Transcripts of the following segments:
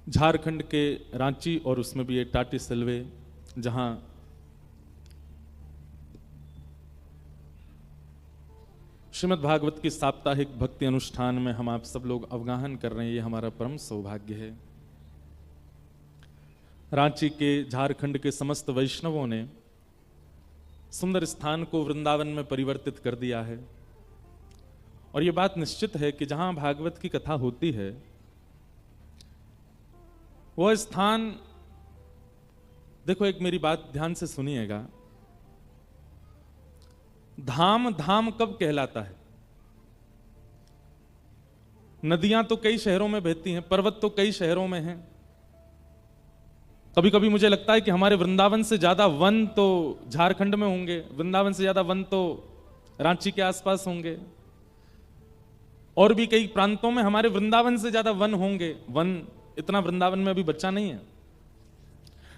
झारखंड के रांची और उसमें भी ये टाटी सिलवे, जहां श्रीमद् भागवत की साप्ताहिक भक्ति अनुष्ठान में हम आप सब लोग अवगाहन कर रहे हैं, ये हमारा परम सौभाग्य है। रांची के, झारखंड के समस्त वैष्णवों ने सुंदर स्थान को वृंदावन में परिवर्तित कर दिया है। और ये बात निश्चित है कि जहां भागवत की कथा होती है वह स्थान, देखो एक मेरी बात ध्यान से सुनिएगा, धाम धाम कब कहलाता है? नदियां तो कई शहरों में बहती हैं, पर्वत तो कई शहरों में हैं। कभी कभी मुझे लगता है कि हमारे वृंदावन से ज्यादा वन तो झारखंड में होंगे, वृंदावन से ज्यादा वन तो रांची के आसपास होंगे, और भी कई प्रांतों में हमारे वृंदावन से ज्यादा वन होंगे। वन इतना वृंदावन में अभी बच्चा नहीं है।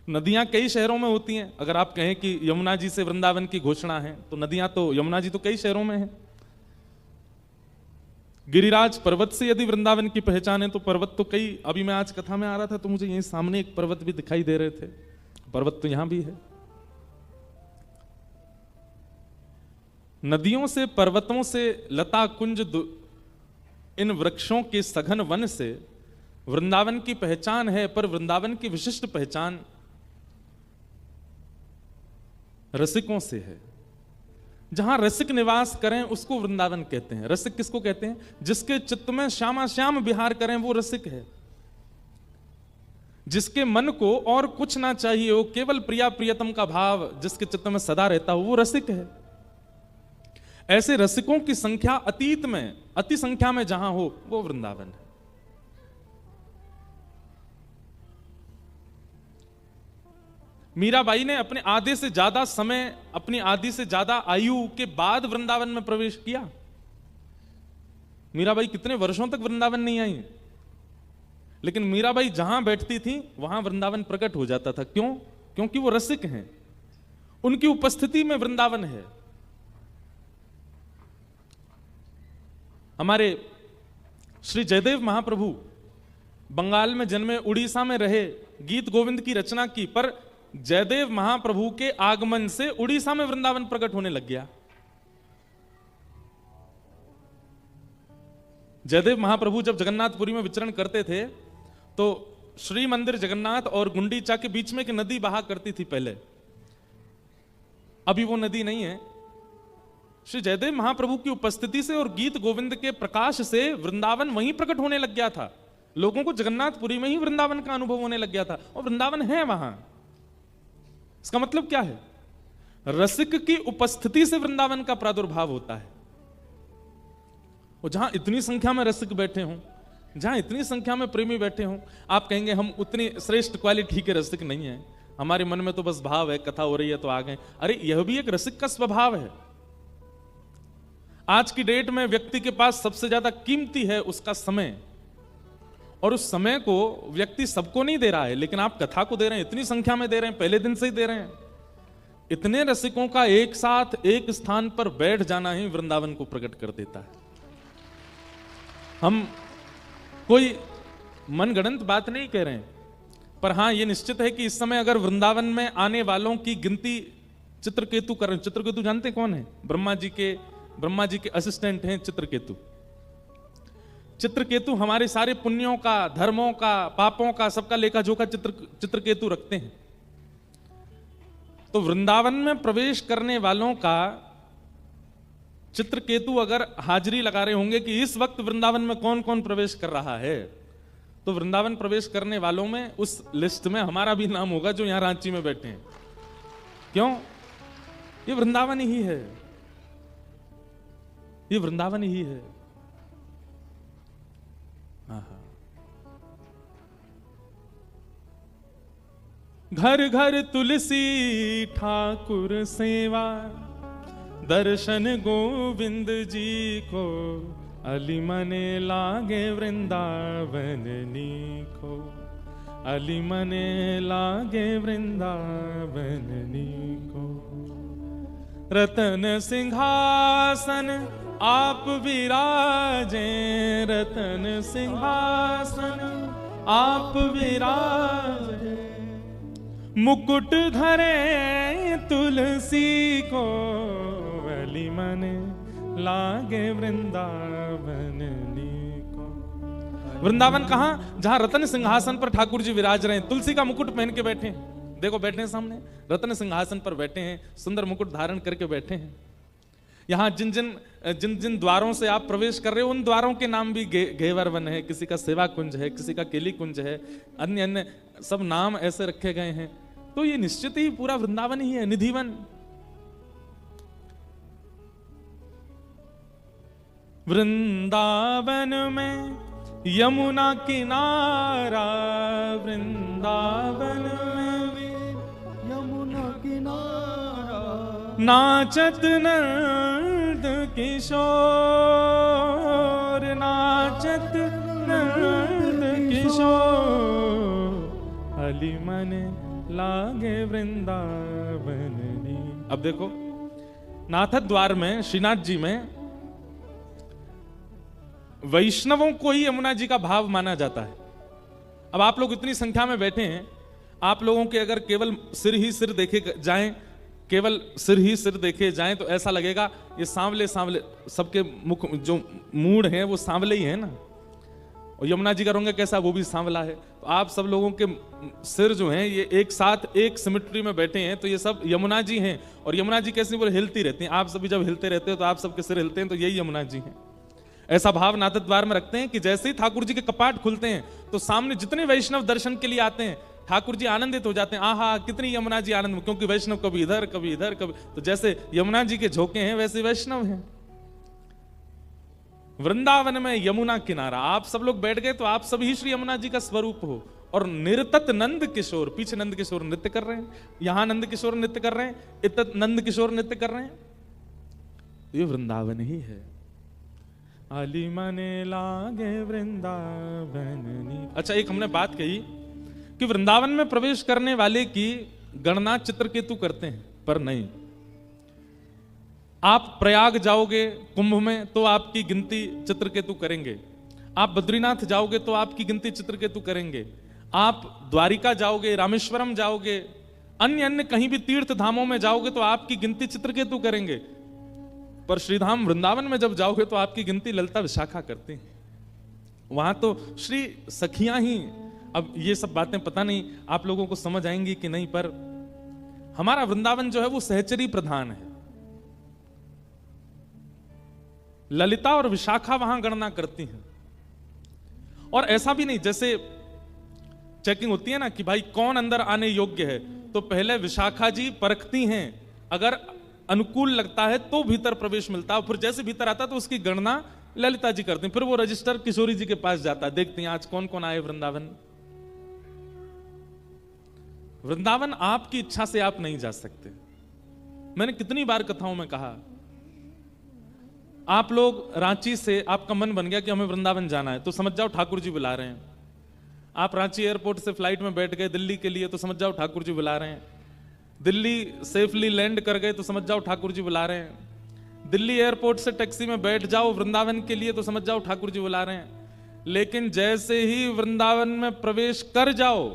नदियां कई शहरों में होती हैं। अगर आप कहें कि यमुना जी से वृंदावन की घोषणा है, तो नदियां तो, यमुना जी तो कई शहरों में है। गिरिराज पर्वत से यदि वृंदावन की पहचान है तो पर्वत तो कई, अभी मैं आज कथा में आ रहा था तो मुझे यहीं सामने एक पर्वत भी दिखाई दे रहे थे, पर्वत तो यहां भी है। नदियों से, पर्वतों से, लता कुंज, इन वृक्षों के सघन वन से वृंदावन की पहचान है। पर वृंदावन की विशिष्ट पहचान रसिकों से है। जहां रसिक निवास करें उसको वृंदावन कहते हैं। रसिक किसको कहते हैं? जिसके चित्त में श्यामा श्याम विहार करें वो रसिक है। जिसके मन को और कुछ ना चाहिए हो, केवल प्रिया प्रियतम का भाव जिसके चित्त में सदा रहता हो, वो रसिक है। ऐसे रसिकों की संख्या अतीत में, अति संख्या में जहां हो वो वृंदावन है। मीराबाई ने अपने आधे से ज्यादा समय, अपनी आधी से ज्यादा आयु के बाद वृंदावन में प्रवेश किया। मीराबाई कितने वर्षों तक वृंदावन नहीं आई, लेकिन मीराबाई जहां बैठती थी वहां वृंदावन प्रकट हो जाता था। क्यों? क्योंकि वो रसिक हैं, उनकी उपस्थिति में वृंदावन है। हमारे श्री जयदेव महाप्रभु बंगाल में जन्मे, उड़ीसा में रहे, गीत गोविंद की रचना की, पर जयदेव महाप्रभु के आगमन से उड़ीसा में वृंदावन प्रकट होने लग गया। जयदेव महाप्रभु जब जगन्नाथपुरी में विचरण करते थे तो श्री मंदिर जगन्नाथ और गुंडीचा के बीच में एक नदी बहा करती थी पहले। अभी वो नदी नहीं है। श्री जयदेव महाप्रभु की उपस्थिति से और गीत गोविंद के प्रकाश से वृंदावन वहीं प्रकट होने लग गया था। लोगों को जगन्नाथपुरी में ही वृंदावन का अनुभव होने लग गया था, और वृंदावन है वहां। इसका मतलब क्या है? रसिक की उपस्थिति से वृंदावन का प्रादुर्भाव होता है। और जहां इतनी संख्या में रसिक बैठे हों, जहां इतनी संख्या में प्रेमी बैठे हों, आप कहेंगे हम उतनी श्रेष्ठ क्वालिटी के रसिक नहीं है, हमारे मन में तो बस भाव है, कथा हो रही है तो आ गए। अरे यह भी एक रसिक का स्वभाव है। आज की डेट में व्यक्ति के पास सबसे ज्यादा कीमती है उसका समय, और उस समय को व्यक्ति सबको नहीं दे रहा है, लेकिन आप कथा को दे रहे हैं, इतनी संख्या में दे रहे हैं, पहले दिन से ही दे रहे हैं। इतने रसिकों का एक साथ एक स्थान पर बैठ जाना ही वृंदावन को प्रकट कर देता है। हम कोई मनगढ़ंत बात नहीं कह रहे हैं, पर हां यह निश्चित है कि इस समय अगर वृंदावन में आने वालों की गिनती चित्रकेतु कर, चित्रकेतु जानते कौन है? ब्रह्मा जी के असिस्टेंट हैं चित्रकेतु। चित्रकेतु हमारे सारे पुण्यों का, धर्मों का, पापों का, सबका लेखा जोखा चित्रकेतु रखते हैं। तो वृंदावन में प्रवेश करने वालों का चित्रकेतु अगर हाजिरी लगा रहे होंगे कि इस वक्त वृंदावन में कौन कौन प्रवेश कर रहा है, तो वृंदावन प्रवेश करने वालों में उस लिस्ट में हमारा भी नाम होगा जो यहां रांची में बैठे हैं। क्यों? ये वृंदावन ही है, ये वृंदावन ही है। घर घर तुलसी ठाकुर सेवा, दर्शन गोविंद जी को, अली मने लागे वृंदावन नीको, अली मने लागे वृंदावन नीको। रतन सिंहासन आप विराजे, रतन सिंहासन आप विराजे, मुकुट धरे तुलसी को, वली मन लागे वृंदावन को। वृंदावन कहां? जहां रत्न सिंहासन पर ठाकुर जी विराज रहे हैं, तुलसी का मुकुट पहन के बैठे हैं। देखो बैठे हैं सामने, रत्न सिंहासन पर बैठे हैं, सुंदर मुकुट धारण करके बैठे हैं। यहां जिन जिन द्वारों से आप प्रवेश कर रहे हो, उन द्वारों के नाम भी घेवर वन है, किसी का सेवा कुंज है, किसी का केली कुंज है, अन्य अन्य सब नाम ऐसे रखे गए हैं। तो ये निश्चित ही पूरा वृंदावन ही है, निधिवन। वृंदावन में यमुना किनारा, वृंदावन में यमुना किनारा, नाचत नंद किशोर, नाचत नंद किशोर, हली मन लागे वृंदावन। अब देखो नाथ द्वार में, श्रीनाथ जी में वैष्णवों को ही यमुना जी का भाव माना जाता है। अब आप लोग इतनी संख्या में बैठे हैं, आप लोगों के अगर केवल सिर ही सिर देखे जाएं, केवल सिर ही सिर देखे जाएं तो ऐसा लगेगा ये सांवले सांवले, सबके मुख जो मूड हैं वो सांवले ही है ना, और यमुना जी का रंग कैसा, वो भी सांवला है। तो आप सब लोगों के सिर जो हैं ये एक साथ एक सिमेट्री में बैठे हैं, तो ये सब यमुना जी हैं। और यमुना जी कैसे बोले, हिलती रहती हैं। आप सभी जब हिलते रहते हो तो आप सबके सिर हिलते हैं, तो यही यमुना जी हैं। ऐसा भाव नाथ द्वार में रखते हैं कि जैसे ही ठाकुर जी के कपाट खुलते हैं तो सामने जितने वैष्णव दर्शन के लिए आते हैं, ठाकुर जी आनंदित हो जाते हैं। आहा कितनी यमुना जी आनंद, क्योंकि वैष्णव कभी इधर कभी इधर कभी, तो जैसे यमुना जी के झोंके हैं वैसे वैष्णव हैं। वृंदावन में यमुना किनारा, आप सब लोग बैठ गए तो आप सभी श्री यमुना जी का स्वरूप हो। और निरतत नंद किशोर, पीछे नंद किशोर नृत्य कर रहे हैं, यहां नंद किशोर नृत्य कर रहे हैं, इतत नंद किशोर नृत्य कर रहे हैं। ये वृंदावन ही है। आली मने लागे वृंदावन। अच्छा, एक हमने बात कही कि वृंदावन में प्रवेश करने वाले की गणना चित्रकेतु करते हैं, पर नहीं। आप प्रयाग जाओगे कुंभ में तो आपकी गिनती चित्रकेतु करेंगे, आप बद्रीनाथ जाओगे तो आपकी गिनती चित्रकेतु करेंगे, आप द्वारिका जाओगे, रामेश्वरम जाओगे, अन्य अन्य कहीं भी तीर्थ धामों में जाओगे तो आपकी गिनती चित्रकेतु करेंगे। पर श्रीधाम वृंदावन में जब जाओगे तो आपकी गिनती ललिता विशाखा करते हैं। वहां तो श्री सखियां ही, अब ये सब बातें पता नहीं आप लोगों को समझ आएंगी कि नहीं, पर हमारा वृंदावन जो है वो सहचरी प्रधान है। ललिता और विशाखा वहां गणना करती हैं। और ऐसा भी नहीं, जैसे चेकिंग होती है ना कि भाई कौन अंदर आने योग्य है, तो पहले विशाखा जी परखती हैं, अगर अनुकूल लगता है तो भीतर प्रवेश मिलता है, फिर जैसे भीतर आता है तो उसकी गणना ललिता जी करती हैं। फिर वो रजिस्टर किशोरी जी के पास जाता है, देखती हैं आज कौन कौन आए वृंदावन। वृंदावन आपकी इच्छा से आप नहीं जा सकते। मैंने कितनी बार कथाओं में कहा, आप लोग रांची से आपका मन बन गया कि हमें वृंदावन जाना है, तो समझ जाओ ठाकुर जी बुला रहे हैं। आप रांची एयरपोर्ट से फ्लाइट में बैठ गए दिल्ली के लिए, तो समझ जाओ ठाकुर जी बुला रहे हैं। दिल्ली सेफली लैंड कर गए तो समझ जाओ ठाकुर जी बुला रहे हैं। दिल्ली एयरपोर्ट से टैक्सी में बैठ जाओ वृंदावन के लिए तो समझ जाओ ठाकुर जी बुला रहे हैं। लेकिन जैसे ही वृंदावन में प्रवेश कर जाओ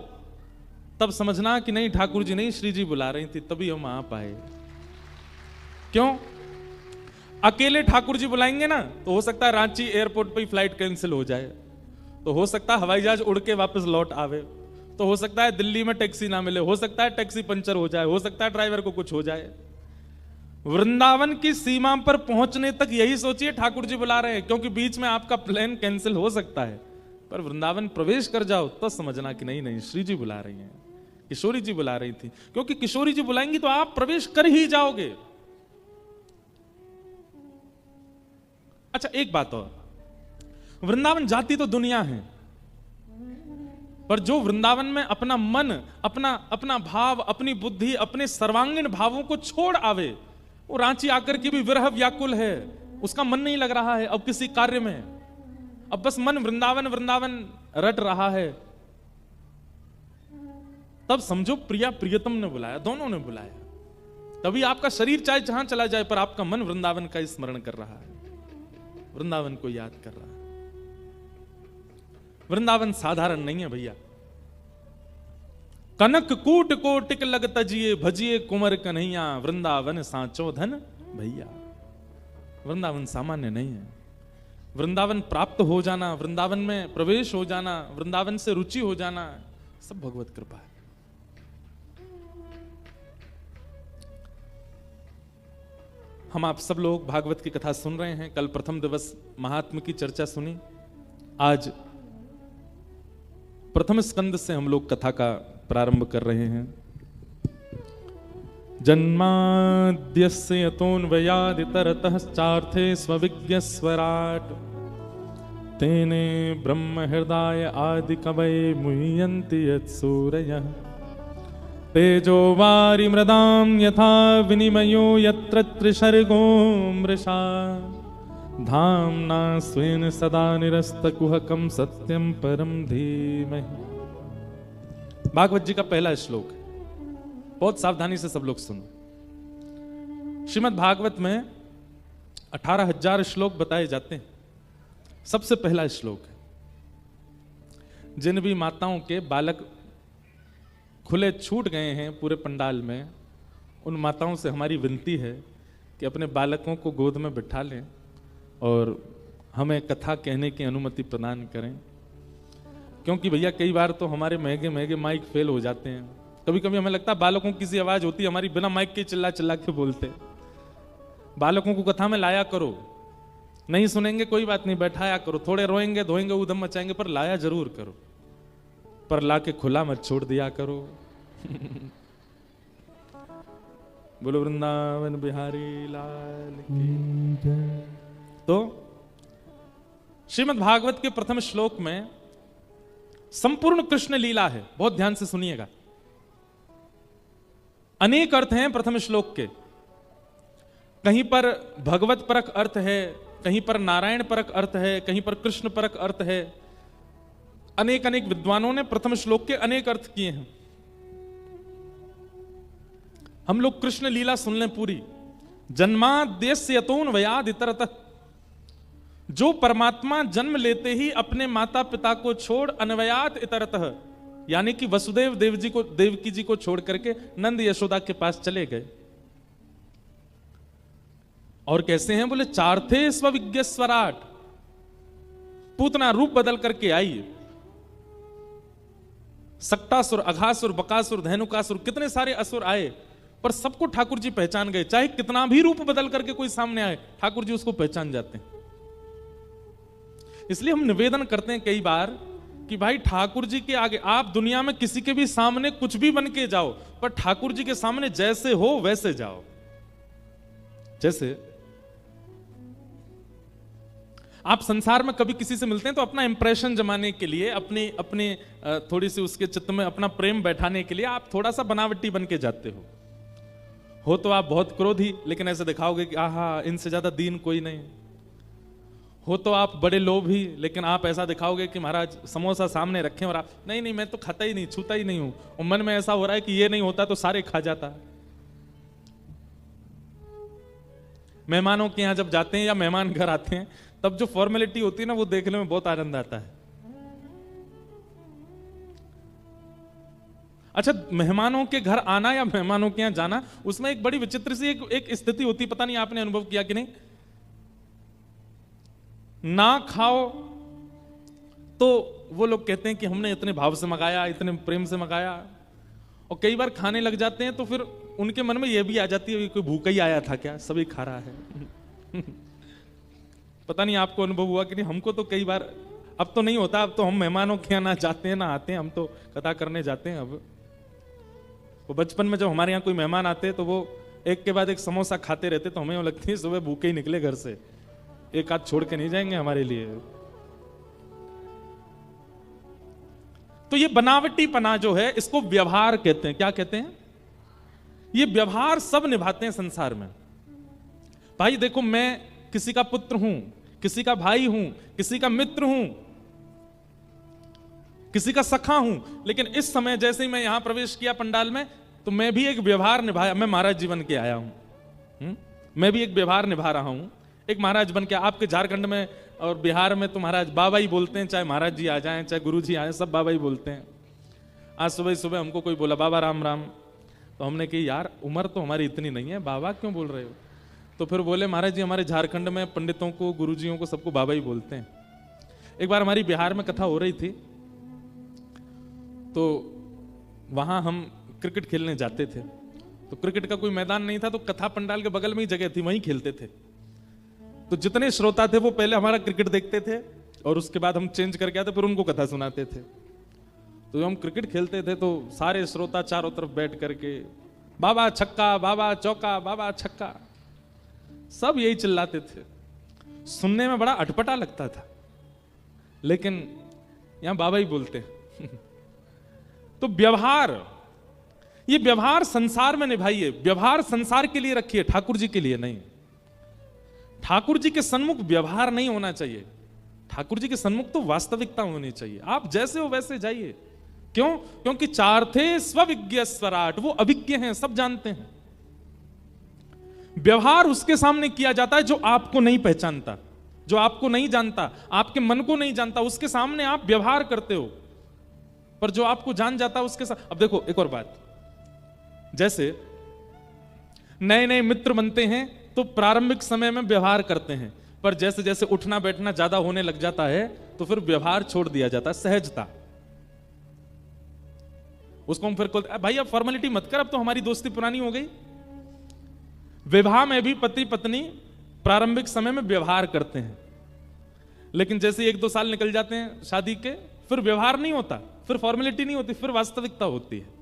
तब समझना कि नहीं, ठाकुर जी नहीं, श्री जी बुला रही थी, तभी हम आ पाए। क्यों? अकेले ठाकुर जी बुलाएंगे ना तो हो सकता है रांची एयरपोर्ट पे ही फ्लाइट कैंसिल हो जाए, तो हो सकता है हवाई जहाज उड़ के वापस लौट आवे, तो हो सकता है दिल्ली में टैक्सी ना मिले, हो सकता है टैक्सी पंचर हो जाए, हो सकता है ड्राइवर को कुछ हो जाए। वृंदावन की सीमा पर पहुंचने तक यही सोचिए ठाकुर जी बुला रहे हैं, क्योंकि बीच में आपका प्लान कैंसिल हो सकता है। पर वृंदावन प्रवेश कर जाओ तो समझना कि नहीं नहीं, श्री जी बुला रही हैं, किशोरी जी बुला रही थी, क्योंकि किशोरी जी बुलाएंगी तो आप प्रवेश कर ही जाओगे। अच्छा, एक बात और, वृंदावन जाती तो दुनिया है, पर जो वृंदावन में अपना मन, अपना भाव, अपनी बुद्धि, अपने सर्वांगीण भावों को छोड़ आवे, वो रांची आकर के भी विरह व्याकुल है, उसका मन नहीं लग रहा है अब किसी कार्य में, अब बस मन वृंदावन वृंदावन रट रहा है, तब समझो प्रिया प्रियतम ने बुलाया, दोनों ने बुलाया। तभी आपका शरीर चाहे जहां चला जाए पर आपका मन वृंदावन का स्मरण कर रहा है, वृंदावन को याद कर रहा है। वृंदावन साधारण नहीं है भैया। कनक कूट कोटिक लग तजिए, भजिए कुंवर कन्हैया, वृंदावन सांचो धन भैया। वृंदावन सामान्य नहीं है। वृंदावन प्राप्त हो जाना, वृंदावन में प्रवेश हो जाना, वृंदावन से रुचि हो जाना, सब भगवत कृपा है। हम आप सब लोग भागवत की कथा सुन रहे हैं। कल प्रथम दिवस महात्म की चर्चा सुनी। आज प्रथम स्कंद से हम लोग कथा का प्रारंभ कर रहे हैं। जन्माद्यस्य यतोऽन्वयादितरतः चार्थे स्वविज्ञ स्वराट, तेने ब्रह्म हृदय आदि कवये मुह्यन्ति यत्सूरयः, तेजो वारि मृदां यथा विनिमयो यत्र त्रिसर्गो मृषा, धाम्ना स्वेन सदा निरस्तकुहकं सत्यं परं धीमहि। भागवत जी का पहला श्लोक, बहुत सावधानी से सब लोग सुनो। श्रीमद् भागवत में 18,000 श्लोक बताए जाते हैं। सबसे पहला श्लोक है, जिन भी माताओं के बालक खुले छूट गए हैं पूरे पंडाल में, उन माताओं से हमारी विनती है कि अपने बालकों को गोद में बिठा लें और हमें कथा कहने की अनुमति प्रदान करें। क्योंकि भैया कई बार तो हमारे महंगे महंगे माइक फेल हो जाते हैं। कभी कभी हमें लगता है बालकों की किसी आवाज होती है हमारी, बिना माइक के चिल्ला चिल्ला के बोलते। बालकों को कथा में लाया करो। नहीं सुनेंगे कोई बात नहीं, बैठाया करो। थोड़े रोएंगे धोएंगे ऊधम मचाएंगे, पर लाया जरूर करो। पर लाके खुला मत छोड़ दिया करो। बोलो वृंदावन बिहारी लाल की जय। तो श्रीमद् भागवत के प्रथम श्लोक में संपूर्ण कृष्ण लीला है। बहुत ध्यान से सुनिएगा। अनेक अर्थ हैं प्रथम श्लोक के। कहीं पर भगवत परक अर्थ है, कहीं पर नारायण परक अर्थ है, कहीं पर कृष्ण परक अर्थ है। अनेक अनेक विद्वानों ने प्रथम श्लोक के अनेक अर्थ किए हैं। हम लोग कृष्ण लीला सुन लें पूरी। जन्माद्यस्य यतोऽन्वयाद् इतरतः, जो परमात्मा जन्म लेते ही अपने माता पिता को छोड़ अन्वयात इतरतः, यानी कि वसुदेव देवकी जी को छोड़ करके नंद यशोदा के पास चले गए। और कैसे हैं? बोले चार्थे स्वविज्ञ स्वराट, पूतना रूप बदल करके आई। सक्टासुर, अघासुर, बकासुर, धेनुकासुर, कितने सारे असुर आए, पर सबको ठाकुर जी पहचान गए। चाहे कितना भी रूप बदल करके कोई सामने आए, ठाकुर जी उसको पहचान जाते हैं। इसलिए हम निवेदन करते हैं कई बार कि भाई ठाकुर जी के आगे आप दुनिया में किसी के भी सामने कुछ भी बन के जाओ, पर ठाकुर जी के सामने जैसे हो वैसे जाओ। जैसे आप संसार में कभी किसी से मिलते हैं तो अपना इंप्रेशन जमाने के लिए, अपनी थोड़ी सी उसके चित्त में अपना प्रेम बैठाने के लिए आप थोड़ा सा बनावटी बन के जाते हो तो आप बहुत क्रोधी, लेकिन ऐसे दिखाओगे कि आहा इनसे ज्यादा दीन कोई नहीं। हो तो आप बड़े लोभी, लेकिन आप ऐसा दिखाओगे कि महाराज समोसा सामने रखें और आप नहीं मैं तो खाता ही नहीं, छूता ही नहीं हूं। और मन में ऐसा हो रहा है कि ये नहीं होता तो सारे खा जाता। मेहमानों के यहां जब जाते हैं या मेहमान घर आते हैं, तब जो फॉर्मेलिटी होती है ना, वो देखने में बहुत आनंद आता है। अच्छा, मेहमानों के घर आना या मेहमानों के यहां जाना, उसमें एक बड़ी विचित्र सी एक स्थिति होती, पता नहीं आपने अनुभव किया कि नहीं। ना खाओ तो वो लोग कहते हैं कि हमने इतने भाव से मंगाया, इतने प्रेम से मंगाया। और कई बार खाने लग जाते हैं तो फिर उनके मन में यह भी आ जाती है कोई भूखा ही आया था क्या, सभी खा रहा है। पता नहीं आपको अनुभव हुआ कि नहीं। हमको तो कई बार, अब तो नहीं होता, अब तो हम मेहमानों के यहाँ ना जाते हैं ना आते हैं, हम तो कथा करने जाते हैं। अब वो बचपन में जब हमारे यहाँ कोई मेहमान आते तो वो एक के बाद एक समोसा खाते रहते, तो हमें लगती है सुबह भूखे ही निकले घर से, एक आध छोड़ के नहीं जाएंगे हमारे लिए। तो ये बनावटी पना जो है, इसको व्यवहार कहते हैं। क्या कहते हैं? ये व्यवहार सब निभाते हैं संसार में। भाई देखो, मैं किसी का पुत्र हूं, किसी का भाई हूं, किसी का मित्र हूं, किसी का सखा हूं, लेकिन इस समय जैसे ही मैं यहां प्रवेश किया पंडाल में, तो मैं भी एक व्यवहार निभाया। मैं महाराज जीवन के आया हूं, मैं भी एक व्यवहार निभा रहा हूं। एक महाराज बन के आपके झारखंड में और बिहार में तो महाराज बाबा ही बोलते हैं, चाहे महाराज जी आ जाएं चाहे गुरु जी आए, सब बाबा ही बोलते हैं। आज सुबह सुबह हमको कोई बोला बाबा राम राम, तो हमने कही यार उम्र तो हमारी इतनी नहीं है, बाबा क्यों बोल रहे हो? तो फिर बोले महाराज जी हमारे झारखंड में पंडितों को, गुरुजियों को, सबको बाबा ही बोलते हैं। एक बार हमारी बिहार में कथा हो रही थी, तो वहां हम क्रिकेट खेलने जाते थे। तो क्रिकेट का कोई मैदान नहीं था, तो कथा पंडाल के बगल में ही जगह थी, वहीं खेलते थे। तो जितने श्रोता थे वो पहले हमारा क्रिकेट देखते थे और उसके बाद हम चेंज करके आते, फिर उनको कथा सुनाते थे। तो जब हम क्रिकेट खेलते थे तो सारे श्रोता चारों तरफ बैठ करके बाबा छक्का, बाबा चौका, बाबा छक्का, सब यही चिल्लाते थे। सुनने में बड़ा अटपटा लगता था, लेकिन यहां बाबा ही बोलते तो व्यवहार, ये व्यवहार संसार में निभाइए, व्यवहार संसार के लिए रखिए, ठाकुर जी के लिए नहीं। ठाकुर जी के सन्मुख व्यवहार नहीं होना चाहिए, ठाकुर जी के सन्मुख तो वास्तविकता होनी चाहिए। आप जैसे हो वैसे जाइए। क्यों? क्योंकि चार थे स्वविज्ञ स्वराट, वो अभिज्ञ हैं, सब जानते हैं। व्यवहार उसके सामने किया जाता है जो आपको नहीं पहचानता, जो आपको नहीं जानता, आपके मन को नहीं जानता, उसके सामने आप व्यवहार करते हो। पर जो आपको जान जाता है उसके साथ। अब देखो एक और बात, जैसे नए नए मित्र बनते हैं तो प्रारंभिक समय में व्यवहार करते हैं, पर जैसे जैसे उठना बैठना ज्यादा होने लग जाता है तो फिर व्यवहार छोड़ दिया जाता है, सहजता। उसको हम फिर भाई अब फॉर्मेलिटी मत कर, अब तो हमारी दोस्ती पुरानी हो गई। विवाह में भी पति पत्नी प्रारंभिक समय में व्यवहार करते हैं, लेकिन जैसे 1-2 साल निकल जाते हैं शादी के, फिर व्यवहार नहीं होता, फिर फॉर्मेलिटी नहीं होती, फिर वास्तविकता होती है।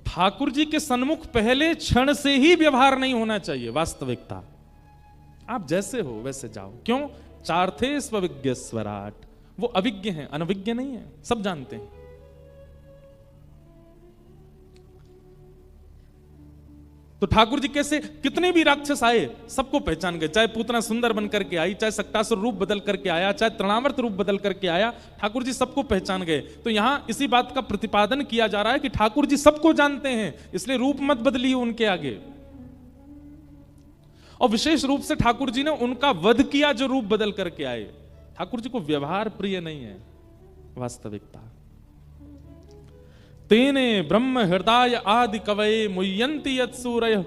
ठाकुर जी के सन्मुख पहले क्षण से ही व्यवहार नहीं होना चाहिए, वास्तविकता। आप जैसे हो वैसे जाओ। क्यों? चार थे स्वविज्ञ स्वराट, वो अविज्ञ हैं, अनविज्ञ नहीं है, सब जानते हैं। तो ठाकुर जी कैसे, कितने भी राक्षस आए सबको पहचान गए, चाहे पूतना सुंदर बन करके आई, चाहे सक्टासुर रूप बदल करके आया, चाहे तृणावर्त रूप बदल करके आया, ठाकुर जी सबको पहचान गए। तो यहां इसी बात का प्रतिपादन किया जा रहा है कि ठाकुर जी सबको जानते हैं, इसलिए रूप मत बदलिए उनके आगे। और विशेष रूप से ठाकुर जी ने उनका वध किया जो रूप बदल करके आए। ठाकुर जी को व्यवहार प्रिय नहीं है, वास्तविकता। तेने ब्रह्म हृदय आदि कवये मुह्यन्ति यत् सूरयः,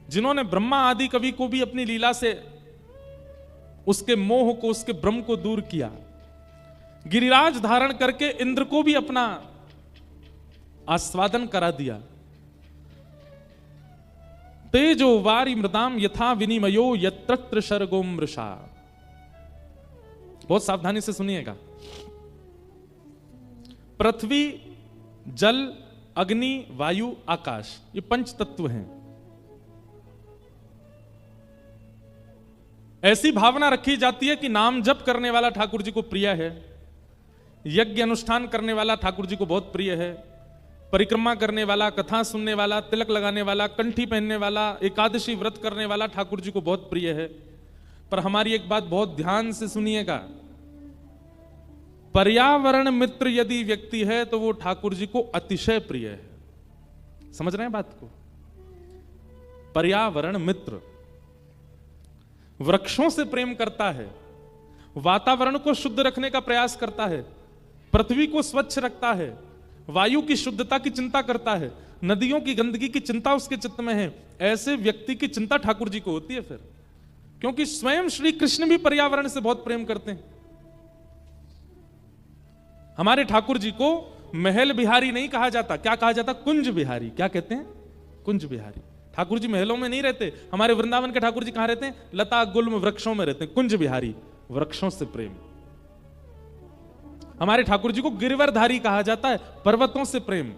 जिन्होंने ब्रह्मा आदि कवि को भी अपनी लीला से उसके मोह को, उसके भ्रम को दूर किया। गिरिराज धारण करके इंद्र को भी अपना आस्वादन करा दिया। तेजो वारी मृदाम यथा विनिमयो यत्र शर्गो मृषा। बहुत सावधानी से सुनिएगा। पृथ्वी, जल, अग्नि, वायु, आकाश, ये पंच तत्व हैं। ऐसी भावना रखी जाती है कि नाम जप करने वाला ठाकुर जी को प्रिय है, यज्ञ अनुष्ठान करने वाला ठाकुर जी को बहुत प्रिय है, परिक्रमा करने वाला, कथा सुनने वाला, तिलक लगाने वाला, कंठी पहनने वाला, एकादशी व्रत करने वाला ठाकुर जी को बहुत प्रिय है। पर हमारी एक बात बहुत ध्यान से सुनिएगा, पर्यावरण मित्र यदि व्यक्ति है तो वो ठाकुर जी को अतिशय प्रिय है। समझ रहे हैं बात को? पर्यावरण मित्र वृक्षों से प्रेम करता है, वातावरण को शुद्ध रखने का प्रयास करता है, पृथ्वी को स्वच्छ रखता है, वायु की शुद्धता की चिंता करता है, नदियों की गंदगी की चिंता उसके चित्त में है। ऐसे व्यक्ति की चिंता ठाकुर जी को होती है फिर, क्योंकि स्वयं श्री कृष्ण भी पर्यावरण से बहुत प्रेम करते हैं। हमारे ठाकुर जी को महल बिहारी नहीं कहा जाता, क्या कहा जाता? कुंज बिहारी। क्या कहते हैं? कुंज बिहारी। ठाकुर जी महलों में नहीं रहते। हमारे वृंदावन के ठाकुर जी कहां रहते हैं? लता गुल्म वृक्षों में रहते हैं। कुंज बिहारी, वृक्षों से प्रेम। हमारे ठाकुर जी को गिरिवरधारी कहा जाता है, पर्वतों से प्रेम।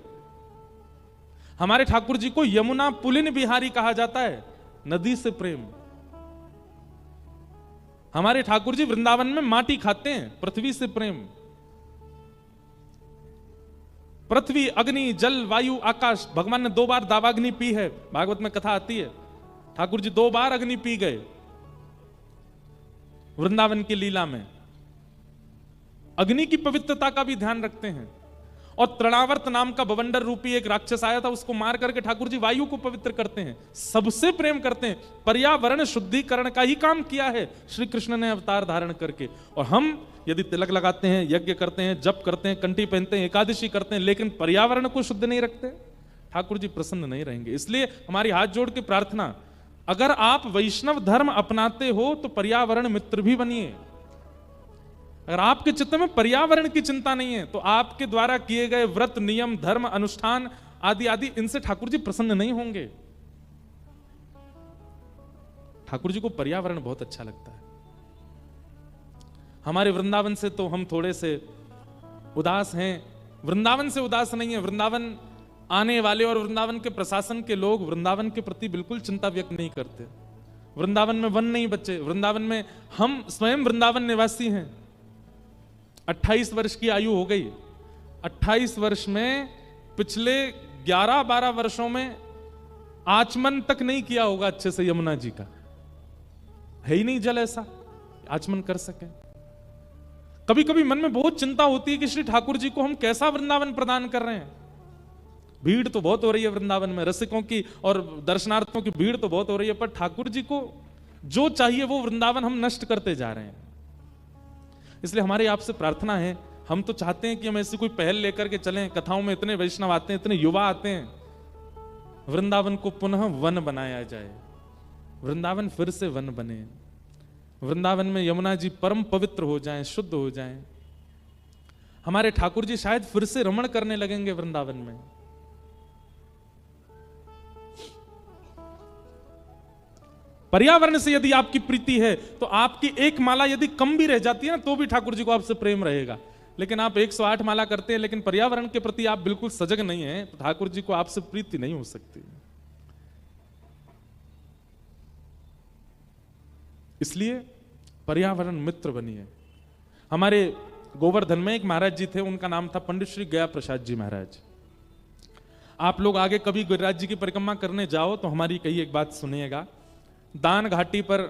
हमारे ठाकुर जी को यमुना पुलिन बिहारी कहा जाता है, नदी से प्रेम। हमारे ठाकुर जी वृंदावन में माटी खाते हैं, पृथ्वी से प्रेम। पृथ्वी, अग्नि, जल, वायु, आकाश। भगवान ने 2 बार दावाग्नि पी है, भागवत में कथा आती है। ठाकुर जी 2 बार अग्नि पी गए वृंदावन की लीला में। अग्नि की पवित्रता का भी ध्यान रखते हैं। और तृणावर्त नाम का बवंडर रूपी एक राक्षस आया था, उसको मार करके ठाकुर जी वायु को पवित्र करते हैं, सबसे प्रेम करते हैं। पर्यावरण शुद्धिकरण का ही काम किया है श्री कृष्ण ने अवतार धारण करके। और हम यदि तिलक लगाते हैं, यज्ञ करते हैं, जप करते हैं, कंठी पहनते हैं, एकादशी करते हैं, लेकिन पर्यावरण को शुद्ध नहीं रखते, ठाकुर जी प्रसन्न नहीं रहेंगे। इसलिए हमारी हाथ जोड़ के प्रार्थना, अगर आप वैष्णव धर्म अपनाते हो तो पर्यावरण मित्र भी बनिए। अगर आपके चित्त में पर्यावरण की चिंता नहीं है तो आपके द्वारा किए गए व्रत, नियम, धर्म, अनुष्ठान आदि आदि, इनसे ठाकुर जी प्रसन्न नहीं होंगे। ठाकुर जी को पर्यावरण बहुत अच्छा लगता है। हमारे वृंदावन से तो हम थोड़े से उदास हैं, वृंदावन से उदास नहीं है। वृंदावन आने वाले और वृंदावन के प्रशासन के लोग वृंदावन के प्रति बिल्कुल चिंता व्यक्त नहीं करते। वृंदावन में वन नहीं बचे, वृंदावन में हम स्वयं वृंदावन निवासी हैं। 28 वर्ष की आयु हो गई। 28 वर्ष में पिछले 11-12 वर्षों में आचमन तक नहीं किया होगा अच्छे से यमुना जी का। है ही नहीं जल ऐसा आचमन कर सके। कभी कभी मन में बहुत चिंता होती है कि श्री ठाकुर जी को हम कैसा वृंदावन प्रदान कर रहे हैं। भीड़ तो बहुत हो रही है वृंदावन में, रसिकों की और दर्शनार्थियों की भीड़ तो बहुत हो रही है, पर ठाकुर जी को जो चाहिए वो वृंदावन हम नष्ट करते जा रहे हैं। इसलिए हमारी आपसे प्रार्थना है, हम तो चाहते हैं कि हम ऐसी कोई पहल लेकर के चलें। कथाओं में इतने वैष्णव आते हैं, इतने युवा आते हैं, वृंदावन को पुनः वन बनाया जाए, वृंदावन फिर से वन बने, वृंदावन में यमुना जी परम पवित्र हो जाएं, शुद्ध हो जाएं। हमारे ठाकुर जी शायद फिर से रमण करने लगेंगे वृंदावन में। पर्यावरण से यदि आपकी प्रीति है तो आपकी एक माला यदि कम भी रह जाती है ना तो भी ठाकुर जी को आपसे प्रेम रहेगा। लेकिन आप 108 माला करते हैं लेकिन पर्यावरण के प्रति आप बिल्कुल सजग नहीं हैं, तो ठाकुर जी को आपसे प्रीति नहीं हो सकती। इसलिए पर्यावरण मित्र बनिए। हमारे गोवर्धन में एक महाराज जी थे, उनका नाम था पंडित श्री गया प्रसाद जी महाराज। आप लोग आगे कभी गिरिराज जी की परिक्रमा करने जाओ तो हमारी कही एक बात सुनिएगा। दान घाटी पर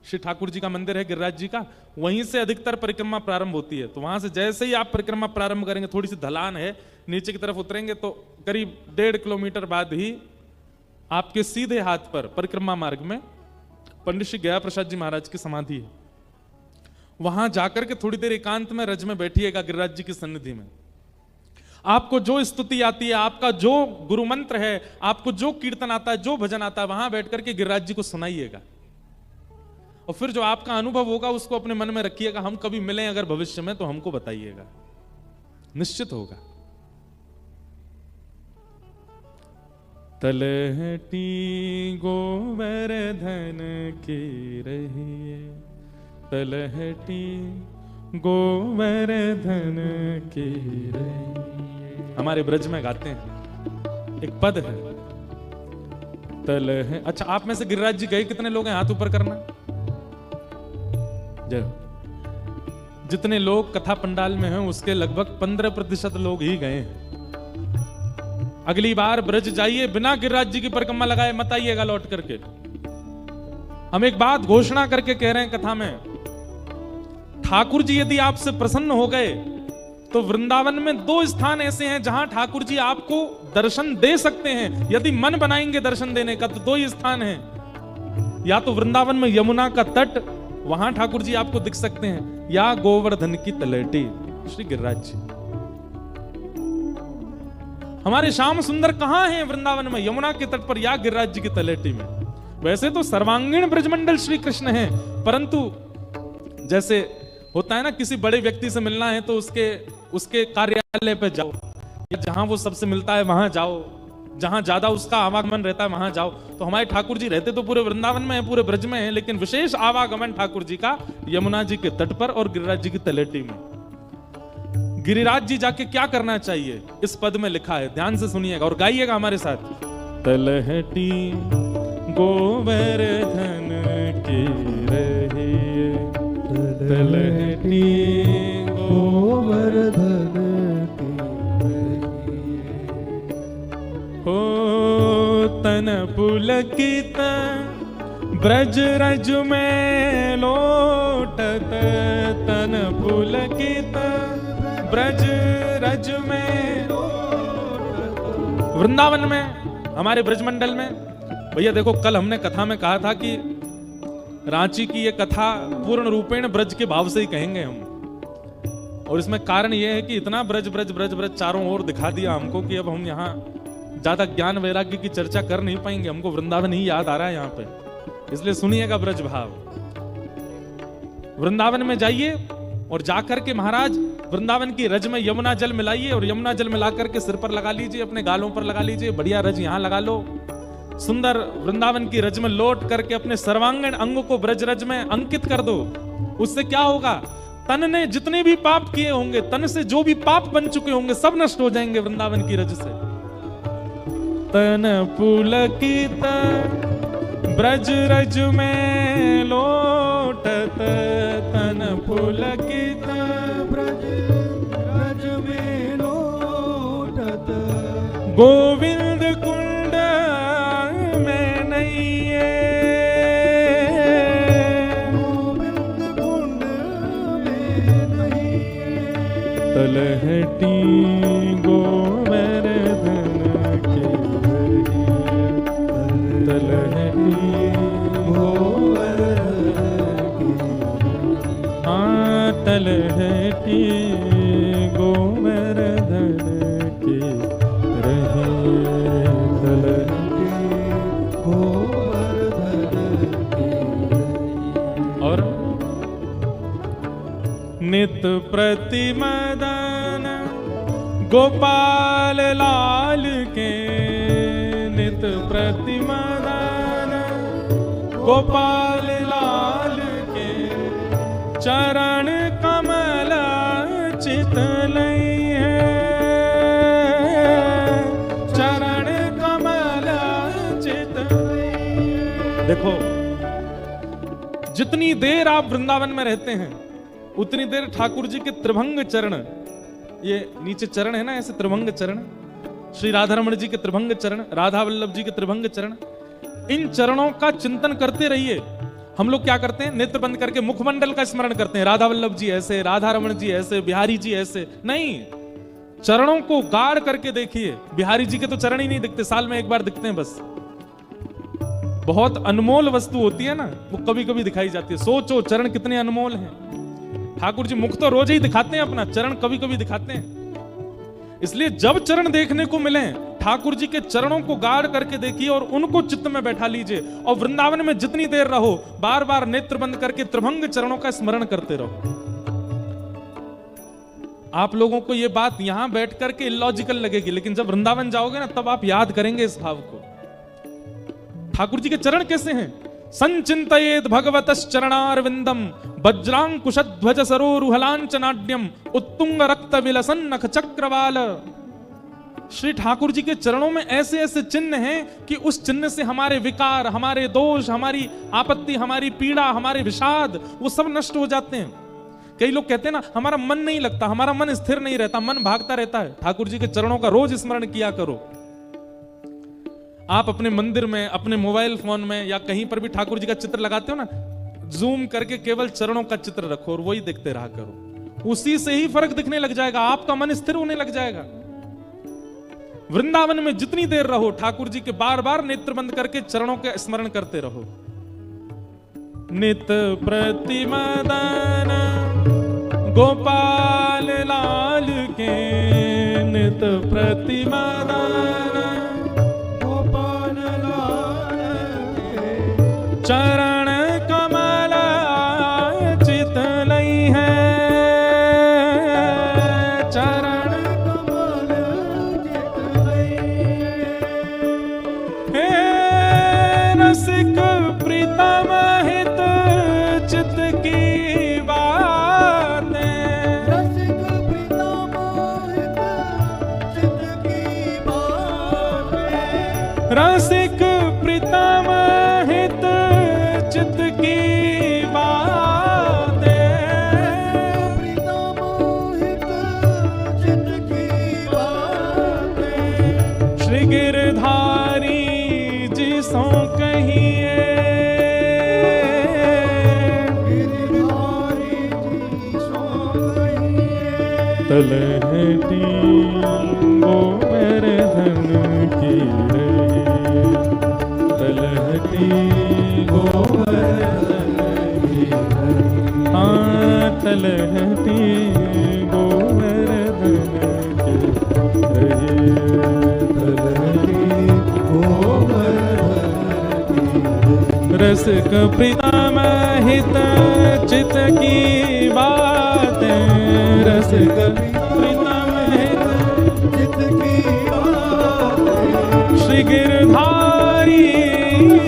श्री ठाकुर जी का मंदिर है, गिरिराज जी का, वहीं से अधिकतर परिक्रमा प्रारंभ होती है। तो वहां से जैसे ही आप परिक्रमा प्रारंभ करेंगे, थोड़ी सी ढलान है, नीचे की तरफ उतरेंगे तो करीब 1.5 किलोमीटर बाद ही आपके सीधे हाथ पर परिक्रमा मार्ग में पंडित श्री गया प्रसाद जी महाराज की समाधि है। वहां जाकर के थोड़ी देर एकांत में रज में बैठिएगा गिरिराज जी की सन्निधि में। आपको जो स्तुति आती है, आपका जो गुरु मंत्र है, आपको जो कीर्तन आता है, जो भजन आता है, वहां बैठ करके गिरिराज जी को सुनाइएगा। और फिर जो आपका अनुभव होगा उसको अपने मन में रखिएगा। हम कभी मिलें अगर भविष्य में तो हमको बताइएगा, निश्चित होगा। तलहटी गोवर्धन की रहिए, तलहटी गोवर्धन की रहिए। हमारे ब्रज में गाते हैं, एक पद है तल है। अच्छा, आप में से गिरिराज जी गए कितने लोग हैं? हाथ ऊपर करना। जय। जितने लोग कथा पंडाल में हैं उसके लगभग 15% लोग ही गए हैं। अगली बार ब्रज जाइए, बिना गिरिराज जी की परिक्रमा लगाए मत आइएगा लौट करके। हम एक बात घोषणा करके कह रहे हैं कथा में, ठाकुर जी यदि आपसे प्रसन्न हो गए तो वृंदावन में 2 स्थान ऐसे हैं जहां ठाकुर जी आपको दर्शन दे सकते हैं। यदि मन बनाएंगे दर्शन देने का तो 2 ही स्थान हैं, या तो वृंदावन में यमुना का तट, वहां ठाकुर जी आपको दिख सकते हैं, या गोवर्धन की तलहटी श्री गिरिराज जी। हमारे श्याम सुंदर कहां हैं वृंदावन में? यमुना के तट पर या गिरिराज जी की तलहटी में। वैसे तो सर्वांगीण ब्रजमंडल श्री कृष्ण है, परंतु जैसे होता है ना, किसी बड़े व्यक्ति से मिलना है तो उसके कार्यालय पे जाओ, या जहां वो सबसे मिलता है वहां जाओ, जहां ज्यादा उसका आवागमन रहता है वहां जाओ। तो हमारे ठाकुर जी रहते तो पूरे वृंदावन में है, पूरे ब्रज में है, लेकिन विशेष आवागमन ठाकुर जी का यमुना जी के तट पर और गिरिराज जी की तलहटी में। गिरिराज जी जाके क्या करना चाहिए इस पद में लिखा है, ध्यान से सुनिएगा और गाइएगा हमारे साथ। तलहटी गोवर्धन की रहिए, तलहटी गोवर्धन की रहिए। हो तन पुलकित ब्रज रज में लोटत, तन पुलकित ब्रज रज वृंदावन में, हमारे ब्रजमंडल में। भैया देखो, कल हमने कथा में कहा था कि रांची की ये कथा पूर्ण रूपेण ब्रज के भाव से ही कहेंगे हम। और इसमें कारण ये है कि इतना ब्रज ब्रज ब्रज ब्रज चारों ओर दिखा दिया हमको कि अब हम यहाँ ज्यादा ज्ञान वैराग्य की चर्चा कर नहीं पाएंगे। हमको वृंदावन ही याद आ रहा है यहाँ पे, इसलिए सुनिएगा ब्रज भाव। वृंदावन में जाइए और जाकर के महाराज वृंदावन की रज में यमुना जल मिलाइए और यमुना जल मिला करके सिर पर लगा लीजिए, अपने गालों पर लगा लीजिए, बढ़िया रज यहाँ लगा लो। सुंदर वृंदावन की रज में लौट करके अपने सर्वांगीण अंग को ब्रज रज में अंकित कर दो। उससे क्या होगा? तन ने जितने भी पाप किए होंगे, तन से जो भी पाप बन चुके होंगे, सब नष्ट हो जाएंगे वृंदावन की रज से। तन पुलकित ब्रज रज में लौटत, तन पुलकित ब्रज रज में लौटत, गोविंद कुंड में नैये, गोविंद कुंड में नैये, तलहटी गोवर्धन के तलहटी तलहटी गोवर्धन के रहे, तलहटी गोवर्धन के रहे। और नित प्रतिमदन गोपाल लाल के, नित प्रतिमदन गोपाल लाल के, चरण कमल चित लई है, चरण कमल चित लई है। देखो, जितनी देर आप वृंदावन में रहते हैं उतनी देर ठाकुर जी के त्रिभंग चरण, ये नीचे चरण है ना, ऐसे त्रिभंग चरण, श्री राधारमण जी के त्रिभंग चरण, राधा वल्लभ जी के त्रिभंग चरण, इन चरणों का चिंतन करते रहिए। हम लोग क्या करते हैं? नेत्र बंद करके मुखमंडल का स्मरण करते हैं, राधा वल्लभ जी ऐसे, राधा रमण जी ऐसे, बिहारी जी ऐसे। नहीं, चरणों को गाढ़ करके देखिए। बिहारी जी के तो चरण ही नहीं दिखते, साल में एक बार दिखते हैं बस। बहुत अनमोल वस्तु होती है ना, वो कभी कभी दिखाई जाती है। सोचो चरण कितने अनमोल हैं। ठाकुर जी मुख तो रोज ही दिखाते हैं अपना, चरण कभी कभी दिखाते हैं। इसलिए जब चरण देखने को मिले, ठाकुर जी के चरणों को गाढ़ करके देखिए और उनको चित्त में बैठा लीजिए। और वृंदावन में जितनी देर रहो, बार बार नेत्र बंद करके त्रिभंग चरणों का स्मरण करते रहो। आप लोगों को यह बात यहां बैठ करके इलॉजिकल लगेगी, लेकिन जब वृंदावन जाओगे ना, तब आप याद करेंगे इस भाव को। ठाकुर जी के चरण कैसे हैं? संचिंतयेद भगवतश्चरणारविंदम वज्रांकुशध्वज सरोरुहलांचनाड्यम उत्तुंग रक्त विलसन नख चक्रवाल। श्री ठाकुर जी के चरणों में ऐसे ऐसे चिन्ह हैं कि उस चिन्ह से हमारे विकार, हमारे दोष, हमारी आपत्ति, हमारी पीड़ा, हमारे विषाद, वो सब नष्ट हो जाते हैं। कई लोग कहते हैं ना, हमारा मन नहीं लगता, हमारा मन स्थिर नहीं रहता, मन भागता रहता है। ठाकुर जी के चरणों का रोज स्मरण किया करो। आप अपने मंदिर में, अपने मोबाइल फोन में या कहीं पर भी ठाकुर जी का चित्र लगाते हो ना, जूम करके केवल चरणों का चित्र रखो और वही देखते रहा करो। उसी से ही फर्क दिखने लग जाएगा, आपका मन स्थिर होने लग जाएगा। वृंदावन में जितनी देर रहो, ठाकुर जी के बार बार नेत्र बंद करके चरणों के स्मरण करते रहो। नित प्रतिमदन गोपाल लाल के, नित प्रतिमदन गोपाल लाल के, चरण कमल चित लई है, चरण कमल चित लई है। रसिक प्रीतम हित चित की बातें, रसिक प्रीतम हित चित की बातें, रसिक प्रीतम हित चित की बातें, प्रीतम हित चित की बातें, श्री गिरधारी जी सो कहिए, गिरधारी जी सो कहिए, तलहटी गोवर्धन की रही, तलहटी गोवर्धन की रही, हाँ तलहटी गोवर्धन की रही, तलहटी गोवर्धन की रसिक प्रीतम हित चित की बातें, रसिक प्रीतम हित चित की बातें, श्री गिरधारी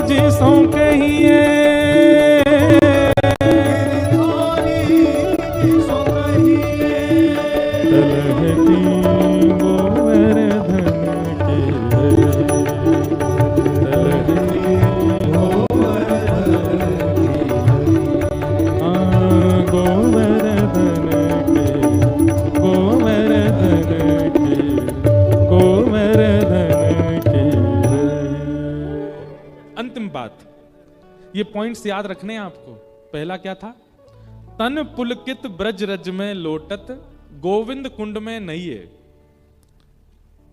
जिसों कहिए, गिरधारी जिसों कहिए, तलहटी गोवर्धन की रही, तलहटी गोवर्धन अंतिम बात, ये पॉइंट्स याद रखने हैं आपको। पहला क्या था? तन पुलकित ब्रज रज में लोटत, गोविंद कुंड में नहिए।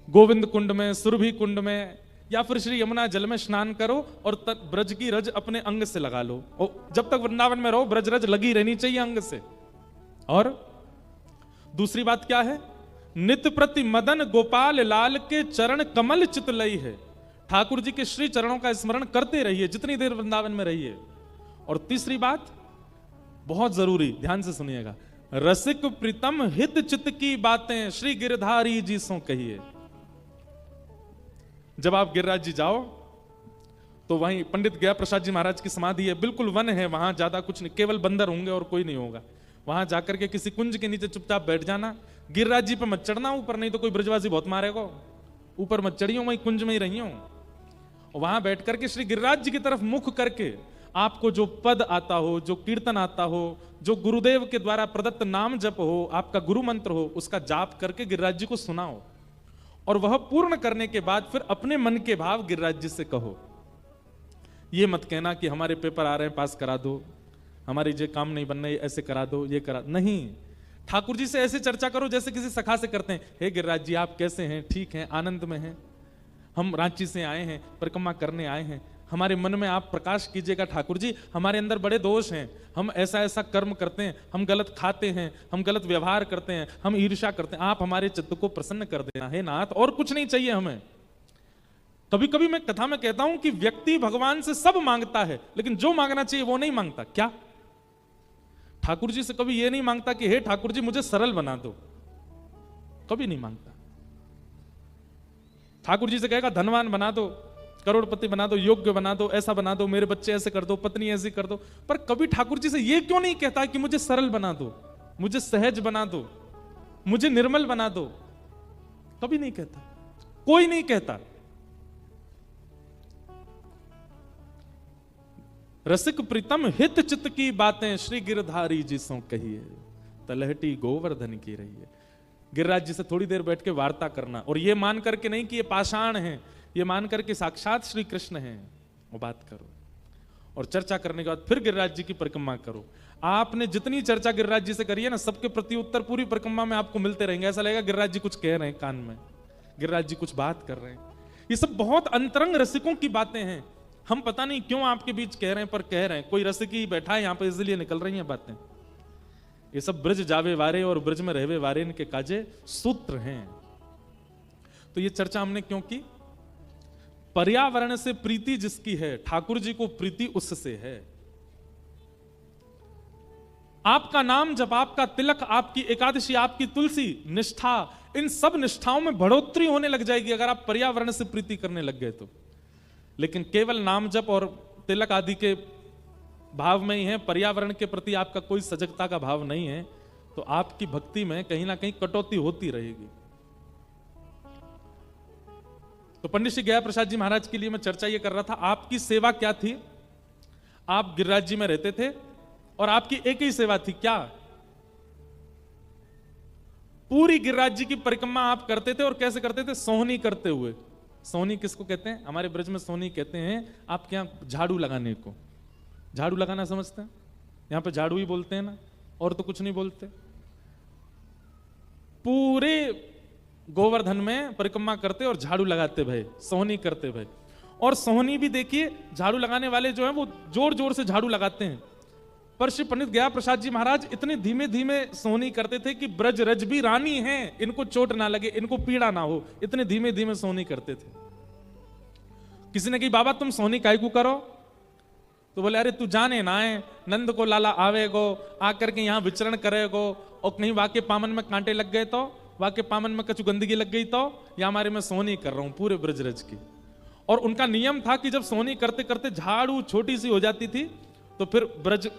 गोविंद कुंड में, सुरभि कुंड में, या फिर श्री यमुना जल में स्नान करो और ब्रज की रज अपने अंग से लगा लो। और जब तक वृंदावन में रहो ब्रज रज लगी रहनी चाहिए अंग से। और दूसरी बात क्या है? नित प्रति मदन गोपाल लाल के चरण कमल चितलई है। ठाकुर जी के श्री चरणों का स्मरण करते रहिए जितनी देर वृंदावन में रहिए। और तीसरी बात बहुत जरूरी, ध्यान से सुनिएगा, रसिक प्रीतम हित चित की बातें श्री गिरधारी जी सो कहिए। जब आप गिरिराज जी जाओ तो वहीं पंडित गया प्रसाद जी महाराज की समाधि है, बिल्कुल वन है, वहां ज्यादा कुछ नहीं, केवल बंदर होंगे और कोई नहीं होगा। वहां जाकर के किसी कुंज के नीचे चुपचाप बैठ जाना। गिरिराज जी पे मत चढ़ना ऊपर, नहीं तो कोई ब्रजवासी बहुत मारेगा। ऊपर मत चढ़ियो, वहीं कुंज में ही रहियो। वहां बैठ करके श्री गिरिराज जी की तरफ मुख करके आपको जो पद आता हो, जो कीर्तन आता हो, जो गुरुदेव के द्वारा प्रदत्त नाम जप हो, आपका गुरु मंत्र हो, उसका जाप करके गिरिराज जी को सुनाओ। और वह पूर्ण करने के बाद फिर अपने मन के भाव गिरिराज जी से कहो। ये मत कहना कि हमारे पेपर आ रहे हैं, पास करा दो, हमारे ये काम नहीं बन रहे, ऐसे करा दो, ये करा। नहीं, ठाकुर जी से ऐसे चर्चा करो जैसे किसी सखा से करते हैं। हे गिरिराज जी, आप कैसे हैं? ठीक हैं, आनंद में हैं, हम रांची से आए हैं, परिक्रमा करने आए हैं, हमारे मन में आप प्रकाश कीजिएगा ठाकुर जी, हमारे अंदर बड़े दोष हैं, हम ऐसा ऐसा कर्म करते हैं, हम गलत खाते हैं, हम गलत व्यवहार करते हैं, हम ईर्ष्या करते हैं, आप हमारे चित्त को प्रसन्न कर देना है नाथ, और कुछ नहीं चाहिए हमें। कभी कभी मैं कथा में कहता हूं कि व्यक्ति भगवान से सब मांगता है, लेकिन जो मांगना चाहिए वो नहीं मांगता। क्या? ठाकुर जी से कभी ये नहीं मांगता कि हे ठाकुर जी मुझे सरल बना दो, कभी नहीं मांगता। ठाकुर जी से कहेगा धनवान बना दो, करोड़पति बना दो, योग्य बना दो, ऐसा बना दो, मेरे बच्चे ऐसे कर दो, पत्नी ऐसी कर दो। पर कभी ठाकुर जी से ये क्यों नहीं कहता कि मुझे सरल बना दो, मुझे सहज बना दो, मुझे निर्मल बना दो? कभी नहीं कहता, कोई नहीं कहता। रसिक प्रीतम हित चित्त की बातें श्री गिरधारी जी सो कहिए, तलहटी गोवर्धन की रही है। गिरिराज जी से थोड़ी देर बैठ के वार्ता करना, और ये मान करके नहीं कि ये पाषाण हैं, ये मान करके साक्षात श्री कृष्ण हैं, वो बात करो। और चर्चा करने के बाद फिर गिरिराज जी की परिक्रमा करो। आपने जितनी चर्चा गिरिराज जी से करी है ना, सबके प्रति उत्तर पूरी परिक्रमा में आपको मिलते रहेंगे। ऐसा लगेगा गिरिराज जी कुछ कह रहे हैं कान में, गिरिराज जी कुछ बात कर रहे हैं। ये सब बहुत अंतरंग रसिकों की बातें हैं, हम पता नहीं क्यों आपके बीच कह रहे हैं, पर कह रहे हैं। कोई रसिक ही बैठा है यहाँ पे, इसलिए निकल रही हैं बातें। ये सब ब्रज जावे वारे और ब्रज में रहवे वारे इनके काजे सूत्र हैं। तो ये चर्चा हमने क्यों की? पर्यावरण से प्रीति जिसकी है, ठाकुर जी को प्रीति उससे है। आपका नाम जब, आपका तिलक, आपकी एकादशी, आपकी तुलसी, निष्ठा, इन सब निष्ठाओं में बढ़ोतरी होने लग जाएगी अगर आप पर्यावरण से प्रीति करने लग गए तो। लेकिन केवल नाम जप और तिलक आदि के भाव में ही है, पर्यावरण के प्रति आपका कोई सजगता का भाव नहीं है, तो आपकी भक्ति में कहीं ना कहीं कटौती होती रहेगी। तो पंडित श्री गया प्रसाद जी महाराज के लिए मैं चर्चा ये कर रहा था, आपकी सेवा क्या थी? आप गिरिराज जी में रहते थे और आपकी एक ही सेवा थी, क्या? पूरी गिरिराज जी की परिक्रमा आप करते थे। और कैसे करते थे? सोहनी करते हुए। सोहनी किसको कहते हैं? हमारे ब्रज में सोहनी कहते हैं आपके यहां झाड़ू लगाने को। झाड़ू लगाना समझते हैं? यहां पे झाड़ू ही बोलते हैं ना, और तो कुछ नहीं बोलते। पूरे गोवर्धन में परिक्रमा करते और झाड़ू लगाते भय, सोहनी करते भय। और सोहनी भी देखिए, झाड़ू लगाने वाले जो हैं वो जोर जोर से झाड़ू लगाते हैं, पर श्री पंडित गया प्रसाद जी महाराज इतने धीमे धीमे सोहनी करते थे कि ब्रज रज भी रानी हैं, इनको चोट ना लगे, इनको पीड़ा ना हो, इतने धीमे धीमे सोहनी करते थे। किसी ने कही बाबा तुम सोहनी काहे को करो? तो बोले अरे तू जाने ना है, नंद को लाला आवेगो, आकर के यहाँ विचरण करेगो, और कहीं वाके पामन में कांटे लग गए तो, वाके पामन में कछु गंदगी लग गई तो, या हमारे में सोहनी कर रहा हूं पूरे ब्रज रज की। और उनका नियम था कि जब सोहनी करते करते झाड़ू छोटी सी हो जाती थी तो फिर ब्रज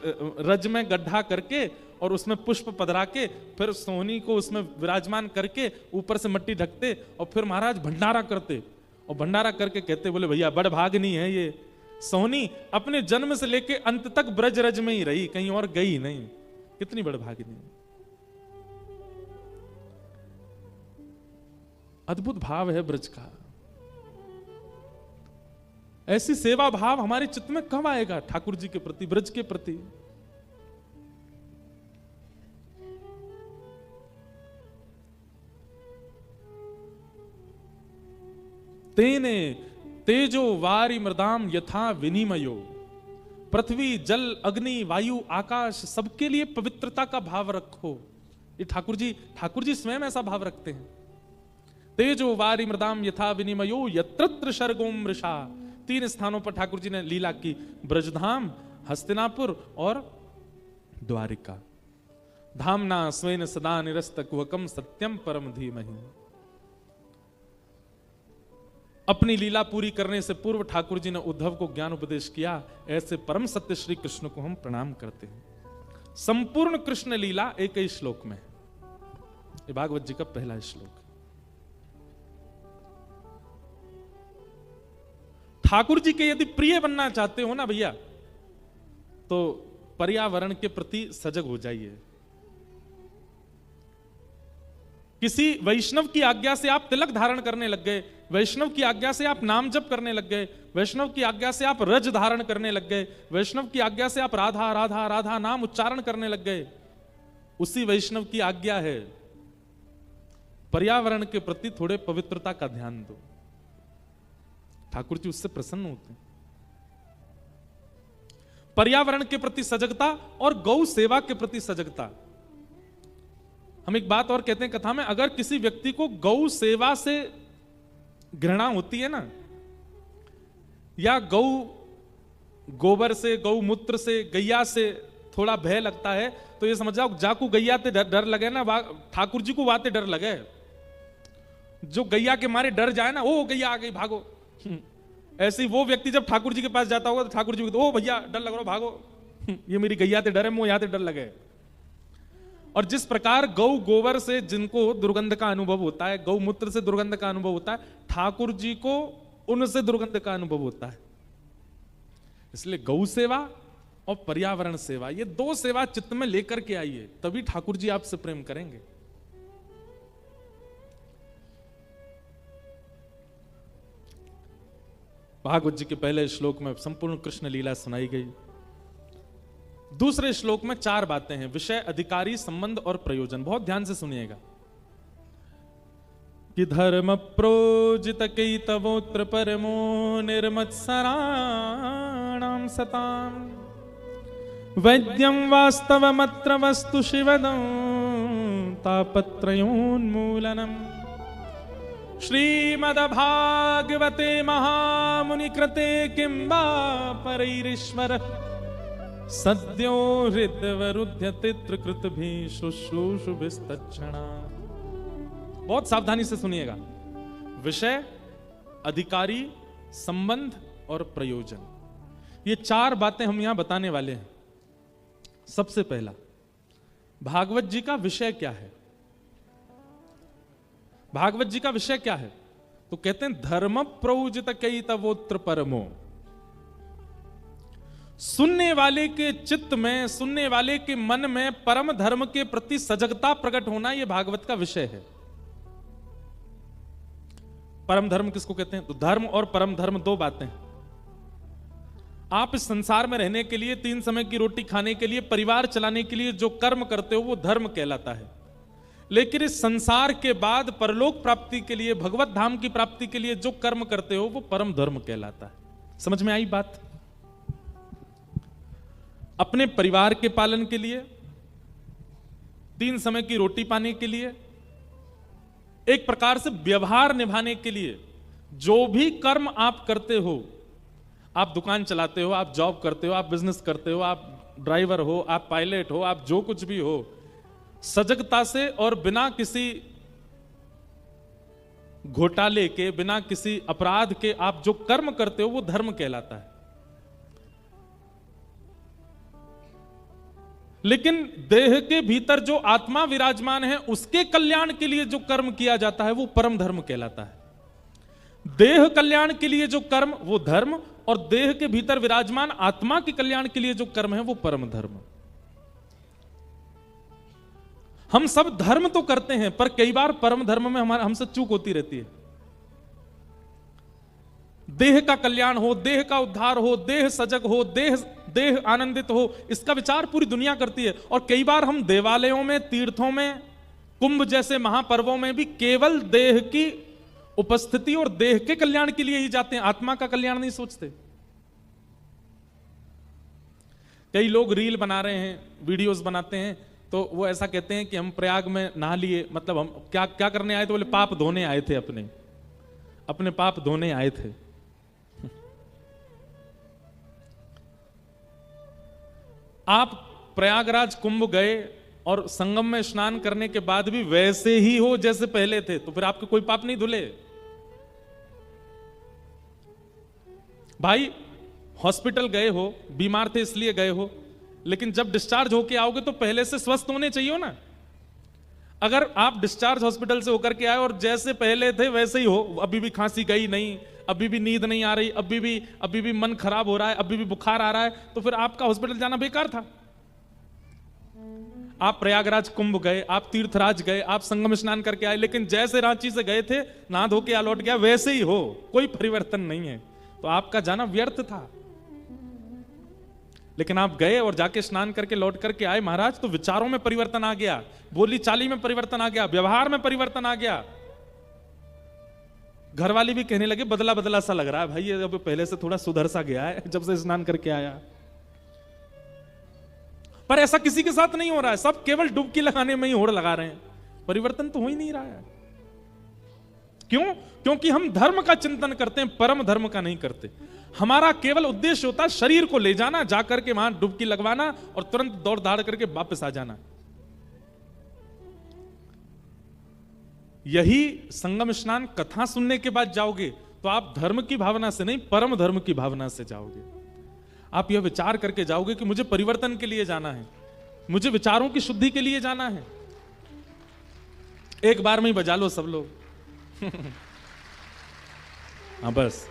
रज में गड्ढा करके और उसमें पुष्प पधरा के फिर सोहनी को उसमें विराजमान करके ऊपर से मिट्टी ढकते और फिर महाराज भंडारा करते। और भंडारा करके कहते बोले भैया बड़ भागनी है ये सोहनी, अपने जन्म से लेके अंत तक ब्रज रज में ही रही, कहीं और गई नहीं। कितनी बड़ भागनी है। अद्भुत भाव है ब्रज का। ऐसी सेवा भाव हमारे चित्त में कब आएगा ठाकुर जी के प्रति, ब्रज के प्रति? तेने तेजो वारी मृदाम यथा विनिमयो, पृथ्वी जल अग्नि वायु आकाश सबके लिए पवित्रता का भाव रखो। ये ठाकुर जी स्वयं ऐसा भाव रखते हैं। तेजो वारी मृदाम यथा विनिमयो यत्र शर्गोम मृषा, 3 स्थानों पर ठाकुर जी ने लीला की, ब्रजधाम, हस्तिनापुर और द्वारिका। धामना स्वेन सदा निरस्त कुहकम सत्यम परम धीमहि। अपनी लीला पूरी करने से पूर्व ठाकुर जी ने उद्धव को ज्ञान उपदेश किया। ऐसे परम सत्य श्री कृष्ण को हम प्रणाम करते हैं। संपूर्ण कृष्ण लीला एक ही श्लोक में, ये भागवत जी का पहला श्लोक। ठाकुर जी के यदि प्रिय बनना चाहते हो ना भैया, तो पर्यावरण के प्रति सजग हो जाइए। किसी वैष्णव की आज्ञा से आप तिलक धारण करने लग गए, वैष्णव की आज्ञा से आप नाम जप करने लग गए, वैष्णव की आज्ञा से आप रज धारण करने लग गए, वैष्णव की आज्ञा से आप राधा राधा राधा नाम उच्चारण करने लग गए, उसी वैष्णव की आज्ञा है पर्यावरण के प्रति थोड़े पवित्रता का ध्यान दो। ठाकुर जी उससे प्रसन्न होते हैं। पर्यावरण के प्रति सजगता और गौ सेवा के प्रति सजगता। हम एक बात और कहते हैं कथा में, अगर किसी व्यक्ति को गौ सेवा से घृणा होती है ना, या गोबर से, गौमूत्र से, गैया से थोड़ा भय लगता है, तो ये समझ जाओ जाकू गैया ते डर लगे ना, ठाकुर जी को वाते डर लगे। जो गैया के मारे डर जाए ना, ओ गैया आ गई भागो, ऐसे वो व्यक्ति जब ठाकुर जी के पास जाता होगा तो ठाकुर जी को ओ भैया डर लग रहा भागो, ये मेरी गैया ते डर है, मुझे यहाँ ते डर लगे। और जिस प्रकार गौ गोबर से जिनको दुर्गंध का अनुभव होता है, गौमूत्र से दुर्गंध का अनुभव होता है, ठाकुर जी को उनसे दुर्गंध का अनुभव होता है। इसलिए गौ सेवा और पर्यावरण सेवा, ये 2 सेवा चित्त में लेकर के आइए, तभी ठाकुर जी आपसे प्रेम करेंगे। भागवत जी के पहले श्लोक में संपूर्ण कृष्ण लीला सुनाई गई। दूसरे श्लोक में 4 बातें हैं, विषय, अधिकारी, संबंध और प्रयोजन। बहुत ध्यान से सुनिएगा। कि धर्म प्रोजित कैतवोत्र परमो निर्मत्सराणां सतां वैद्यं वास्तवमत्र वस्तु शिवदं तापत्रयोन्मूलनम्। श्रीमद्भागवते महामुनिकृते किं वा परैरीश्वरः सद्यो हृदयवरुध्यते त्रिकृतभिः शुश्रूषुभिस्तत्क्षणा। बहुत सावधानी से सुनिएगा। विषय, अधिकारी, संबंध और प्रयोजन, ये 4 बातें हम यहां बताने वाले हैं। सबसे पहला, भागवत जी का विषय क्या है? भागवत जी का विषय क्या है? तो कहते हैं धर्म प्रोजित कैतवोत्र परमो। सुनने वाले के चित्त में, सुनने वाले के मन में परम धर्म के प्रति सजगता प्रकट होना, यह भागवत का विषय है। परम धर्म किसको कहते हैं? तो धर्म और परम धर्म 2 बातें। आप इस संसार में रहने के लिए, 3 समय की रोटी खाने के लिए, परिवार चलाने के लिए जो कर्म करते हो वो धर्म कहलाता है। लेकिन इस संसार के बाद परलोक प्राप्ति के लिए, भगवत धाम की प्राप्ति के लिए जो कर्म करते हो वो परम धर्म कहलाता है। समझ में आई बात? अपने परिवार के पालन के लिए, 3 समय की रोटी पाने के लिए, एक प्रकार से व्यवहार निभाने के लिए जो भी कर्म आप करते हो, आप दुकान चलाते हो, आप जॉब करते हो, आप बिजनेस करते हो, आप ड्राइवर हो, आप पायलट हो, आप जो कुछ भी हो, सजगता से और बिना किसी घोटाले के, बिना किसी अपराध के आप जो कर्म करते हो वो धर्म कहलाता है। लेकिन देह के भीतर जो आत्मा विराजमान है उसके कल्याण के लिए जो कर्म किया जाता है वो परम धर्म कहलाता है। देह कल्याण के लिए जो कर्म वो धर्म, और देह के भीतर विराजमान आत्मा के कल्याण के लिए जो कर्म है वो परम धर्म। हम सब धर्म तो करते हैं पर कई बार परम धर्म में हमसे चूक होती रहती है। देह का कल्याण हो, देह का उद्धार हो, देह सजग हो, देह आनंदित हो, इसका विचार पूरी दुनिया करती है। और कई बार हम देवालयों में, तीर्थों में, कुंभ जैसे महापर्वों में भी केवल देह की उपस्थिति और देह के कल्याण के लिए ही जाते हैं, आत्मा का कल्याण नहीं सोचते। कई लोग रील बना रहे हैं, वीडियोस बनाते हैं, तो वो ऐसा कहते हैं कि हम प्रयाग में नहा लिए, मतलब हम क्या क्या करने आए थे? बोले पाप धोने आए थे, अपने पाप धोने आए थे। आप प्रयागराज कुंभ गए और संगम में स्नान करने के बाद भी वैसे ही हो जैसे पहले थे, तो फिर आपके कोई पाप नहीं धुले। भाई हॉस्पिटल गए हो, बीमार थे इसलिए गए हो, लेकिन जब डिस्चार्ज होके आओगे तो पहले से स्वस्थ होने चाहिए ना। अगर आप डिस्चार्ज हॉस्पिटल से होकर के आए और जैसे पहले थे वैसे ही हो, अभी भी खांसी गई नहीं, अभी भी नींद नहीं आ रही, अभी भी मन खराब हो रहा है, अभी भी बुखार आ रहा है, तो फिर आपका हॉस्पिटल जाना बेकार था। आप प्रयागराज कुंभ गए, आप तीर्थराज गए, आप संगम स्नान करके आए, लेकिन जैसे रांची से गए थे, नहा धो के लौट गया, वैसे ही हो, कोई परिवर्तन नहीं है, तो आपका जाना व्यर्थ था। लेकिन आप गए और जाके स्नान करके लौट करके आए महाराज, तो विचारों में परिवर्तन आ गया, बोली चाली में परिवर्तन आ गया, व्यवहार में परिवर्तन आ गया। घर वाली भी कहने लगे बदला बदला सा लग रहा है भाई, ये अब पहले से थोड़ा सुधर सा गया है जब से स्नान करके आया। पर ऐसा किसी के साथ नहीं हो रहा है, सब केवल डुबकी लगाने में ही होड़ लगा रहे हैं, परिवर्तन तो हो ही नहीं रहा है। क्यों? क्योंकि हम धर्म का चिंतन करते हैं, परम धर्म का नहीं करते। हमारा केवल उद्देश्य होता है शरीर को ले जाना, जाकर के वहां डुबकी लगवाना और तुरंत दौड़ दाड़ करके वापस आ जाना। यही संगम स्नान कथा सुनने के बाद जाओगे तो आप धर्म की भावना से नहीं, परम धर्म की भावना से जाओगे। आप यह विचार करके जाओगे कि मुझे परिवर्तन के लिए जाना है, मुझे विचारों की शुद्धि के लिए जाना है। एक बार में ही बजा लो सब लोग। हाँ बस,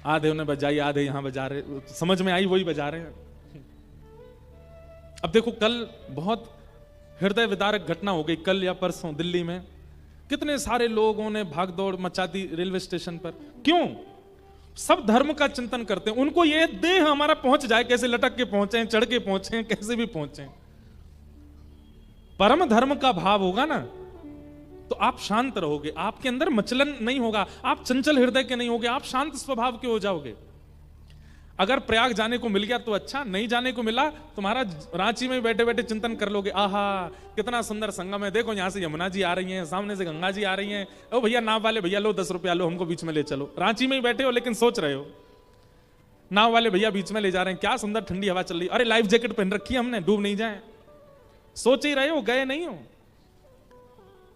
आधे उन्हें बजाई, आधे यहां बजा रहे, समझ में आई वही बजा रहे हैं। अब देखो, कल बहुत हृदय विदारक घटना हो गई, कल या परसों दिल्ली में कितने सारे लोगों ने भागदौड़ मचा दी रेलवे स्टेशन पर। क्यों? सब धर्म का चिंतन करते हैं, उनको ये देह हमारा पहुंच जाए, कैसे लटक के पहुंचे, चढ़ के पहुंचे, कैसे भी पहुंचे। परम धर्म का भाव होगा ना तो आप शांत रहोगे, आपके अंदर मचलन नहीं होगा, आप चंचल हृदय के नहीं होगे, आप शांत स्वभाव के हो जाओगे। अगर प्रयाग जाने को मिल गया तो अच्छा, नहीं जाने को मिला तुम्हारा रांची में बैठे बैठे चिंतन कर लोगे, आहा कितना सुंदर संगम है, देखो यहां से यमुना जी आ रही हैं, सामने से गंगा जी आ रही हैं, ओ भैया नाव वाले भैया लो 10 रुपया लो, हमको बीच में ले चलो। रांची में ही बैठे हो लेकिन सोच रहे हो, नाव वाले भैया बीच में ले जा रहे हैं, क्या सुंदर ठंडी हवा चल रही, अरे लाइफ जैकेट पहन रखी है हमने, डूब नहीं जाए। सोच ही रहे हो, गए नहीं हो।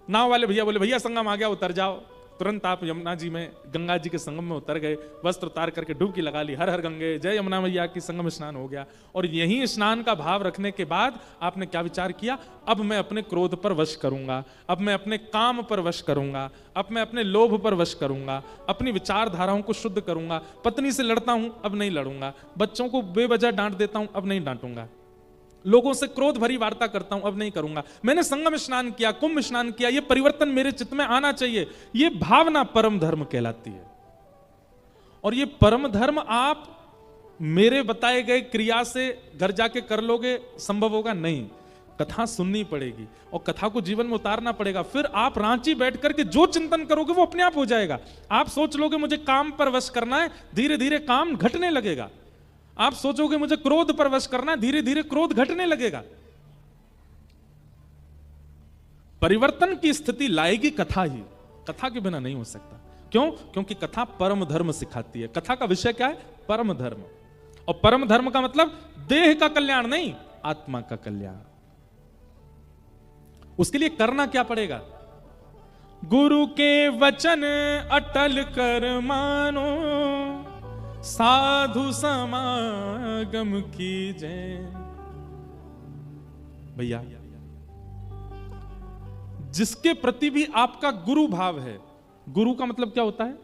नाव वाले भैया बोले भैया संगम आ गया, उतर जाओ। तुरंत आप यमुना जी में, गंगा जी के संगम में उतर गए, वस्त्र उतार करके डुबकी लगा ली, हर हर गंगे जय यमुना मैया की, संगम स्नान हो गया। और यही स्नान का भाव रखने के बाद आपने क्या विचार किया? अब मैं अपने क्रोध पर वश करूंगा, अब मैं अपने काम पर वश करूंगा, अब मैं अपने लोभ पर वश करूंगा, अपनी विचारधाराओं को शुद्ध करूंगा। पत्नी से लड़ता हूं, अब नहीं लड़ूंगा। बच्चों को बेवजह डांट देता हूं, अब नहीं डांटूंगा। लोगों से क्रोध भरी वार्ता करता हूं, अब नहीं करूंगा। मैंने संगम स्नान किया, कुंभ स्नान किया, यह परिवर्तन मेरे चित्त में आना चाहिए। यह भावना परम धर्म कहलाती है। और यह परम धर्म आप मेरे बताए गए क्रिया से घर जाके कर लोगे, संभव होगा नहीं। कथा सुननी पड़ेगी और कथा को जीवन में उतारना पड़ेगा। फिर आप रांची बैठ करके जो चिंतन करोगे वो अपने आप हो जाएगा। आप सोच लोगे मुझे काम पर वश करना है, धीरे धीरे काम घटने लगेगा। आप सोचोगे मुझे क्रोध पर वश करना है, धीरे धीरे क्रोध घटने लगेगा। परिवर्तन की स्थिति लाएगी कथा ही, कथा के बिना नहीं हो सकता। क्यों? क्योंकि कथा परम धर्म सिखाती है। कथा का विषय क्या है? परम धर्म। और परम धर्म का मतलब देह का कल्याण नहीं, आत्मा का कल्याण। उसके लिए करना क्या पड़ेगा? गुरु के वचन अटल कर मानो, साधु समागम कीजय। भैया, जिसके प्रति भी आपका गुरु भाव है, गुरु का मतलब क्या होता है?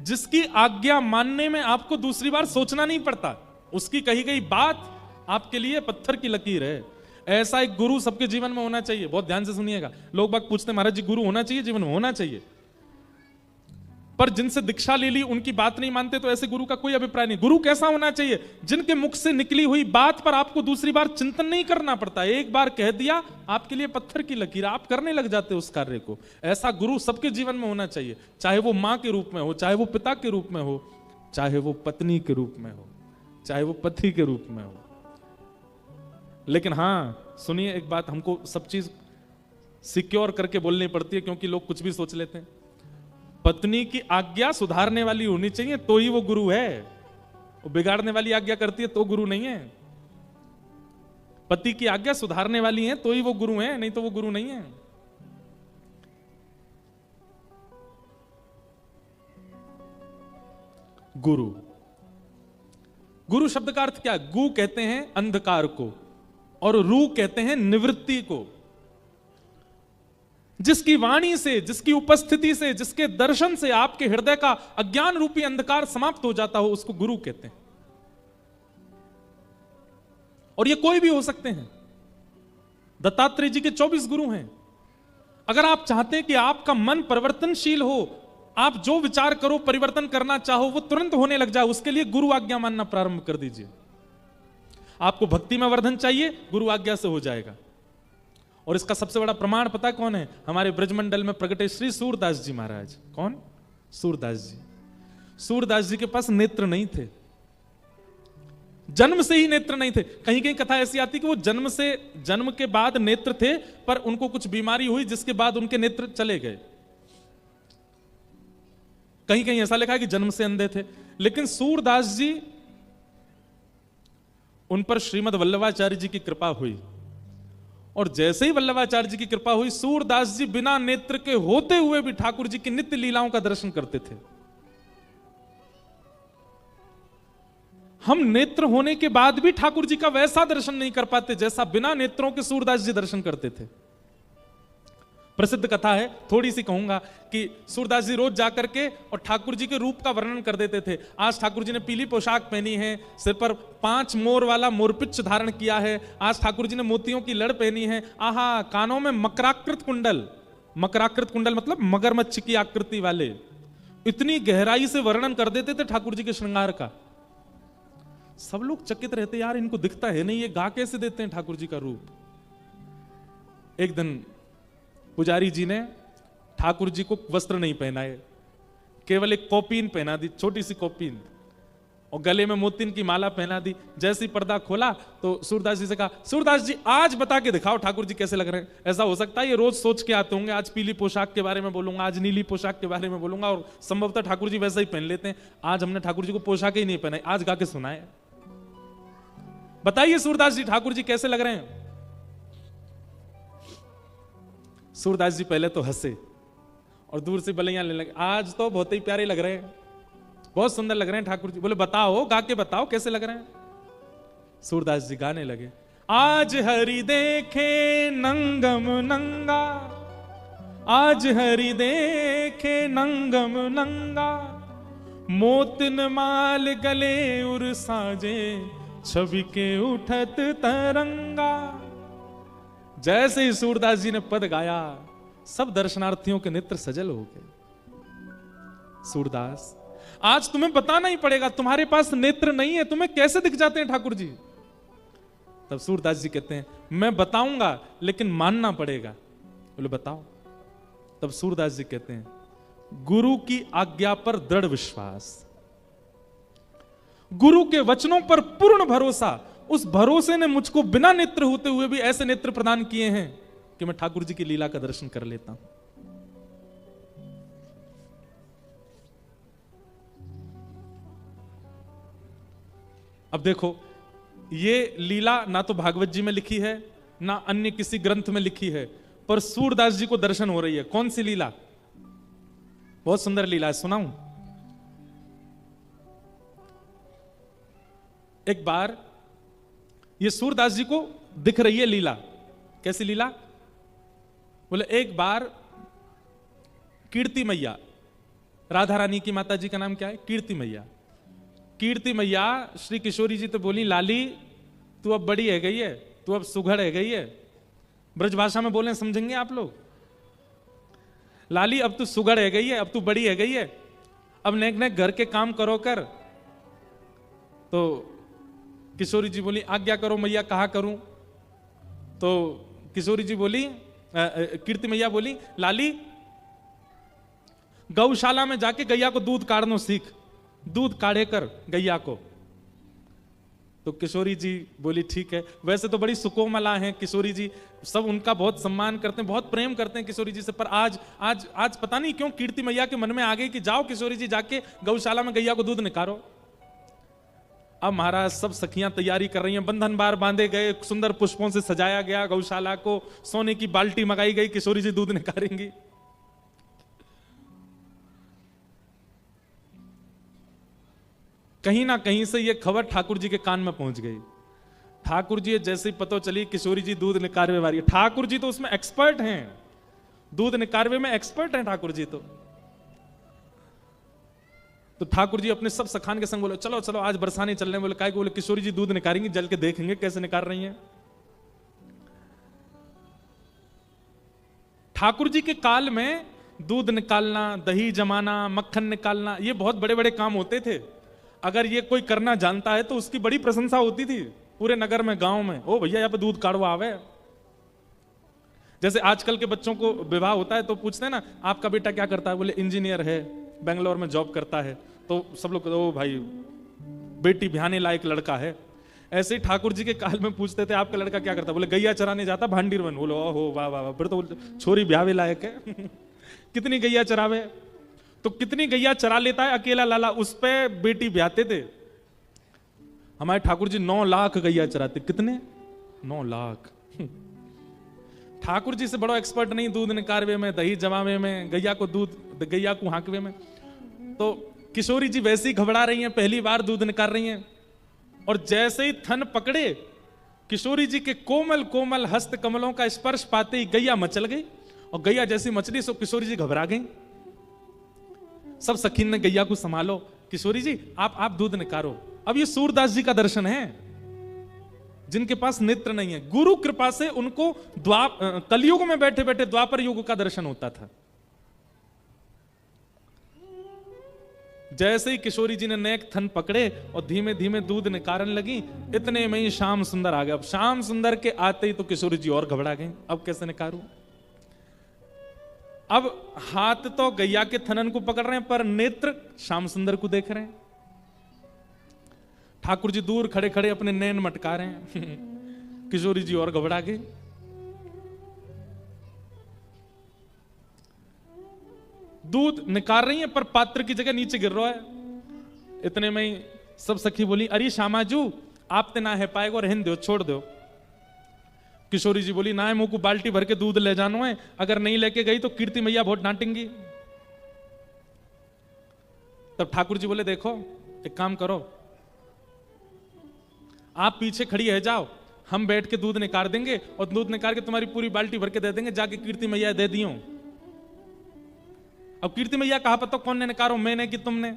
जिसकी आज्ञा मानने में आपको दूसरी बार सोचना नहीं पड़ता, उसकी कही गई बात आपके लिए पत्थर की लकीर है। ऐसा एक गुरु सबके जीवन में होना चाहिए। बहुत ध्यान से सुनिएगा। लोग बाग पूछते हैं महाराज जी गुरु होना चाहिए जीवन में? होना चाहिए, पर जिनसे दीक्षा ले ली उनकी बात नहीं मानते तो ऐसे गुरु का कोई अभिप्राय नहीं। गुरु कैसा होना चाहिए? जिनके मुख से निकली हुई बात पर आपको दूसरी बार चिंतन नहीं करना पड़ता। एक बार कह दिया, आपके लिए पत्थर की लकीर, आप करने लग जाते उस कार्य को। ऐसा गुरु सबके जीवन में होना चाहिए, चाहे वो मां के रूप में हो, चाहे वो पिता के रूप में हो, चाहे वो पत्नी के रूप में हो, चाहे वो पति के रूप में हो। लेकिन हां सुनिए, एक बात हमको सब चीज सिक्योर करके बोलनी पड़ती है, क्योंकि लोग कुछ भी सोच लेते हैं। पत्नी की आज्ञा सुधारने वाली होनी चाहिए तो ही वो गुरु है। वो बिगाड़ने वाली आज्ञा करती है तो गुरु नहीं है। पति की आज्ञा सुधारने वाली है तो ही वो गुरु है, नहीं तो वो गुरु नहीं है। गुरु, गुरु शब्द का अर्थ क्या है? गु कहते हैं अंधकार को और रू कहते हैं निवृत्ति को। जिसकी वाणी से, जिसकी उपस्थिति से, जिसके दर्शन से आपके हृदय का अज्ञान रूपी अंधकार समाप्त हो जाता हो, उसको गुरु कहते हैं। और ये कोई भी हो सकते हैं। दत्तात्रेय जी के 24 गुरु हैं। अगर आप चाहते हैं कि आपका मन परिवर्तनशील हो, आप जो विचार करो, परिवर्तन करना चाहो, वो तुरंत होने लग जाए, उसके लिए गुरु आज्ञा मानना प्रारंभ कर दीजिए। आपको भक्ति में वर्धन चाहिए, गुरु आज्ञा से हो जाएगा। और इसका सबसे बड़ा प्रमाण पता कौन है? हमारे ब्रजमंडल में प्रगटे श्री सूरदास जी महाराज। कौन? सूरदास जी। सूरदास जी के पास नेत्र नहीं थे, जन्म से ही नेत्र नहीं थे। कहीं कहीं कथा ऐसी आती कि वो जन्म के बाद नेत्र थे, पर उनको कुछ बीमारी हुई जिसके बाद उनके नेत्र चले गए। कहीं कहीं ऐसा लिखा है कि जन्म से अंधे थे। लेकिन सूरदास जी, उन पर श्रीमद वल्लभाचार्य जी की कृपा हुई, और जैसे ही वल्लभाचार्य जी की कृपा हुई, सूरदास जी बिना नेत्र के होते हुए भी ठाकुर जी की नित्य लीलाओं का दर्शन करते थे। हम नेत्र होने के बाद भी ठाकुर जी का वैसा दर्शन नहीं कर पाते जैसा बिना नेत्रों के सूरदास जी दर्शन करते थे। प्रसिद्ध कथा है, थोड़ी सी कहूंगा, कि सूरदास जी रोज जाकर के और ठाकुर जी के रूप का वर्णन कर देते थे। आज ठाकुर जी ने पीली पोशाक पहनी है, सिर पर 5 मोर वाला मोरपिच्छ धारण किया है, आज ठाकुर जी ने मोतियों की लड़ पहनी है, आहा, कानों में मकराकृत कुंडल, मकराकृत कुंडल मतलब मगरमच्छ की आकृति वाले। इतनी गहराई से वर्णन कर देते थे ठाकुर जी के श्रृंगार का। सब लोग चकित रहते, यार इनको दिखता है नहीं, ये गा कैसे देते हैं ठाकुर जी का रूप। एक दिन पुजारी जी ने ठाकुर जी को वस्त्र नहीं पहनाए, केवल एक कौपीन पहना दी, छोटी सी कौपीन, और गले में मोतिन की माला पहना दी। जैसे ही पर्दा खोला तो सूरदास जी से कहा, सूरदास जी आज बता के दिखाओ ठाकुर जी कैसे लग रहे हैं। ऐसा हो सकता है ये रोज सोच के आते होंगे, आज पीली पोशाक के बारे में बोलूंगा, आज नीली पोशाक के बारे में बोलूंगा, और संभवतः ठाकुर जी वैसा ही पहन लेते हैं। आज हमने ठाकुर जी को पोशाक ही नहीं पहनाई, आज गा के सुनाए। बताइए सूरदास जी ठाकुर जी कैसे लग रहे हैं। सूरदास जी पहले तो हंसे और दूर से बलैया लेने लगे, आज तो बहुत ही प्यारे लग रहे हैं, बहुत सुंदर लग रहे हैं ठाकुर जी। बोले बताओ, गा के बताओ कैसे लग रहे हैं। सूरदास जी गाने लगे, आज हरि देखे नंगम नंगा, आज हरि देखे नंगम नंगा, मोतिन माल गले उर साजे, छवि के उठत तरंगा। जैसे ही सूरदास जी ने पद गाया, सब दर्शनार्थियों के नेत्र सजल हो गए। सूरदास, आज तुम्हें बताना ही पड़ेगा, तुम्हारे पास नेत्र नहीं है, तुम्हें कैसे दिख जाते हैं ठाकुर जी। तब सूरदास जी कहते हैं, मैं बताऊंगा लेकिन मानना पड़ेगा। बोले बताओ। तब सूरदास जी कहते हैं, गुरु की आज्ञा पर दृढ़ विश्वास, गुरु के वचनों पर पूर्ण भरोसा। उस भरोसे ने मुझको बिना नेत्र होते हुए भी ऐसे नेत्र प्रदान किए हैं कि मैं ठाकुर जी की लीला का दर्शन कर लेता हूं। अब देखो, ये लीला ना तो भागवत जी में लिखी है ना अन्य किसी ग्रंथ में लिखी है, पर सूरदास जी को दर्शन हो रही है। कौन सी लीला? बहुत सुंदर लीला है, सुनाऊं? एक बार ये सूरदास जी को दिख रही है लीला। कैसी लीला? बोले एक बार कीर्ति मैया, राधा रानी की माता जी का नाम क्या है? कीर्ति मैया। कीर्ति मैया श्री किशोरी जी तो बोली, लाली तू अब बड़ी है गई है, तू अब सुघड़ है गई है। ब्रजभाषा में बोले, समझेंगे आप लोग? लाली अब तू सुघड़ है गई है, अब तू बड़ी है गई है, अब नेक नेक घर के काम करो कर। तो किशोरी जी बोली, आज्ञा करो मैया, कहा करूं? तो किशोरी जी बोली, कीर्ति मैया बोली, लाली गौशाला में जाके गैया को दूध काढ़नो सीख, दूध काढ़े कर गैया को। तो किशोरी जी बोली ठीक है। वैसे तो बड़ी सुकोमला हैं किशोरी जी, सब उनका बहुत सम्मान करते हैं, बहुत प्रेम करते हैं किशोरी जी से। पर आज आज आज पता नहीं क्यों कीर्ति मैया के मन में आ गई कि जाओ किशोरी जी, जाके गौशाला में गैया को दूध निकालो। अब महाराज सब सखियां तैयारी कर रही हैं, बंधन बार बांधे गए, सुंदर पुष्पों से सजाया गया गौशाला को, सोने की बाल्टी मंगाई गई, किशोरी जी दूध निकालेंगी। कहीं ना कहीं से ये खबर ठाकुर जी के कान में पहुंच गई। ठाकुर जी जैसे ही पता चली किशोरी जी दूध निकारवे वाली, ठाकुर जी तो उसमें एक्सपर्ट हैं, दूध निकारवे में एक्सपर्ट हैं ठाकुर जी। तो ठाकुर जी अपने सब सखान के संग बोले, चलो चलो आज बरसाने चलने। बोले काय को? बोले किशोरी जी दूध निकालेंगी, जल के देखेंगे कैसे निकाल रही हैं। ठाकुर जी के काल में दूध निकालना, दही जमाना, मक्खन निकालना, ये बहुत बड़े बड़े काम होते थे। अगर ये कोई करना जानता है तो उसकी बड़ी प्रशंसा होती थी पूरे नगर में, गांव में। ओ भैया यहाँ पे दूध काढ़वा आवे। जैसे आजकल के बच्चों को विवाह होता है तो पूछते हैं ना, आपका बेटा क्या करता है? बोले इंजीनियर है, बेंगलोर में जॉब करता है। तो सब लोग, ओ भाई बेटी ब्याहने लायक लड़का है। ऐसे ही ठाकुर जी के काल में पूछते थे, आपका लड़का क्या करता है? बोले गैया चराने जाता, भांडीर बन। बोलो ओहो वाह वाह वाह, फिर तो छोरी ब्याहवे लायक है। कितनी गैया चरावे? तो कितनी गैया चरा लेता है अकेला लाला, उस पे बेटी ब्याहते थे। हमारे ठाकुर जी 9 लाख गैया चराते। कितने? 9 लाख। ठाकुर जी से बड़ा एक्सपर्ट नहीं दूध निकारवे में, दही जमावे में, गैया को दूध, गैया को हांकवे में। तो किशोरी जी वैसे ही घबरा रही हैं, पहली बार दूध निकाल रही हैं, और जैसे ही थन पकड़े किशोरी जी के कोमल कोमल हस्त कमलों का स्पर्श पाते ही गैया मचल गई। और गैया जैसी मचली सो किशोरी जी घबरा गई। सब सखीन ने गैया को संभालो, किशोरी जी आप दूध निकालो। अब ये सूरदास जी का दर्शन है, जिनके पास नेत्र नहीं है। गुरु कृपा से उनको कलयुग में बैठे बैठे द्वापर युग का दर्शन होता था। जैसे ही किशोरी जी ने नेक थन पकड़े और धीमे धीमे दूध निकालने लगी, इतने में ही श्याम सुंदर आ गया। अब श्याम सुंदर के आते ही तो किशोरी जी और घबरा गई, अब कैसे निकालूं? अब हाथ तो गैया के थनन को पकड़ रहे हैं, पर नेत्र श्याम सुंदर को देख रहे हैं। ठाकुर जी दूर खड़े खड़े अपने नैन मटका रहे हैं। किशोरी जी और घबरा गई। दूध निकाल रही है पर पात्र की जगह नीचे गिर रहा है। इतने में ही सब सखी बोली, अरे श्यामाजू आप ते ना है पाएगो, रहन दो, छोड़ दो। किशोरी जी बोली, ना है मुंह को बाल्टी भर के दूध ले जानो है, अगर नहीं लेके गई तो कीर्ति मैया बहुत डांटेंगी। तब ठाकुर जी बोले, देखो एक काम करो, आप पीछे खड़ी है जाओ, हम बैठ के दूध निकाल देंगे और दूध निकाल के तुम्हारी पूरी बाल्टी भर के दे देंगे, जाके कीर्ति मैया दे दियो। अब कीर्ति मैया कहा पता कौन ने निकालो, मैंने कि तुमने?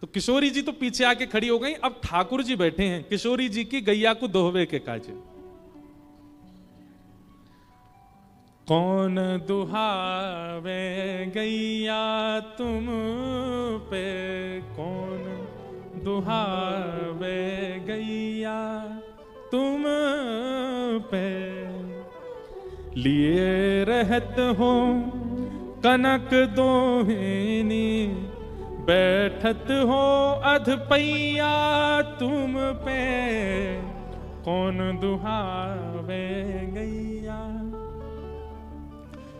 तो किशोरी जी तो पीछे आके खड़ी हो गई। अब ठाकुर जी बैठे हैं किशोरी जी की गैया को दोहवे के काजे। कौन दुहावे गैया तुम पे, कौन दुहावे गैया तुम लिए रहत हो कनक दोहिनी, बैठत हो अधपैया तुम पे, कौन दुहावे गैया।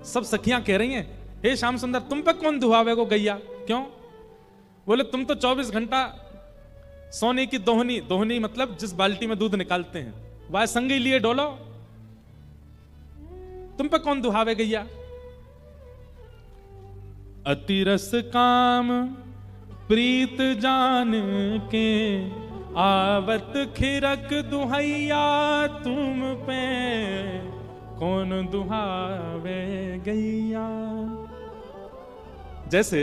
सब सखियां कह रही हैं, हे श्याम सुंदर तुम पे कौन दुहावे को गैया? क्यों? बोले तुम तो 24 घंटा सोने की दोहनी, दोहनी मतलब जिस बाल्टी में दूध निकालते हैं, वह संगी लिए डोलो, तुम पे कौन दुहावे गैया? अतिरस काम प्रीत जान के, आवत खिरक दुहैया तुम पे, कौन दुहावे गैया। जैसे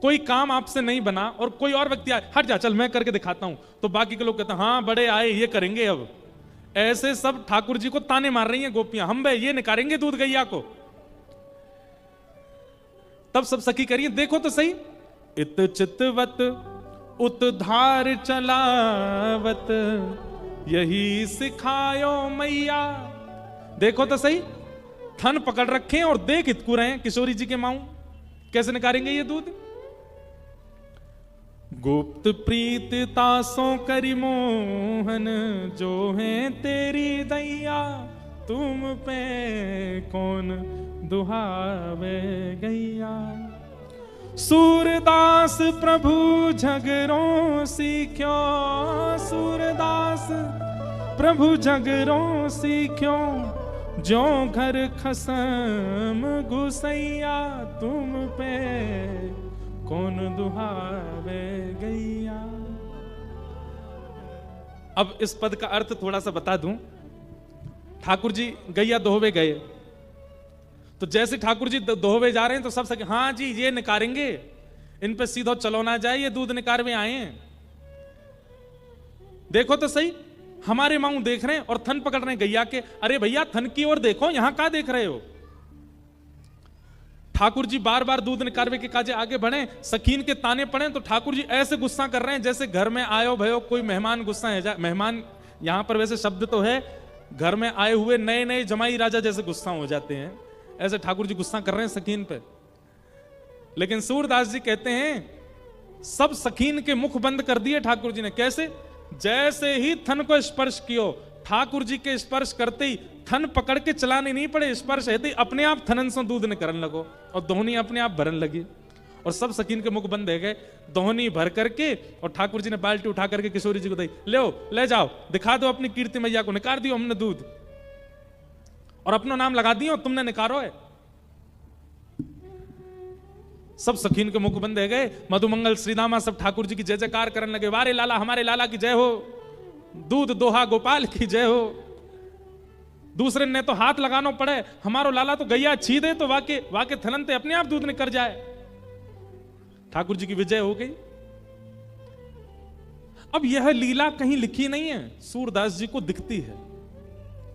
कोई काम आपसे नहीं बना और कोई और व्यक्ति आए, हट जा चल मैं करके दिखाता हूं, तो बाकी के लोग कहते हैं हाँ बड़े आए ये करेंगे। अब ऐसे सब ठाकुर जी को ताने मार रही हैं गोपियां, हम भाई ये निकालेंगे दूध गैया को। तब सब सखी करिए देखो तो सही, इत चितवत उत धार चलावत, यही सिखायो मैया। देखो तो सही, थन पकड़ रखे और देख इतकू रहे हैं किशोरी जी के माऊ, कैसे निकालेंगे ये दूध। गुप्त प्रीत तासों करी मोहन, जो है तेरी दैया तुम पे, कौन दुहावे गैया। सूरदास प्रभु झगरों सीख्यो, सूरदास प्रभु झगरों सीख्यो, जो घर खसम घुसैया तुम पे, कौन दुहावे गैया। अब इस पद का अर्थ थोड़ा सा बता दूं। ठाकुर जी गैया दोहवे गए, तो जैसे ठाकुर जी दोहवे जा रहे हैं तो सब सके हाँ जी ये निकारेंगे, इन पे सीधो चलो ना जाए, ये दूध निकारवे आए हैं। देखो तो सही, हमारे माऊ देख रहे हैं और थन पकड़ रहे हैं गैया के। अरे भैया थन की ओर देखो, यहां क्या देख रहे हो। ठाकुर जी बार बार दूध निकारवे के काजे आगे बढ़े, सखीन के ताने पड़े तो ठाकुर जी ऐसे गुस्सा कर रहे हैं जैसे घर में आयो भयो कोई मेहमान गुस्सा है। मेहमान यहां पर वैसे शब्द तो है, घर में आए हुए नए नए जमाई राजा जैसे गुस्सा हो जाते हैं, ऐसे ठाकुर जी गुस्सा कर रहे हैं सखीन पे। लेकिन सूरदास जी कहते हैं सब सखीन के मुख बंद कर दिए ठाकुर जी ने। कैसे? जैसे ही थन को स्पर्श कियो, ठाकुर जी के स्पर्श करते ही थन पकड़ के चलाने नहीं पड़े, स्पर्श है अपने आप थनन से दूध निकलने लगो और दोहनी अपने आप भरन लगी और सब सकीन के मुख बंद है गए। दोहनी भर करके और ठाकुर जी ने बाल्टी उठा करके किशोरी जी को दी, ले जाओ दिखा दो अपनी कीर्ति मैया को, निकाल दियो हमने दूध और अपना नाम लगा दियो तुमने निकारो है। सब सखीन के मुख बंद है गए। मधुमंगल श्रीदामा सब ठाकुर जी की जय जयकार करने लगे, वारे लाला हमारे लाला की जय हो, दूध दोहा गोपाल की जय हो। दूसरे ने तो हाथ लगाना पड़े, हमारो लाला तो गैया छी दे तो वाके वाके थलन ते अपने आप दूध निकल जाए। ठाकुर जी की विजय हो गई। अब यह लीला कहीं लिखी नहीं है, सूरदास जी को दिखती है,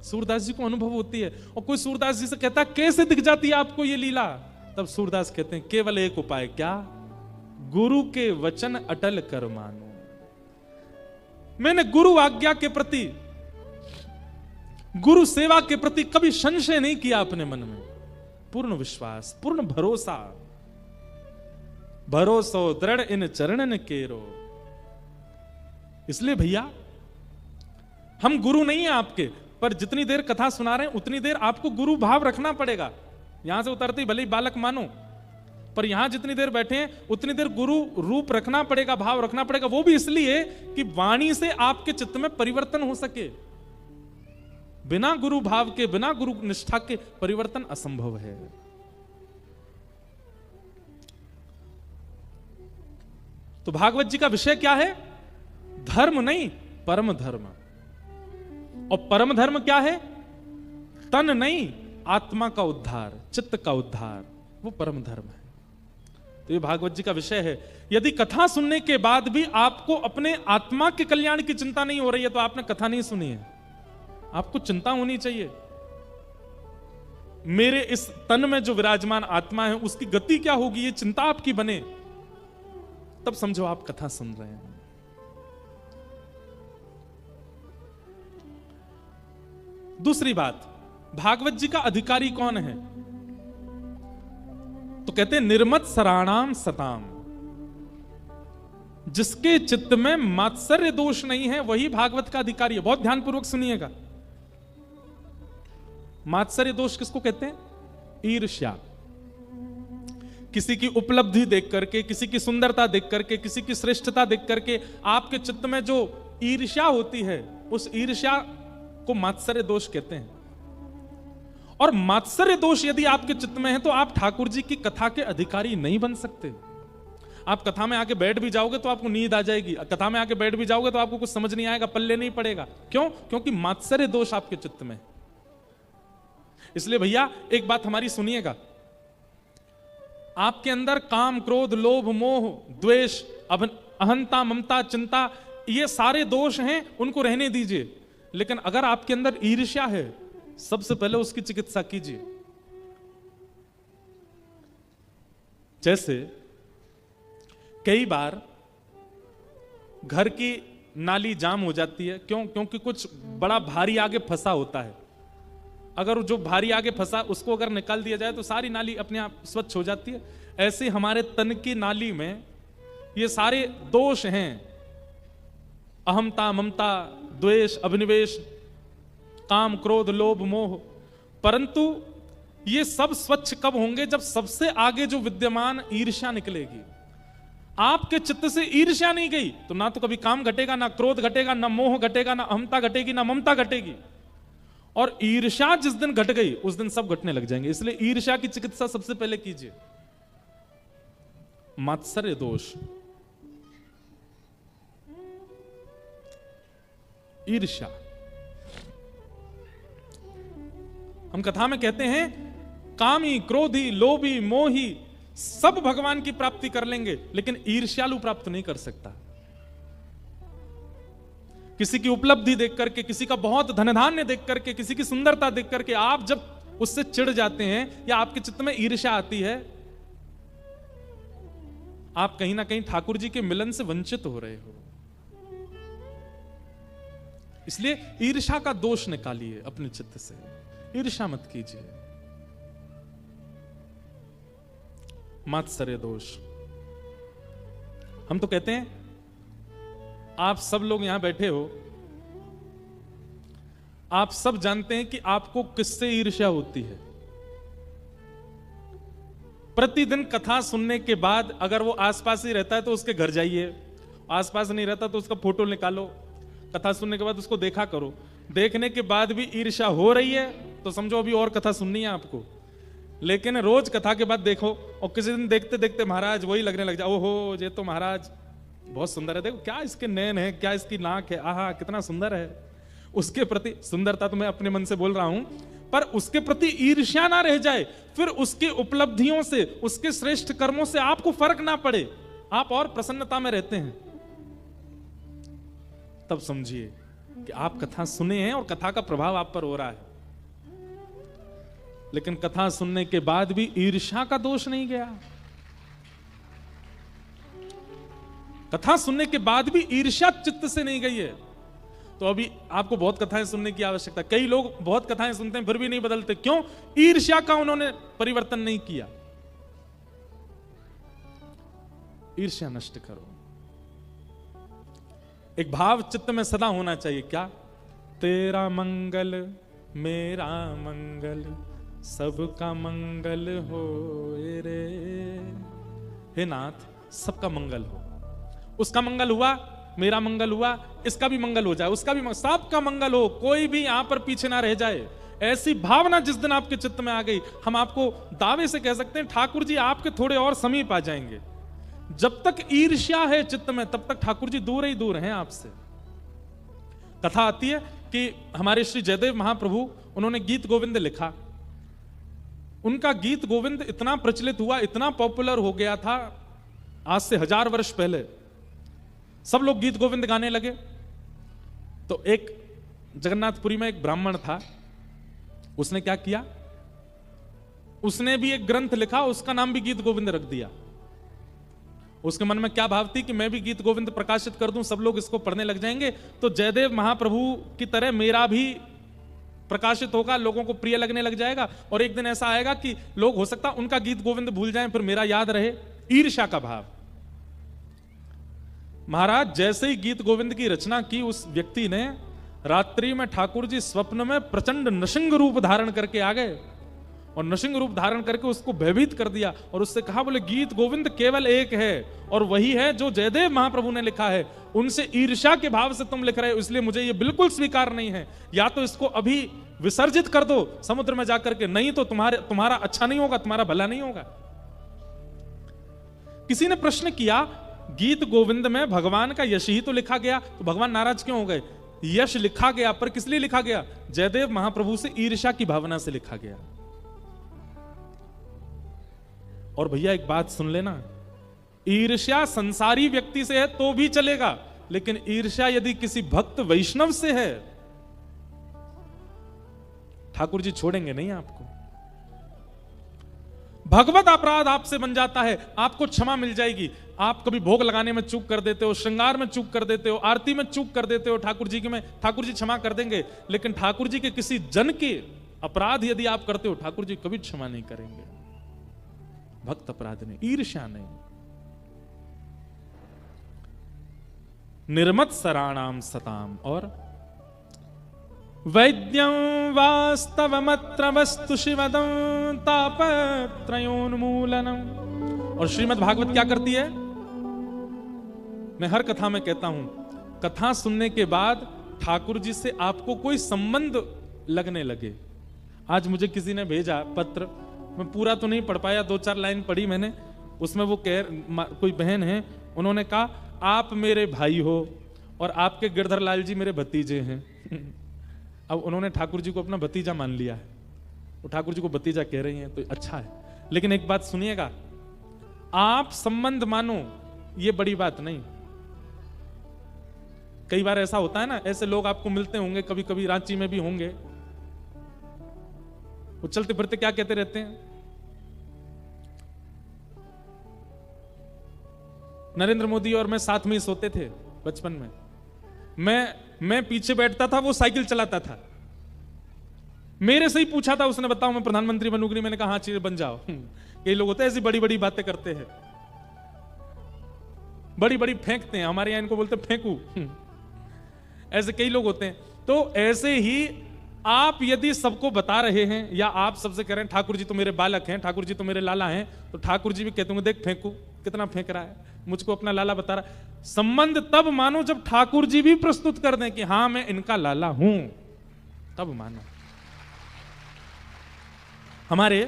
सूरदास जी को अनुभव होती है। और कोई सूरदास जी से कहता कैसे दिख जाती है आपको ये लीला, तब सूरदास कहते हैं केवल एक उपाय, क्या? गुरु के वचन अटल कर मानो। मैंने गुरु आज्ञा के प्रति, गुरु सेवा के प्रति कभी संशय नहीं किया अपने मन में, पूर्ण विश्वास, पूर्ण भरोसा, भरोसो दृढ़ इन चरणन केरो। इसलिए भैया हम गुरु नहीं है आपके, पर जितनी देर कथा सुना रहे हैं उतनी देर आपको गुरु भाव रखना पड़ेगा। यहां से उतरते ही भले ही बालक मानो, पर यहां जितनी देर बैठे हैं उतनी देर गुरु रूप रखना पड़ेगा, भाव रखना पड़ेगा। वो भी इसलिए कि वाणी से आपके चित्त में परिवर्तन हो सके। बिना गुरु भाव के, बिना गुरु निष्ठा के परिवर्तन असंभव है। तो भागवत जी का विषय क्या है? धर्म नहीं, परम धर्म। और परम धर्म क्या है? तन नहीं, आत्मा का उद्धार, चित्त का उद्धार, वो परम धर्म है। तो ये भागवत जी का विषय है। यदि कथा सुनने के बाद भी आपको अपने आत्मा के कल्याण की चिंता नहीं हो रही है तो आपने कथा नहीं सुनी है। आपको चिंता होनी चाहिए, मेरे इस तन में जो विराजमान आत्मा है उसकी गति क्या होगी, ये चिंता आपकी बने, तब समझो आप कथा सुन रहे हैं। दूसरी बात, भागवत जी का अधिकारी कौन है? तो कहते हैं निर्मत सराणाम सताम, जिसके चित्त में मात्सर्य दोष नहीं है वही भागवत का अधिकारी है। बहुत ध्यानपूर्वक सुनिएगा। मात्सर्य दोष किसको कहते हैं? ईर्ष्या। किसी की उपलब्धि देख करके, किसी की सुंदरता देख करके, किसी की श्रेष्ठता देख करके आपके चित्त में जो ईर्ष्या होती है, उस ईर्ष्या को मात्सर्य दोष कहते हैं। और मात्सर्य दोष यदि आपके चित्त में है तो आप ठाकुर जी की कथा के अधिकारी नहीं बन सकते। आप कथा में आके बैठ भी जाओगे तो आपको नींद आ जाएगी, कथा में आके बैठ भी जाओगे तो आपको कुछ समझ नहीं आएगा, पल्ले नहीं पड़ेगा। क्यों? क्योंकि मात्सर्य दोष आपके चित्त में। इसलिए भैया एक बात हमारी सुनिएगा, आपके अंदर काम, क्रोध, लोभ, मोह, द्वेष, अहंता, ममता, चिंता, ये सारे दोष हैं, उनको रहने दीजिए। लेकिन अगर आपके अंदर ईर्ष्या है, सबसे पहले उसकी चिकित्सा कीजिए। जैसे कई बार घर की नाली जाम हो जाती है। क्यों? क्योंकि कुछ बड़ा भारी आगे फंसा होता है। अगर जो भारी आगे फंसा उसको अगर निकाल दिया जाए तो सारी नाली अपने आप स्वच्छ हो जाती है। ऐसे हमारे तन की नाली में ये सारे दोष हैं, अहमता, ममता, द्वेष, अभिनिवेश, काम, क्रोध, लोभ, मोह। परंतु ये सब स्वच्छ कब होंगे? जब सबसे आगे जो विद्यमान ईर्ष्या निकलेगी। आपके चित्त से ईर्ष्या नहीं गई तो ना तो कभी काम घटेगा, ना क्रोध घटेगा, ना मोह घटेगा, ना अहमता घटेगी, ना ममता घटेगी। और ईर्ष्या जिस दिन घट गई उस दिन सब घटने लग जाएंगे। इसलिए ईर्ष्या की चिकित्सा सबसे पहले कीजिए। मात्सर्य दोष, ईर्ष्या। हम कथा में कहते हैं कामी, क्रोधी, लोभी, मोही सब भगवान की प्राप्ति कर लेंगे, लेकिन ईर्ष्यालु प्राप्त नहीं कर सकता। किसी की उपलब्धि देख करके, किसी का बहुत धनधान्य देख करके, किसी की सुंदरता देख करके आप जब उससे चिढ़ जाते हैं या आपके चित्त में ईर्ष्या आती है, आप कहीं ना कहीं ठाकुर जी के मिलन से वंचित हो रहे हो। इसलिए ईर्ष्या का दोष निकालिए अपने चित्त से, ईर्ष्या मत कीजिए। मात्सर्य दोष। हम तो कहते हैं आप सब लोग यहां बैठे हो, आप सब जानते हैं कि आपको किससे ईर्ष्या होती है। प्रतिदिन कथा सुनने के बाद अगर वो आसपास ही रहता है तो उसके घर जाइए, आसपास नहीं रहता तो उसका फोटो निकालो, कथा सुनने के बाद उसको देखा करो। देखने के बाद भी ईर्ष्या हो रही है तो समझो अभी और कथा सुननी है आपको। लेकिन रोज कथा के बाद देखो और किसी दिन देखते देखते महाराज वही लगने लग जाओ, ओहो ये तो महाराज बहुत सुंदर है, देखो क्या इसके नैन है, क्या इसकी नाक है, आहा कितना सुंदर है। उसके प्रति सुंदरता तो मैं अपने मन से बोल रहा हूं, पर उसके प्रति ईर्ष्या ना रह जाए, फिर उसकी उपलब्धियों से, उसके श्रेष्ठ कर्मों से आपको फर्क ना पड़े, आप और प्रसन्नता में रहते हैं। तब समझिए कि आप कथा सुने हैं और कथा का प्रभाव आप पर हो रहा है। लेकिन कथा सुनने के बाद भी ईर्ष्या का दोष नहीं गया, कथा सुनने के बाद भी ईर्ष्या चित्त से नहीं गई है, तो अभी आपको बहुत कथाएं सुनने की आवश्यकता। कई लोग बहुत कथाएं सुनते हैं फिर भी नहीं बदलते। क्यों? ईर्ष्या का उन्होंने परिवर्तन नहीं किया। ईर्ष्या नष्ट करो। एक भाव चित्त में सदा होना चाहिए, क्या? तेरा मंगल मेरा मंगल सबका मंगल हो रे। हे नाथ, सबका मंगल हो। उसका मंगल हुआ, मेरा मंगल हुआ, इसका भी मंगल हो जाए, उसका भी मंगल, सबका मंगल हो, कोई भी यहां पर पीछे ना रह जाए। ऐसी भावना जिस दिन आपके चित्त में आ गई, हम आपको दावे से कह सकते हैं ठाकुर जी आपके थोड़े और समीप आ जाएंगे। जब तक ईर्ष्या है चित्त में तब तक ठाकुर जी दूर ही दूर हैं आपसे। कथा आती है कि हमारे श्री जयदेव महाप्रभु, उन्होंने गीत गोविंद लिखा। उनका गीत गोविंद इतना प्रचलित हुआ, इतना पॉपुलर हो गया था, आज से 1000 वर्ष पहले सब लोग गीत गोविंद गाने लगे। तो एक जगन्नाथपुरी में एक ब्राह्मण था, उसने क्या किया, उसने भी एक ग्रंथ लिखा, उसका नाम भी गीत गोविंद रख दिया। उसके मन में क्या भाव थी कि मैं भी गीत गोविंद प्रकाशित कर दूं, सब लोग इसको पढ़ने लग जाएंगे, तो जयदेव महाप्रभु की तरह मेरा भी प्रकाशित होगा, लोगों को प्रिय लगने लग जाएगा, और एक दिन ऐसा आएगा कि लोग हो सकता उनका गीत गोविंद भूल जाएं, फिर मेरा याद रहे। ईर्ष्या का भाव। महाराज जैसे ही गीत गोविंद की रचना की, उस व्यक्ति ने रात्रि में ठाकुर जी स्वप्न में प्रचंड नृसिंह रूप धारण करके आ गए, और नृसिंह रूप धारण करके उसको भयभीत कर दिया, और उससे कहा बोले गीत गोविंद केवल एक है, और वही है जो जयदेव महाप्रभु ने लिखा है, उनसे ईर्ष्या के भाव से तुम लिख रहे हो, इसलिए मुझे ये बिल्कुल स्वीकार नहीं है, या तो इसको अभी विसर्जित कर दो समुद्र में जाकर के, नहीं तो तुम्हारा अच्छा नहीं होगा, तुम्हारा भला नहीं होगा। किसी ने प्रश्न किया गीत गोविंद में भगवान का यश ही तो लिखा गया, तो भगवान नाराज क्यों हो गए? यश लिखा गया, पर किस लिए लिखा गया? जयदेव महाप्रभु से ईर्ष्या की भावना से लिखा गया। और भैया एक बात सुन लेना, ईर्ष्या संसारी व्यक्ति से है तो भी चलेगा, लेकिन ईर्ष्या यदि किसी भक्त वैष्णव से है, ठाकुर जी छोड़ेंगे नहीं आपको। भगवत अपराध आपसे बन जाता है, आपको क्षमा मिल जाएगी। आप कभी भोग लगाने में चूक कर देते हो, श्रृंगार में चूक कर देते हो, आरती में चूक कर देते हो, ठाकुर जी में ठाकुर जी क्षमा कर देंगे, लेकिन ठाकुर जी के किसी जन के अपराध यदि आप करते हो, ठाकुर जी कभी क्षमा नहीं करेंगे। भक्त अपराध नहीं, ईर्ष्या नहीं। निर्मत सराणाम सताम, और वैद्यं वास्तवमत्र वस्तु शिवदं तापत्रयोन्मूलनम्। और श्रीमद् भागवत क्या करती है? मैं हर कथा में कहता हूं, कथा सुनने के बाद ठाकुर जी से आपको कोई संबंध लगने लगे। आज मुझे किसी ने भेजा पत्र, मैं पूरा तो नहीं पढ़ पाया, 2-4 लाइन पढ़ी मैंने। उसमें वो कोई बहन है, उन्होंने कहा आप मेरे भाई हो और आपके गिरधर लाल जी मेरे भतीजे हैं। अब उन्होंने ठाकुर जी को अपना भतीजा मान लिया है, वो ठाकुर जी को भतीजा कह रही हैं, तो अच्छा है। लेकिन एक बात सुनिएगा, आप संबंध मानो ये बड़ी बात नहीं। कई बार ऐसा होता है ना, ऐसे लोग आपको मिलते होंगे, कभी कभी रांची में भी होंगे, वो चलते फिरते क्या कहते रहते हैं, नरेंद्र मोदी और मैं साथ में ही सोते थे बचपन में, मैं पीछे बैठता था, वो साइकिल चलाता था। मेरे से ही पूछा था उसने, बताओ मैं प्रधानमंत्री बनूंगी नहीं? मैंने कहा हाँ चीज बन जाओ। कई लोग होते हैं ऐसी बड़ी बड़ी बातें करते हैं, बड़ी बड़ी फेंकते हैं, हमारे यहां इनको बोलते फेंकू। ऐसे कई लोग होते हैं। तो ऐसे ही आप यदि सबको बता रहे हैं, या आप सबसे कह रहे हैं ठाकुर जी तो मेरे बालक हैं, ठाकुर जी तो मेरे लाला हैं, तो ठाकुर जी भी कहते होंगे देख फेंकू कितना फेंक रहा है, मुझको अपना लाला बता रहा है। संबंध तब मानो जब ठाकुर जी भी प्रस्तुत कर दें कि हां मैं इनका लाला हूं, तब मानो। हमारे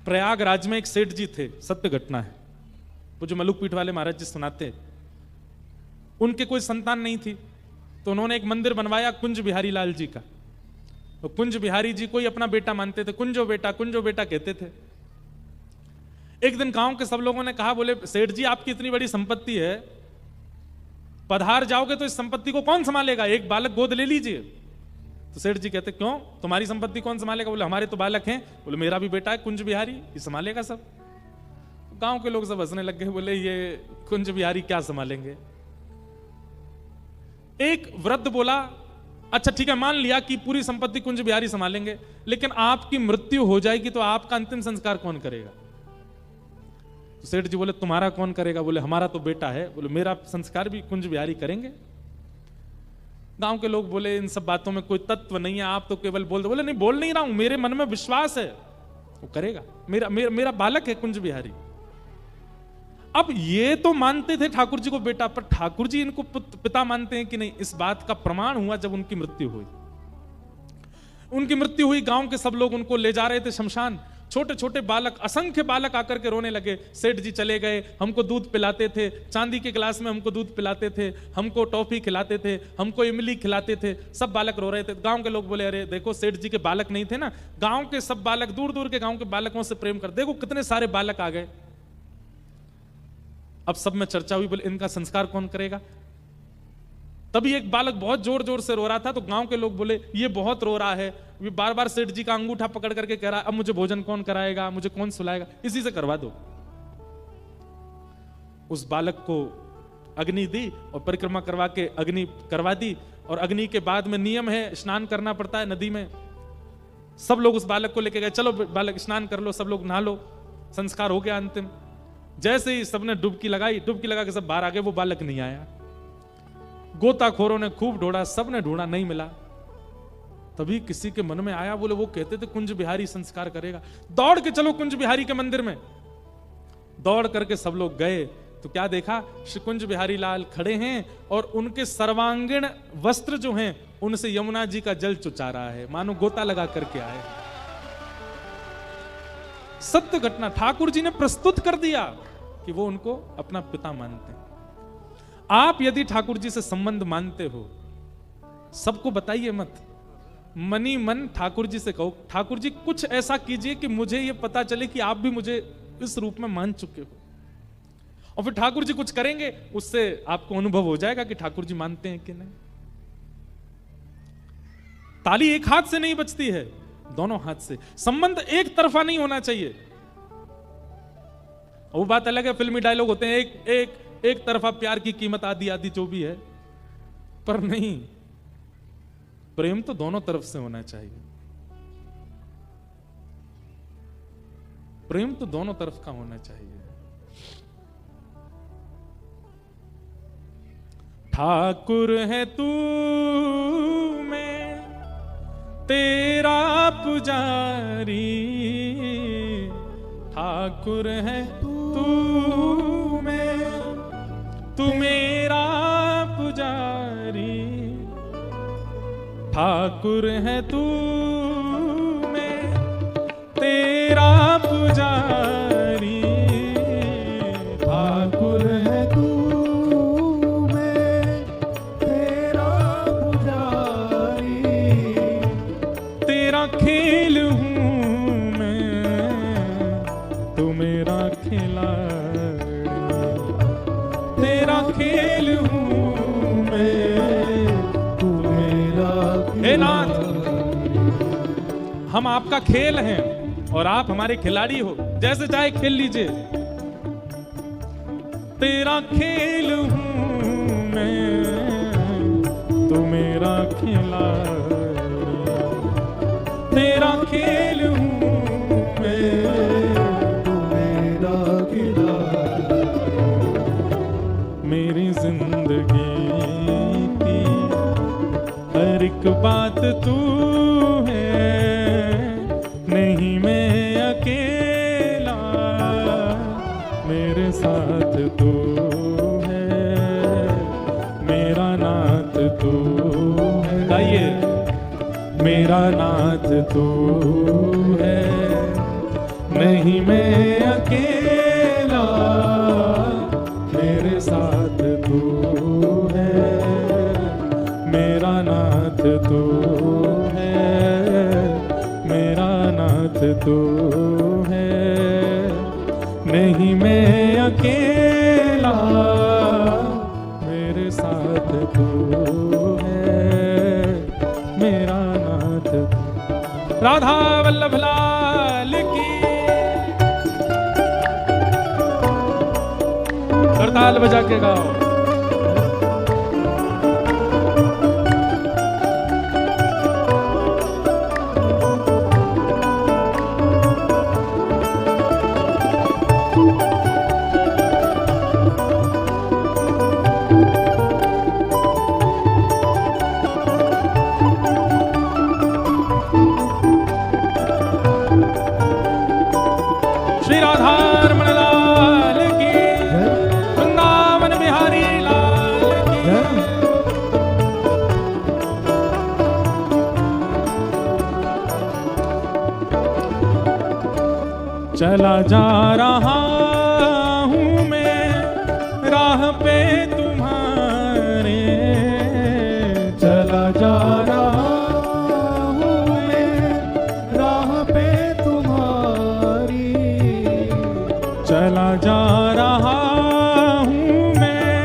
प्रयागराज में एक सेठ जी थे, सत्य घटना है, वो जो मलुक पीठ वाले महाराज जी सुनाते, उनके कोई संतान नहीं थी, तो उन्होंने एक मंदिर बनवाया कुंज बिहारी लाल जी का। तो कुंज बिहारी जी को ही अपना बेटा मानते थे, कुंजो बेटा कहते थे। एक दिन गांव के सब लोगों ने कहा, बोले सेठ जी आपकी इतनी बड़ी संपत्ति है, पधार जाओगे तो इस संपत्ति को कौन संभालेगा, एक बालक गोद ले लीजिए। तो सेठ जी कहते क्यों, तुम्हारी संपत्ति कौन संभालेगा? बोले हमारे तो बालक हैं। बोले मेरा भी बेटा है कुंज बिहारी, ये संभालेगा सब। गांव के लोग सब हंसने लग गए, बोले ये कुंज बिहारी क्या संभालेंगे। एक वृद्ध बोला अच्छा ठीक है, मान लिया कि पूरी संपत्ति कुंज बिहारी संभालेंगे, लेकिन आपकी मृत्यु हो जाएगी तो आपका अंतिम संस्कार कौन करेगा? तो सेठ जी बोले तुम्हारा कौन करेगा? बोले हमारा तो बेटा है। बोले मेरा संस्कार भी कुंज बिहारी करेंगे। गांव के लोग बोले इन सब बातों में कोई तत्व नहीं है, आप तो केवल बोल दो। बोले नहीं बोल नहीं रहा हूं, मेरे मन में विश्वास है वो करेगा, मेरा बालक है कुंज बिहारी। अब ये तो मानते थे ठाकुर जी को बेटा, पर ठाकुर जी इनको पिता मानते हैं कि नहीं, इस बात का प्रमाण हुआ जब उनकी मृत्यु हुई। उनकी मृत्यु हुई, गांव के सब लोग उनको ले जा रहे थे शमशान। छोटे छोटे बालक, असंख्य बालक आकर के रोने लगे। सेठ जी चले गए, हमको दूध पिलाते थे, चांदी के गिलास में हमको दूध पिलाते थे, हमको टॉफी खिलाते थे, हमको इमली खिलाते थे। सब बालक रो रहे थे। गांव के लोग बोले अरे देखो सेठ जी के बालक नहीं थे ना, गांव के सब बालक, दूर दूर के गांव के बालकों से प्रेम कर, देखो कितने सारे बालक आ गए। अब सब में चर्चा हुई, बोले इनका संस्कार कौन करेगा? तभी एक बालक बहुत जोर जोर से रो रहा था, तो गांव के लोग बोले ये बहुत रो रहा है, ये बार बार सेठ जी का अंगूठा पकड़ करके कह रहा है अब मुझे भोजन कौन कराएगा, मुझे कौन सुलाएगा, इसी से करवा दो। उस बालक को अग्नि दी और परिक्रमा करवा के अग्नि करवा दी, और अग्नि के बाद में नियम है स्नान करना पड़ता है नदी में। सब लोग उस बालक को लेके गए, चलो बालक स्नान कर लो, सब लोग नहा लो, संस्कार हो गया अंतिम। जैसे ही सबने डुबकी लगाई, डुबकी लगा के सब बाहर आ गए, वो बालक नहीं आया। गोताखोरों ने खूब ढूंढा, सबने ढूंढा, नहीं मिला। तभी किसी के मन में आया, बोले वो कहते थे कुंज बिहारी संस्कार करेगा, दौड़ के चलो कुंज बिहारी के मंदिर में। दौड़ करके सब लोग गए तो क्या देखा, श्री कुंज बिहारी लाल खड़े हैं और उनके सर्वांगीण वस्त्र जो हैं उनसे यमुना जी का जल चुचा रहा है, मानो गोता लगा करके आए। सत्य घटना ठाकुर जी ने प्रस्तुत कर दिया कि वो उनको अपना पिता मानते हैं। आप यदि ठाकुर जी से संबंध मानते हो, सबको बताइए मत, मनी मन ठाकुर जी से कहो, ठाकुर जी कुछ ऐसा कीजिए कि मुझे ये पता चले कि आप भी मुझे इस रूप में मान चुके हो। और फिर ठाकुर जी कुछ करेंगे, उससे आपको अनुभव हो जाएगा कि ठाकुर जी मानते हैं कि नहीं। ताली एक हाथ से नहीं बजती है, दोनों हाथ से। संबंध एक तरफा नहीं होना चाहिए। वो बात अलग है, फिल्मी डायलॉग होते हैं, एक तरफा प्यार की कीमत आधी आधी जो भी है, पर नहीं, प्रेम तो दोनों तरफ से होना चाहिए। प्रेम तो दोनों तरफ का होना चाहिए। ठाकुर है तू, मैं तेरा पुजारी, ठाकुर है तू, मैं तू मेरा पुजारी, ठाकुर है तू, मैं तेरा पुजारी, ठाकुर है तू, मैं तेरा पुजारी, तेरा खेल हूं मैं, तू मेरा खिलाड़ी, तेरा खेल हूं मैं, तू मेरा हे नाथ, हम आपका खेल हैं और आप हमारे खिलाड़ी हो, जैसे चाहे खेल लीजिए। तेरा खेल हूं मैं, तू मेरा खिलाड़ी, तेरा खेल हूं मैं, तू मेरा खिलाड़ी। मेरी जिंदगी की हर एक बात तू है, नहीं मैं अकेला, मेरे साथ तू है, मेरा नाथ तू है, गाइए, मेरा नाथ तू है, नहीं मैं अकेला, मेरे साथ तू है, मेरा नाथ तू है, मेरा नाथ तू है, नहीं मैं अकेला, मेरे साथ तू है, मेरा नाथ। राधा वल्लभ लाल की, करताल बजा के गाओ। श्री राधारमण लाल की, वृंदावन बिहारी लाल की। चला जा रहा हूं मैं राह पे तुम्हारे, चला जा रहा हूं मैं राह पे तुम्हारी, चला जा रहा हूं मैं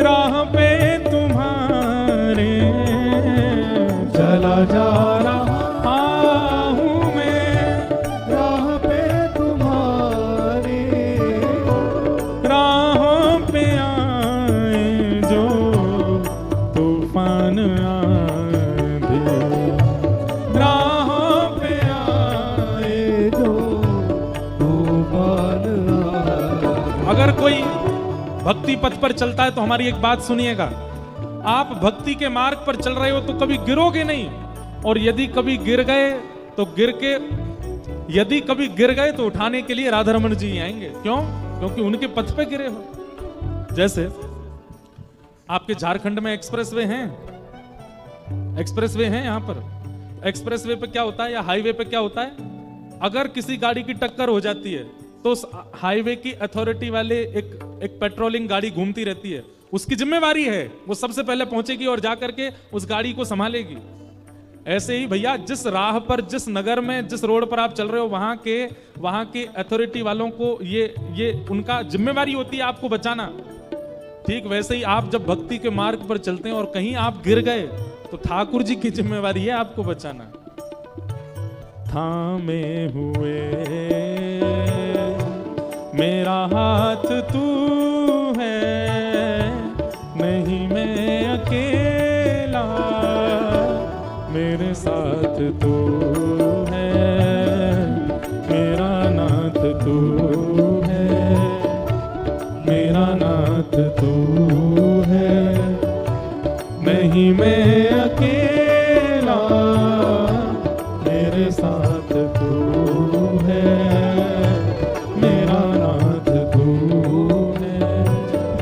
राह पे तुम्हारे, चला जा रहा हूं मैं राह पे तुम्हारे, राहों पे कोई भक्ति पथ पर चलता है तो हमारी एक बात सुनिएगा, आप भक्ति के मार्ग पर चल रहे हो तो कभी गिरोगे नहीं, और यदि कभी गिर गए तो उठाने के लिए राधा रमन जी आएंगे। क्यों? क्योंकि उनके पथ पे गिरे हो। जैसे आपके झारखंड में एक्सप्रेसवे हैं, यहां पर एक्सप्रेसवे पे क्या होता है या हाईवे पे क्या होता है, अगर किसी गाड़ी की टक्कर हो जाती है तो उस हाईवे की अथॉरिटी वाले एक पेट्रोलिंग गाड़ी घूमती रहती है, उसकी जिम्मेवारी है, वो सबसे पहले पहुंचेगी और जाकर के उस गाड़ी को संभालेगी। ऐसे ही भैया, जिस राह पर, जिस नगर में, जिस रोड पर आप चल रहे हो, वहां के अथॉरिटी वालों को ये उनका जिम्मेवारी होती है आपको बचाना। ठीक वैसे ही आप जब भक्ति के मार्ग पर चलते हैं और कहीं आप गिर गए तो ठाकुर जी की जिम्मेवारी है आपको बचाना। थामे हुए मेरा हाथ तू है, नहीं मैं अकेला, मेरे साथ तू है, मेरा नाथ तू है, मेरा नाथ तू है, नहीं मैं अकेला, मेरे साथ तू है, मेरा नाथ तू है।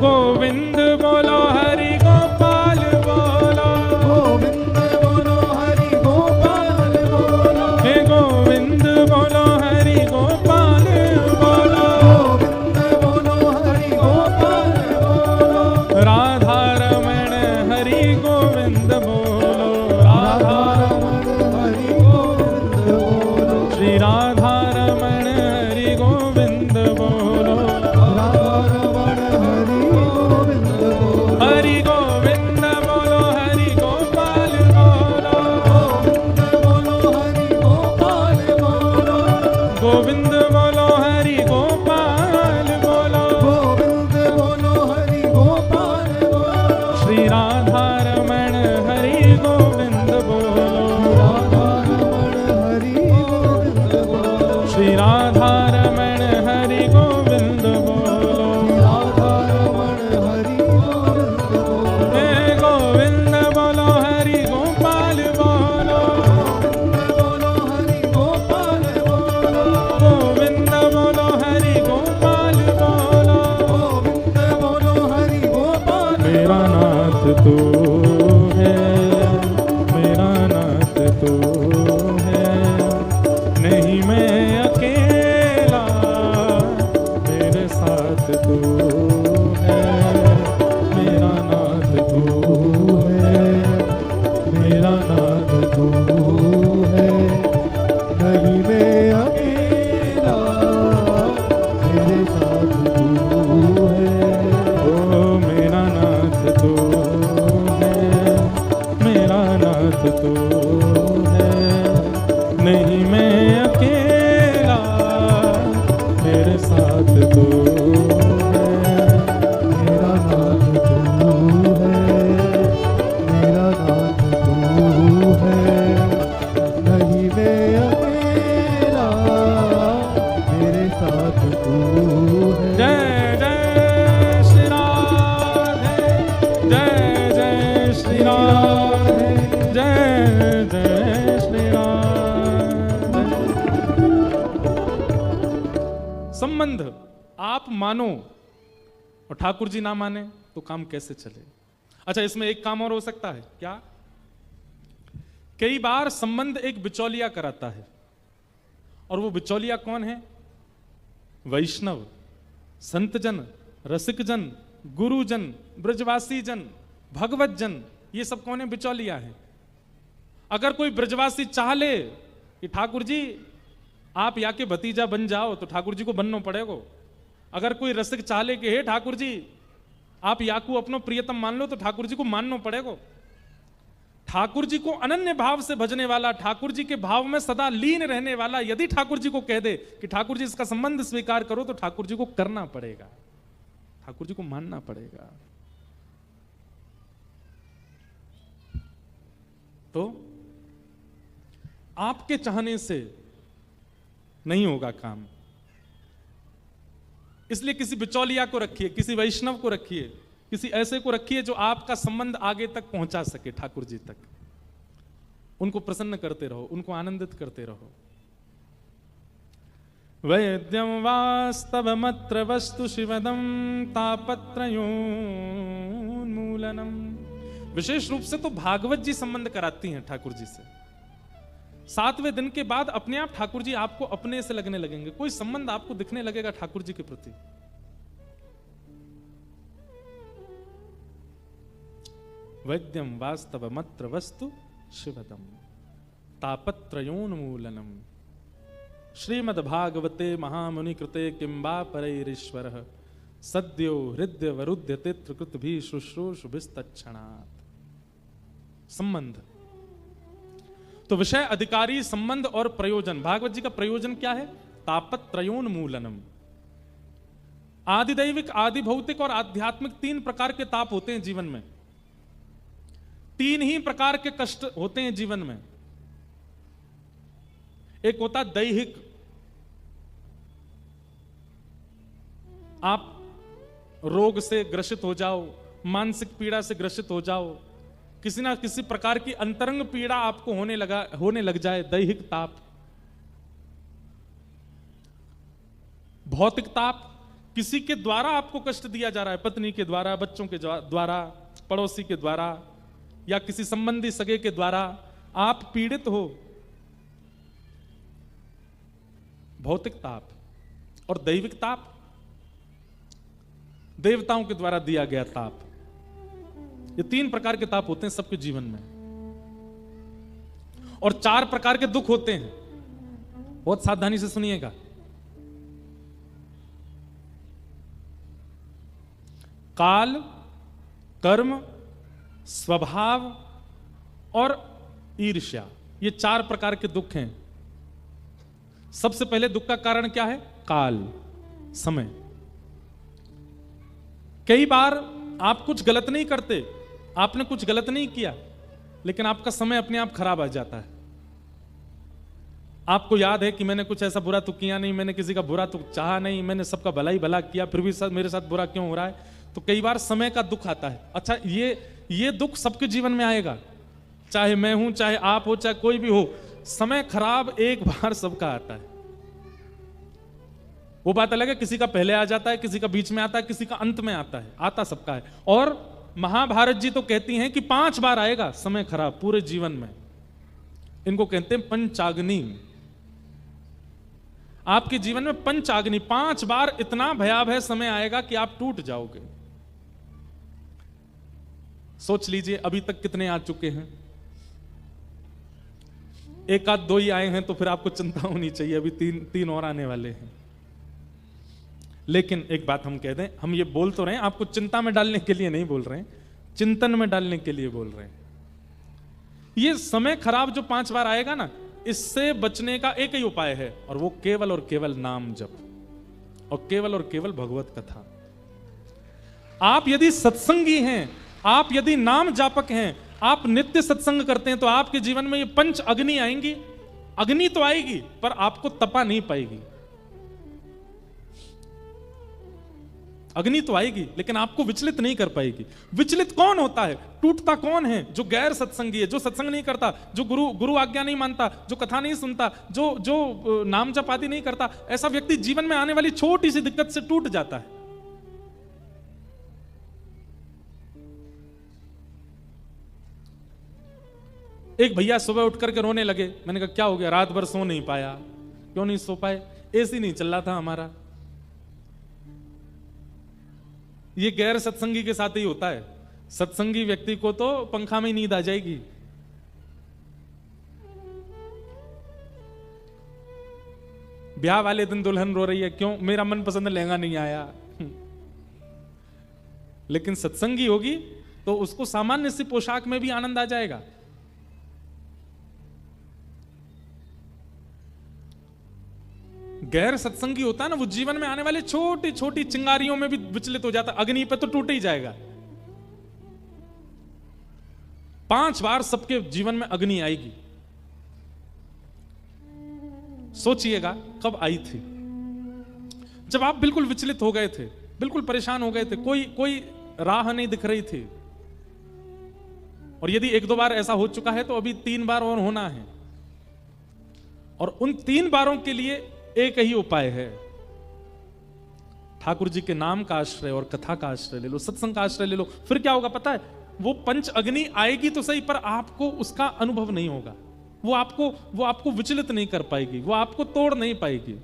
गोविंद बोलो हरि गोपाल बोलो, गोविंद बोलो हरि गोपाल बोलो, हे गोविंद बोलो हरि गोपाल बोलो, गोविंद बोलो हरि गोपाल बोलो, राधा रमण हरि गोविंद बोलो, राधा रमण हरि गोविंद बोलो, श्री राधा रमण हरि गोविंद बोलो, राधा रमण हरि गोविंद बोलो, हरि गोविंद बोलो हरि गोपाल बोलो, गोविंद बोलो हरि गोपाल बोलो, गोविंद बोलो हरि गोपाल बोलो, गोविंद बोलो हरि गोपाल बोलो, श्री राधा रमण हरि गोविंद बोलो, राधा रमण हरि गोविंद बोलो, श्री राधा रमण हरि गोविंद बोलो, राधा रमण हरि गोविंद बोलो, हे गोविंद बोलो हरि गोपाल बोलो, बोलो हरि गोपाल बोलो, गोविंद बोलो हरि गोपाल बोलो, गोविंद बोलो हरि गोपाल, मेरा नाथ तू है, मेरा नाथ तू है, नहीं मैं अकेला, मेरे साथ तू है, मेरा नाथ तू है, मेरा नाथ तू है, नहीं मैं अकेला, मेरे साथ तू है, ओ मेरा नाथ तू है, मेरा नाथ तू है, नहीं मैं अकेला, मेरे साथ तू है, मेरा नाथ तू है, मेरा नाथ तू है, नहीं मैं अकेला, मेरे साथ तू है। जय जय श्री राधे, जय जय श्री राधे, जय जय श्री राधे। संबंध आप मानो और ठाकुर जी ना माने तो काम कैसे चले। अच्छा, इसमें एक काम और हो सकता है क्या, कई बार संबंध एक बिचौलिया कराता है, और वो बिचौलिया कौन है? वैष्णव, संतजन, रसिकजन, गुरुजन, ब्रजवासी जन, भगवत जन, ये सब कौन है? बिचौलिया है। अगर कोई ब्रजवासी चाह ले कि ठाकुर जी आप या के भतीजा बन जाओ तो ठाकुर जी को बनना पड़ेगा। अगर कोई रसिक चाह ले कि हे ठाकुर जी आप याकू अपनो प्रियतम मान लो तो ठाकुर जी को मानना पड़ेगा। ठाकुर जी को अनन्य भाव से भजने वाला, ठाकुर जी के भाव में सदा लीन रहने वाला यदि ठाकुर जी को कह दे कि ठाकुर जी इसका संबंध स्वीकार करो तो ठाकुर जी को करना पड़ेगा, ठाकुर जी को मानना पड़ेगा। तो आपके चाहने से नहीं होगा काम। इसलिए किसी बिचौलिया को रखिए, किसी वैष्णव को रखिए, किसी ऐसे को रखिए जो आपका संबंध आगे तक पहुंचा सके, ठाकुर जी तक। उनको प्रसन्न करते रहो, उनको आनंदित करते रहो। वैद्यम वास्तवमत्र वस्तु शिवदम तापत्रयोन्मूलनम। विशेष रूप से तो भागवत जी संबंध कराती हैं ठाकुर जी से। 7वें दिन के बाद अपने आप ठाकुर जी आपको अपने से लगने लगेंगे, कोई संबंध आपको दिखने लगेगा ठाकुर जी के प्रति। वैद्यम वास्तवमत्र वस्तु शिवदम तापत्रयोन्मूलनम। श्रीमद्भागवते महामुनि कृते किंबा परैरीश्वरः सद्यो हृदय वरुद्य तित्रकृत भी शुश्रूषुभिस्तत्क्षणात्। संबंध तो विषय अधिकारी संबंध और प्रयोजन। भागवत जी का प्रयोजन क्या है? तापत्रयोन्मूलनम। आदिदैविक, आदि भौतिक और आध्यात्मिक 3 प्रकार के ताप होते हैं जीवन में। 3 ही प्रकार के कष्ट होते हैं जीवन में। एक होता दैहिक, आप रोग से ग्रसित हो जाओ, मानसिक पीड़ा से ग्रसित हो जाओ, किसी ना किसी प्रकार की अंतरंग पीड़ा आपको होने लग जाए, दैहिक ताप। भौतिक ताप, किसी के द्वारा आपको कष्ट दिया जा रहा है, पत्नी के द्वारा, बच्चों के द्वारा, पड़ोसी के द्वारा या किसी संबंधी सगे के द्वारा आप पीड़ित हो, भौतिक ताप। और दैविक ताप, देवताओं के द्वारा दिया गया ताप। ये 3 प्रकार के ताप होते हैं सबके जीवन में। और 4 प्रकार के दुख होते हैं, बहुत सावधानी से सुनिएगा। काल, कर्म, स्वभाव और ईर्ष्या, ये 4 प्रकार के दुख हैं। सबसे पहले दुख का कारण क्या है? काल, समय। कई बार आप कुछ गलत नहीं करते, आपने कुछ गलत नहीं किया, लेकिन आपका समय अपने आप खराब आ जाता है। आपको याद है कि मैंने कुछ ऐसा बुरा तो किया नहीं, मैंने किसी का बुरा तो चाहा नहीं, मैंने सबका भला ही भला किया, फिर भी मेरे साथ बुरा क्यों हो रहा है? तो कई बार समय का दुख आता है। अच्छा, ये दुख सबके जीवन में आएगा, चाहे मैं हूं, चाहे आप हो, चाहे कोई भी हो। समय खराब एक बार सबका आता है। वो बात अलग है, किसी का पहले आ जाता है, किसी का बीच में आता है, किसी का अंत में आता है, आता सबका है। और महाभारत जी तो कहती हैं कि 5 बार आएगा समय खराब पूरे जीवन में। इनको कहते हैं पंचाग्नि। आपके जीवन में पंचाग्नि, 5 बार इतना भयावह समय आएगा कि आप टूट जाओगे। सोच लीजिए अभी तक कितने आ चुके हैं। 1 आध 2 ही आए हैं तो फिर आपको चिंता होनी चाहिए, अभी 3 और आने वाले हैं। लेकिन एक बात हम कह दें, हम ये बोल तो रहे हैं, आपको चिंता में डालने के लिए नहीं बोल रहे हैं, चिंतन में डालने के लिए बोल रहे हैं। ये समय खराब जो 5 बार आएगा ना, इससे बचने का एक ही उपाय है, और वो केवल और केवल नाम जप और केवल भगवत कथा। आप यदि सत्संगी हैं, आप यदि नाम जापक हैं, आप नित्य सत्संग करते हैं, तो आपके जीवन में ये 5 अग्नि आएंगी। अग्नि तो आएगी पर आपको तपा नहीं पाएगी। अग्नि तो आएगी लेकिन आपको विचलित नहीं कर पाएगी। विचलित कौन होता है, टूटता कौन है? जो गैर सत्संगी है, जो सत्संग नहीं करता, जो गुरु आज्ञा नहीं मानता, जो कथा नहीं सुनता, जो नाम जप आदि नहीं करता। ऐसा व्यक्ति जीवन में आने वाली छोटी सी दिक्कत से टूट जाता है। एक भैया सुबह उठ करके रोने लगे। मैंने कहा क्या हो गया? रात भर सो नहीं पाया। क्यों नहीं सो पाए? एसी नहीं चल रहा था हमारा। ये गैर सत्संगी के साथ ही होता है। सत्संगी व्यक्ति को तो पंखा में ही नींद आ जाएगी। ब्याह वाले दिन दुल्हन रो रही है, क्यों? मेरा मनपसंद लहंगा नहीं आया। लेकिन सत्संगी होगी तो उसको सामान्य सी पोशाक में भी आनंद आ जाएगा। गैर सत्संगी होता है ना, वो जीवन में आने वाले छोटी छोटी चिंगारियों में भी विचलित हो जाता। अग्नि पे तो टूट ही जाएगा। 5 बार सबके जीवन में अग्नि आएगी। सोचिएगा कब आई थी। जब आप बिल्कुल विचलित हो गए थे, बिल्कुल परेशान हो गए थे, कोई राह नहीं दिख रही थी, और यदि 1-2 बार ऐसा हो चुका है तो अभी 3 बार और होना है, और उन 3 बारों के लिए एक ही उपाय है, ठाकुर जी के नाम का आश्रय और कथा का आश्रय ले लो, सत्संग का आश्रय ले लो। फिर क्या होगा पता है, वो पंच अग्नि आएगी तो सही, पर आपको उसका अनुभव नहीं होगा, वो आपको विचलित नहीं कर पाएगी, वो आपको तोड़ नहीं पाएगी।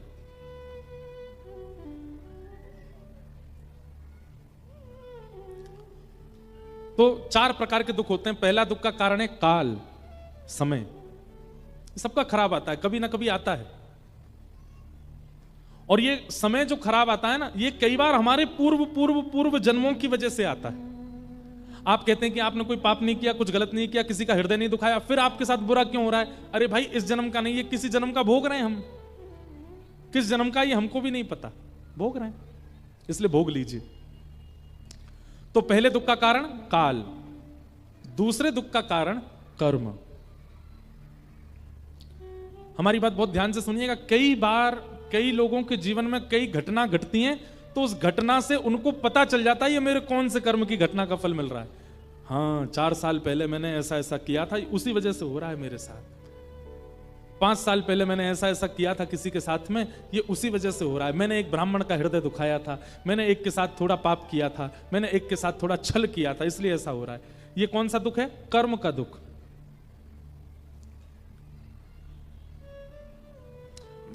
तो 4 प्रकार के दुख होते हैं। पहला दुख का कारण है काल, समय। सबका खराब आता है, कभी ना कभी आता है, और ये समय जो खराब आता है ना, ये कई बार हमारे पूर्व जन्मों की वजह से आता है। आप कहते हैं कि आपने कोई पाप नहीं किया, कुछ गलत नहीं किया, किसी का हृदय नहीं दुखाया, फिर आपके साथ बुरा क्यों हो रहा है? अरे भाई, इस जन्म का नहीं, ये किसी जन्म का भोग रहे हैं हम, किस जन्म का ये हमको भी नहीं पता, भोग रहे हैं, इसलिए भोग लीजिए। तो पहले दुख का कारण काल, दूसरे दुख का कारण कर्म। हमारी बात बहुत ध्यान से सुनिएगा। कई बार कई लोगों के जीवन में कई घटना घटती हैं, तो उस घटना से उनको पता चल जाता है ये मेरे कौन से कर्म की घटना का फल मिल रहा है। हाँ, 4 साल पहले मैंने ऐसा ऐसा किया था, उसी वजह से हो रहा है मेरे साथ। 5 साल पहले मैंने ऐसा ऐसा किया था किसी के साथ में, ये उसी वजह से हो रहा है। मैंने एक ब्राह्मण का हृदय दुखाया था, मैंने एक के साथ थोड़ा पाप किया था, मैंने एक के साथ थोड़ा छल किया था, इसलिए ऐसा हो रहा है। ये कौन सा दुख है? कर्म का दुख।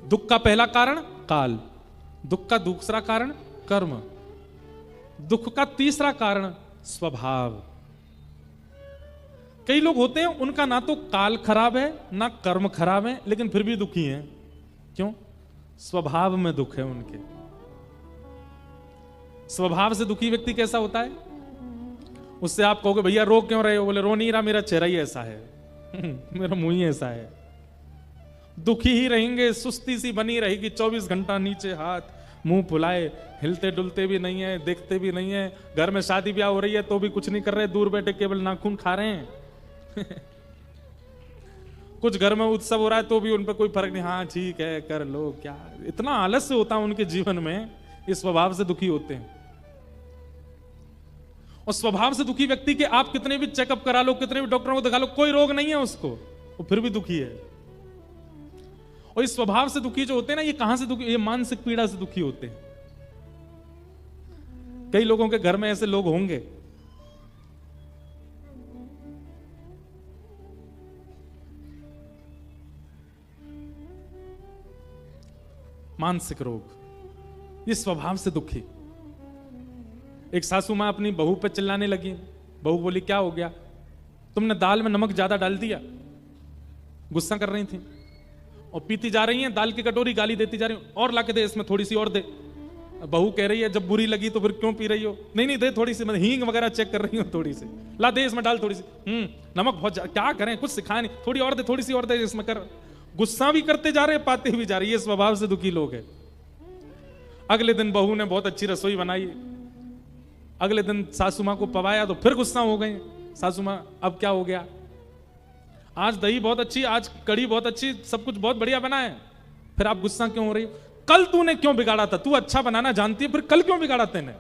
दुख का पहला कारण काल, दुख का दूसरा कारण कर्म, दुख का तीसरा कारण स्वभाव। कई लोग होते हैं उनका ना तो काल खराब है ना कर्म खराब है, लेकिन फिर भी दुखी हैं। क्यों? स्वभाव में दुख है उनके। स्वभाव से दुखी व्यक्ति कैसा होता है? उससे आप कहोगे भैया रो क्यों रहे हो? बोले रो नहीं रहा, मेरा चेहरा ही ऐसा है मेरा मुंह ही ऐसा है। दुखी ही रहेंगे, सुस्ती सी बनी रहेगी, 24 घंटा नीचे हाथ, मुंह फुलाए, हिलते डुलते भी नहीं है, देखते भी नहीं है। घर में शादी ब्याह हो रही है तो भी कुछ नहीं कर रहे, दूर बैठे केवल नाखून खा रहे हैं कुछ घर में उत्सव हो रहा है तो भी उन पर कोई फर्क नहीं, हाँ ठीक है कर लो, क्या इतना आलस्य होता है उनके जीवन में। इस स्वभाव से दुखी होते हैं। और स्वभाव से दुखी व्यक्ति के आप कितने भी चेकअप करा लो, कितने भी डॉक्टरों को दिखा लो, कोई रोग नहीं है उसको, वो फिर भी दुखी है। और इस स्वभाव से दुखी जो होते हैं ना, ये कहां से दुखी? ये मानसिक पीड़ा से दुखी होते हैं। कई लोगों के घर में ऐसे लोग होंगे, मानसिक रोग, ये स्वभाव से दुखी। एक सासू मां अपनी बहू पे चिल्लाने लगी। बहू बोली क्या हो गया? तुमने दाल में नमक ज्यादा डाल दिया। गुस्सा कर रही थी और पीती जा रही हैं दाल की कटोरी, गाली देती जा रही हैं, और लाके दे इसमें थोड़ी सी और दे। बहू कह रही है जब बुरी लगी तो फिर क्यों पी रही हो? नहीं नहीं दे थोड़ी सी, मैं हींग वगैरह चेक कर रही हूँ, थोड़ी सी ला दे इसमें डाल थोड़ी सी। नमक बहुत क्या करें, कुछ सिखाया नहीं, थोड़ी और दे, थोड़ी सी और दे इसमें कर। गुस्सा भी करते जा रहे, पाते भी जा रही है। स्वभाव से दुखी लोग है। अगले दिन बहू ने बहुत अच्छी रसोई बनाई, अगले दिन सासू मां को पवाया तो फिर गुस्सा हो गए। सासू मां अब क्या हो गया? आज दही बहुत अच्छी, आज कड़ी बहुत अच्छी, सब कुछ बहुत बढ़िया बना है, फिर आप गुस्सा क्यों हो रही हो? कल तूने क्यों बिगाड़ा था? तू अच्छा बनाना जानती है, फिर कल क्यों बिगाड़ा तेने?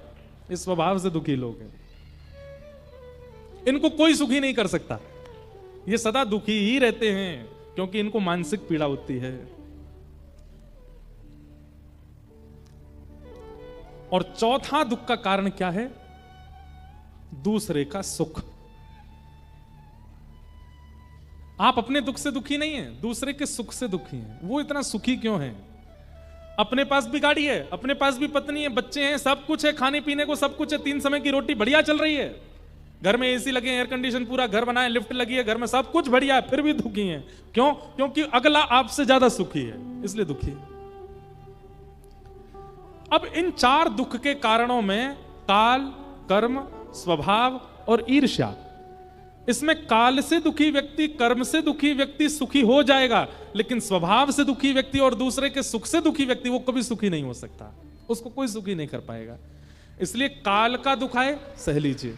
इस स्वभाव से दुखी लोग हैं। इनको कोई सुखी नहीं कर सकता, ये सदा दुखी ही रहते हैं, क्योंकि इनको मानसिक पीड़ा होती है। और चौथा दुख का कारण क्या है? दूसरे का सुख। आप अपने दुख से दुखी नहीं हैं, दूसरे के सुख से दुखी हैं। वो इतना सुखी क्यों है? अपने पास भी गाड़ी है, अपने पास भी पत्नी है, बच्चे हैं, सब कुछ है, खाने पीने को सब कुछ है, 3 समय की रोटी बढ़िया चल रही है, घर में एसी लगे, एयर कंडीशन पूरा घर बनाए, लिफ्ट लगी है, घर में सब कुछ बढ़िया है, फिर भी दुखी हैं। क्यों? क्योंकि अगला आपसे ज्यादा सुखी है, इसलिए दुखी है। अब इन 4 दुख के कारणों में काल, कर्म, स्वभाव और ईर्ष्या, इसमें काल से दुखी व्यक्ति, कर्म से दुखी व्यक्ति सुखी हो जाएगा, लेकिन स्वभाव से दुखी व्यक्ति और दूसरे के सुख से दुखी व्यक्ति वो कभी सुखी नहीं हो सकता, उसको कोई सुखी नहीं कर पाएगा। इसलिए काल का दुख आए सह लीजिए,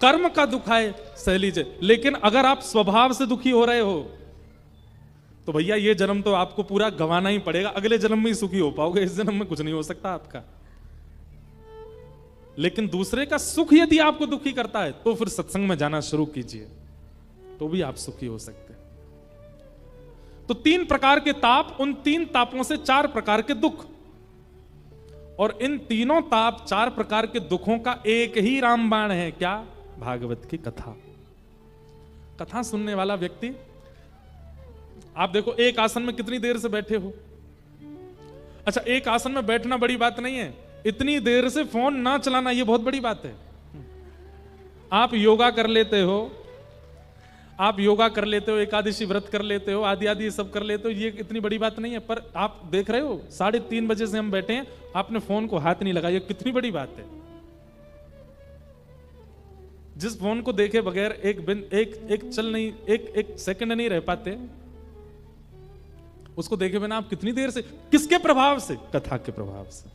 कर्म का दुख आए सह लीजिए, लेकिन अगर आप स्वभाव से दुखी हो रहे हो तो भैया ये जन्म तो आपको पूरा गंवाना ही पड़ेगा, अगले जन्म में ही सुखी हो पाओगे, इस जन्म में कुछ नहीं हो सकता आपका। लेकिन दूसरे का सुख यदि आपको दुखी करता है तो फिर सत्संग में जाना शुरू कीजिए, तो भी आप सुखी हो सकते हैं। तो 3 प्रकार के ताप, उन 3 तापों से 4 प्रकार के दुख, और इन तीनों ताप 4 प्रकार के दुखों का एक ही रामबाण है, क्या? भागवत की कथा। कथा सुनने वाला व्यक्ति, आप देखो एक आसन में कितनी देर से बैठे हो। अच्छा, एक आसन में बैठना बड़ी बात नहीं है, इतनी देर से फोन ना चलाना ये बहुत बड़ी बात है। आप योगा कर लेते हो, आप योगा कर लेते हो, एकादशी व्रत कर लेते हो, आदि आदि सब कर लेते हो, ये इतनी बड़ी बात नहीं है। पर आप देख रहे हो 3:30 बजे से हम बैठे हैं, आपने फोन को हाथ नहीं लगाया, कितनी बड़ी बात है। जिस फोन को देखे बगैर एक चल नहीं, एक सेकंड नहीं रह पाते, उसको देखे बिना आप कितनी देर से, किसके प्रभाव से? कथा के प्रभाव से।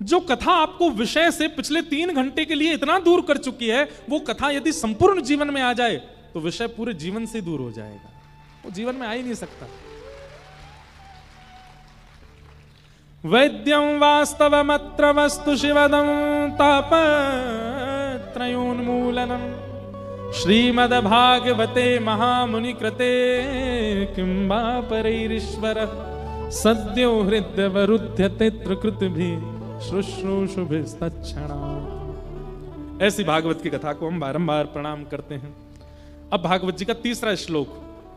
जो कथा आपको विषय से पिछले 3 घंटे के लिए इतना दूर कर चुकी है, वो कथा यदि संपूर्ण जीवन में आ जाए तो विषय पूरे जीवन से दूर हो जाएगा, वो जीवन में आ ही नहीं सकता। वैद्यं वास्तवमत्र वस्तु शिवदं तापत्रयोन्मूलनम् श्रीमद्भागवते महामुनि कृते किं वा परैरीश्वरः सद्यो हृदयवरुध्यते त्रिकृतिभिः शुश्रूषुभिस्तत्क्षणात्। ऐसी भागवत की कथा को हम बारंबार प्रणाम करते हैं। अब भागवत जी का 3रा श्लोक,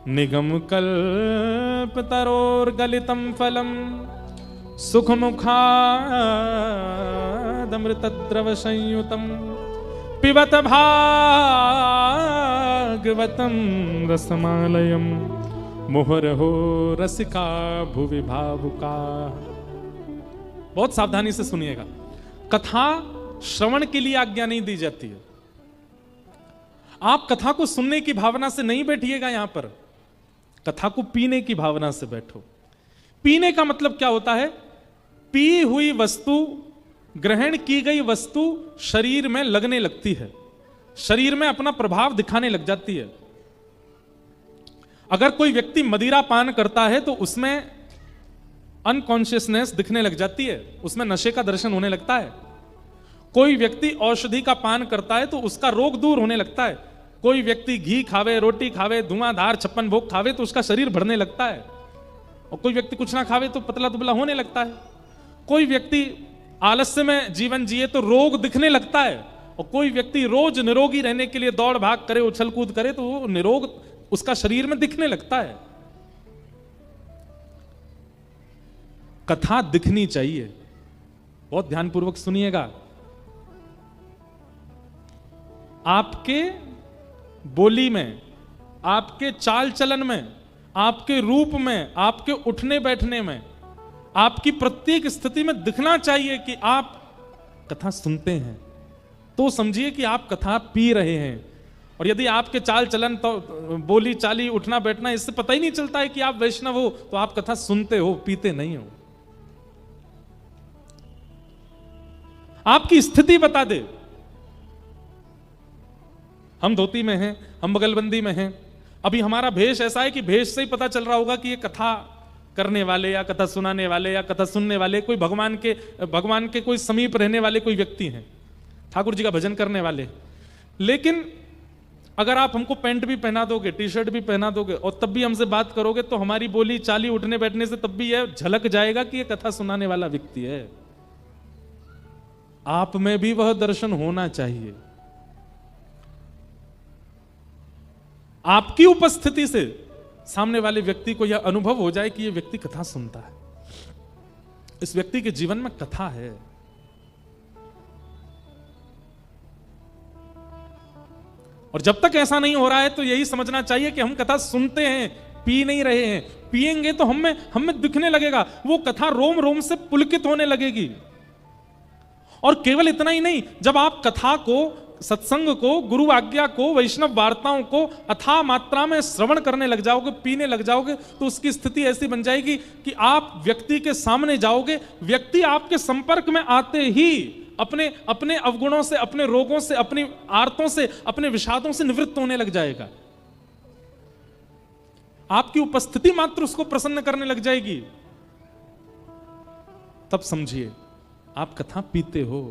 निगम कल्पतरोर्गलितं फलम् सुखमुखादमृतद्रव संयुतम् पिबत भागवतं रसमालयम् मुहुर्हो रसिका भुवि भावुका। बहुत सावधानी से सुनिएगा, कथा श्रवण के लिए आज्ञा नहीं दी जाती है। आप कथा को सुनने की भावना से नहीं बैठिएगा, यहां पर कथा को पीने की भावना से बैठो। पीने का मतलब क्या होता है? पी हुई वस्तु, ग्रहण की गई वस्तु शरीर में लगने लगती है, शरीर में अपना प्रभाव दिखाने लग जाती है। अगर कोई व्यक्ति मदिरा पान करता है तो उसमें अनकॉन्शियसनेस दिखने लग जाती है, उसमें नशे का दर्शन होने लगता है। कोई व्यक्ति औषधि का पान करता है तो उसका रोग दूर होने लगता है। कोई व्यक्ति घी खावे, रोटी खावे, धुआंधार 56 भोग खावे तो उसका शरीर बढ़ने लगता है, और कोई व्यक्ति कुछ ना खावे तो पतला दुबला होने लगता है। कोई व्यक्ति आलस्य में जीवन जिए तो रोग दिखने लगता है, और कोई व्यक्ति रोज निरोगी रहने के लिए दौड़ भाग करे, उछल कूद करे तो वो निरोग उसका शरीर में दिखने लगता है। कथा दिखनी चाहिए, बहुत ध्यानपूर्वक सुनिएगा। आपके बोली में, आपके चाल चलन में, आपके रूप में, आपके उठने बैठने में, आपकी प्रत्येक स्थिति में दिखना चाहिए कि आप कथा सुनते हैं, तो समझिए कि आप कथा पी रहे हैं। और यदि आपके चाल चलन, तो बोली चाली, उठना बैठना, इससे पता ही नहीं चलता है कि आप वैष्णव हो, तो आप कथा सुनते हो, पीते नहीं हो। आपकी स्थिति बता दे। हम धोती में हैं, हम बगलबंदी में हैं, अभी हमारा भेष ऐसा है कि भेष से ही पता चल रहा होगा कि ये कथा करने वाले या कथा सुनाने वाले या कथा सुनने वाले कोई भगवान के कोई समीप रहने वाले कोई व्यक्ति हैं, ठाकुर जी का भजन करने वाले। लेकिन अगर आप हमको पैंट भी पहना दोगे, टी शर्ट भी पहना दोगे, और तब भी हमसे बात करोगे, तो हमारी बोली चाली, उठने बैठने से तब भी यह झलक जाएगा कि यह कथा सुनाने वाला व्यक्ति है। आप में भी वह दर्शन होना चाहिए। आपकी उपस्थिति से सामने वाले व्यक्ति को यह अनुभव हो जाए कि यह व्यक्ति कथा सुनता है, इस व्यक्ति के जीवन में कथा है। और जब तक ऐसा नहीं हो रहा है तो यही समझना चाहिए कि हम कथा सुनते हैं, पी नहीं रहे हैं। पिएंगे तो हमें दिखने लगेगा, वो कथा रोम रोम से पुलकित होने लगेगी। और केवल इतना ही नहीं, जब आप कथा को, सत्संग को, गुरु आज्ञा को, वैष्णव वार्ताओं को अथाह मात्रा में श्रवण करने लग जाओगे, पीने लग जाओगे, तो उसकी स्थिति ऐसी बन जाएगी कि आप व्यक्ति के सामने जाओगे, व्यक्ति आपके संपर्क में आते ही अपने अपने अवगुणों से, अपने रोगों से, अपनी आर्तों से, अपने विषादों से निवृत्त होने लग जाएगा। आपकी उपस्थिति मात्र उसको प्रसन्न करने लग जाएगी, तब समझिए आप कथा पीते हो।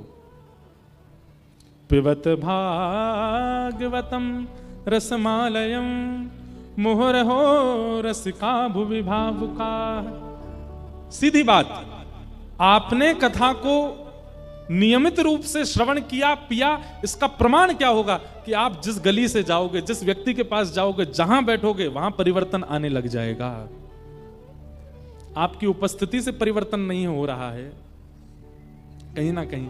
पिबत भागवतम रसमालयम मुहुरहो रसिका भुवि भावुका। सीधी बात, आपने कथा को नियमित रूप से श्रवण किया, पिया, इसका प्रमाण क्या होगा कि आप जिस गली से जाओगे, जिस व्यक्ति के पास जाओगे, जहां बैठोगे, वहां परिवर्तन आने लग जाएगा। आपकी उपस्थिति से परिवर्तन नहीं हो रहा है, कहीं ना कहीं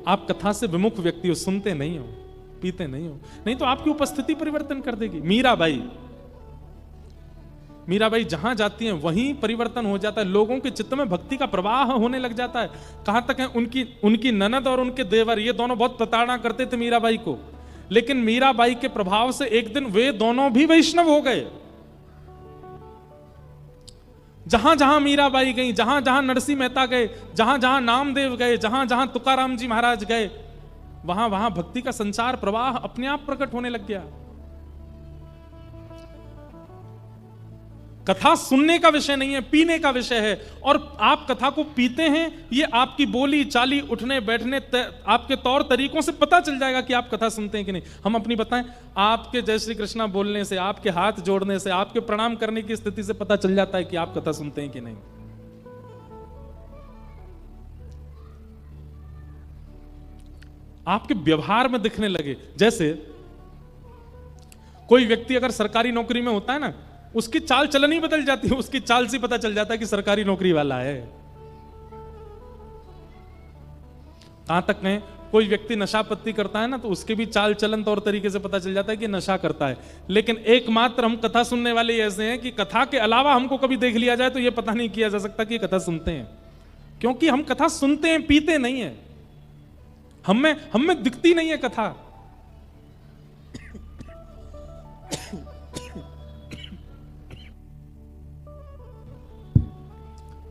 आप कथा से विमुख व्यक्ति हो, सुनते नहीं हो, पीते नहीं हो, नहीं तो आपकी उपस्थिति परिवर्तन कर देगी। मीराबाई जहां जाती हैं वहीं परिवर्तन हो जाता है, लोगों के चित्त में भक्ति का प्रवाह होने लग जाता है। कहां तक है, उनकी ननद और उनके देवर, ये दोनों बहुत प्रताड़ना करते थे मीराबाई को, लेकिन मीराबाई के प्रभाव से एक दिन वे दोनों भी वैष्णव हो गए। जहां जहां मीराबाई गई, जहां जहां नरसिंह मेहता गए, जहां जहां नामदेव गए, जहां जहां तुकाराम जी महाराज गए, वहां वहां भक्ति का संचार प्रवाह अपने आप प्रकट होने लग गया। कथा सुनने का विषय नहीं है, पीने का विषय है। और आप कथा को पीते हैं, ये आपकी बोली चाली, उठने बैठने, आपके तौर तरीकों से पता चल जाएगा कि आप कथा सुनते हैं कि नहीं। हम अपनी बताएं, आपके जय श्री कृष्णा बोलने से, आपके हाथ जोड़ने से, आपके प्रणाम करने की स्थिति से पता चल जाता है कि आप कथा सुनते हैं कि नहीं। आपके व्यवहार में दिखने लगे। जैसे कोई व्यक्ति अगर सरकारी नौकरी में होता है ना, उसकी चाल चलन ही बदल जाती है, उसकी चाल से पता चल जाता है कि सरकारी नौकरी वाला है। कहां तक कहें, कोई व्यक्ति नशा पत्ती करता है ना, तो उसके भी चाल चलन तौर तरीके से पता चल जाता है कि नशा करता है। लेकिन एकमात्र हम कथा सुनने वाले ऐसे हैं कि कथा के अलावा हमको कभी देख लिया जाए तो यह पता नहीं किया जा सकता कि कथा सुनते हैं, क्योंकि हम कथा सुनते हैं, पीते नहीं है। हम में दिखती नहीं है कथा।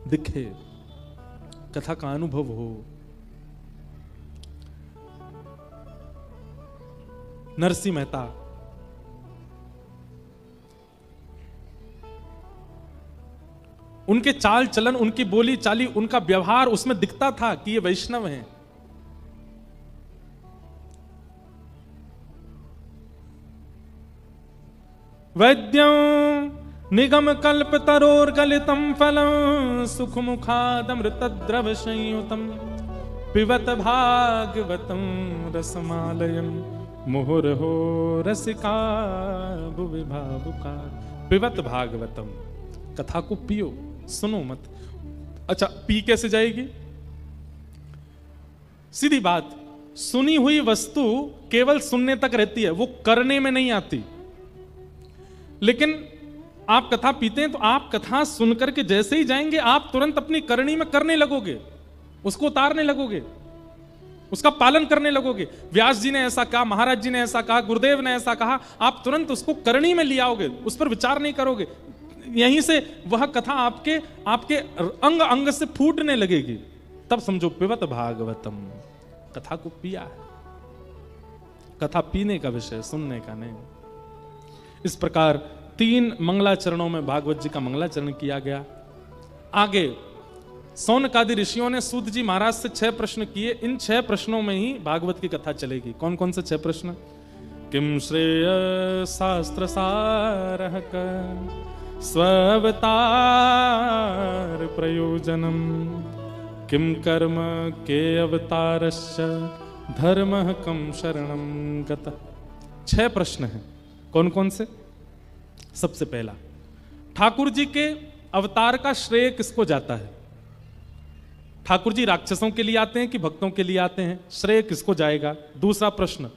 दिखे, कथा का अनुभव हो। नरसिंह मेहता उनके चाल चलन, उनकी बोली चाली, उनका व्यवहार, उसमें दिखता था कि ये वैष्णव हैं। वैद्यं निगम कल्प तरोर गलितम फलम सुख मुखादमृत द्रव संयुतम पिबत भागवतम रसमालयम मुहुरहो रसिका भुवि भावुका। पिबत भागवतम, कथा को पियो, सुनो मत। अच्छा, पी कैसे जाएगी? सीधी बात, सुनी हुई वस्तु केवल सुनने तक रहती है, वो करने में नहीं आती। लेकिन आप कथा पीते हैं तो आप कथा सुनकर के जैसे ही जाएंगे, आप तुरंत अपनी करनी में करने लगोगे, उसको उतारने लगोगे, उसका पालन करने लगोगे। व्यास जी ने ऐसा कहा, महाराज जी ने ऐसा कहा, गुरुदेव ने ऐसा कहा, आप तुरंत उसको करनी में ले आओगे, उस पर विचार नहीं करोगे। यहीं से वह कथा आपके अंग अंग से फूटने लगेगी। तब समझो पिबत भागवतम, कथा को पिया है। कथा पीने का विषय, सुनने का नहीं। इस प्रकार 3 मंगलाचरणों में भागवत जी का मंगलाचरण किया गया। आगे सौनकादि ऋषियों ने सूत जी महाराज से 6 प्रश्न किए। इन 6 प्रश्नों में ही भागवत की कथा चलेगी। कौन कौन से 6 प्रश्न? किम श्रेय शास्त्र सारः स्वअवतार प्रयोजनम किम कर्म के अवतारस्य धर्मः कम शरणम गतः। 6 प्रश्न हैं। कौन कौन से? सबसे पहला, ठाकुर जी के अवतार का श्रेय किसको जाता है? ठाकुर जी राक्षसों के लिए आते हैं कि भक्तों के लिए आते हैं? श्रेय किसको जाएगा? दूसरा प्रश्न,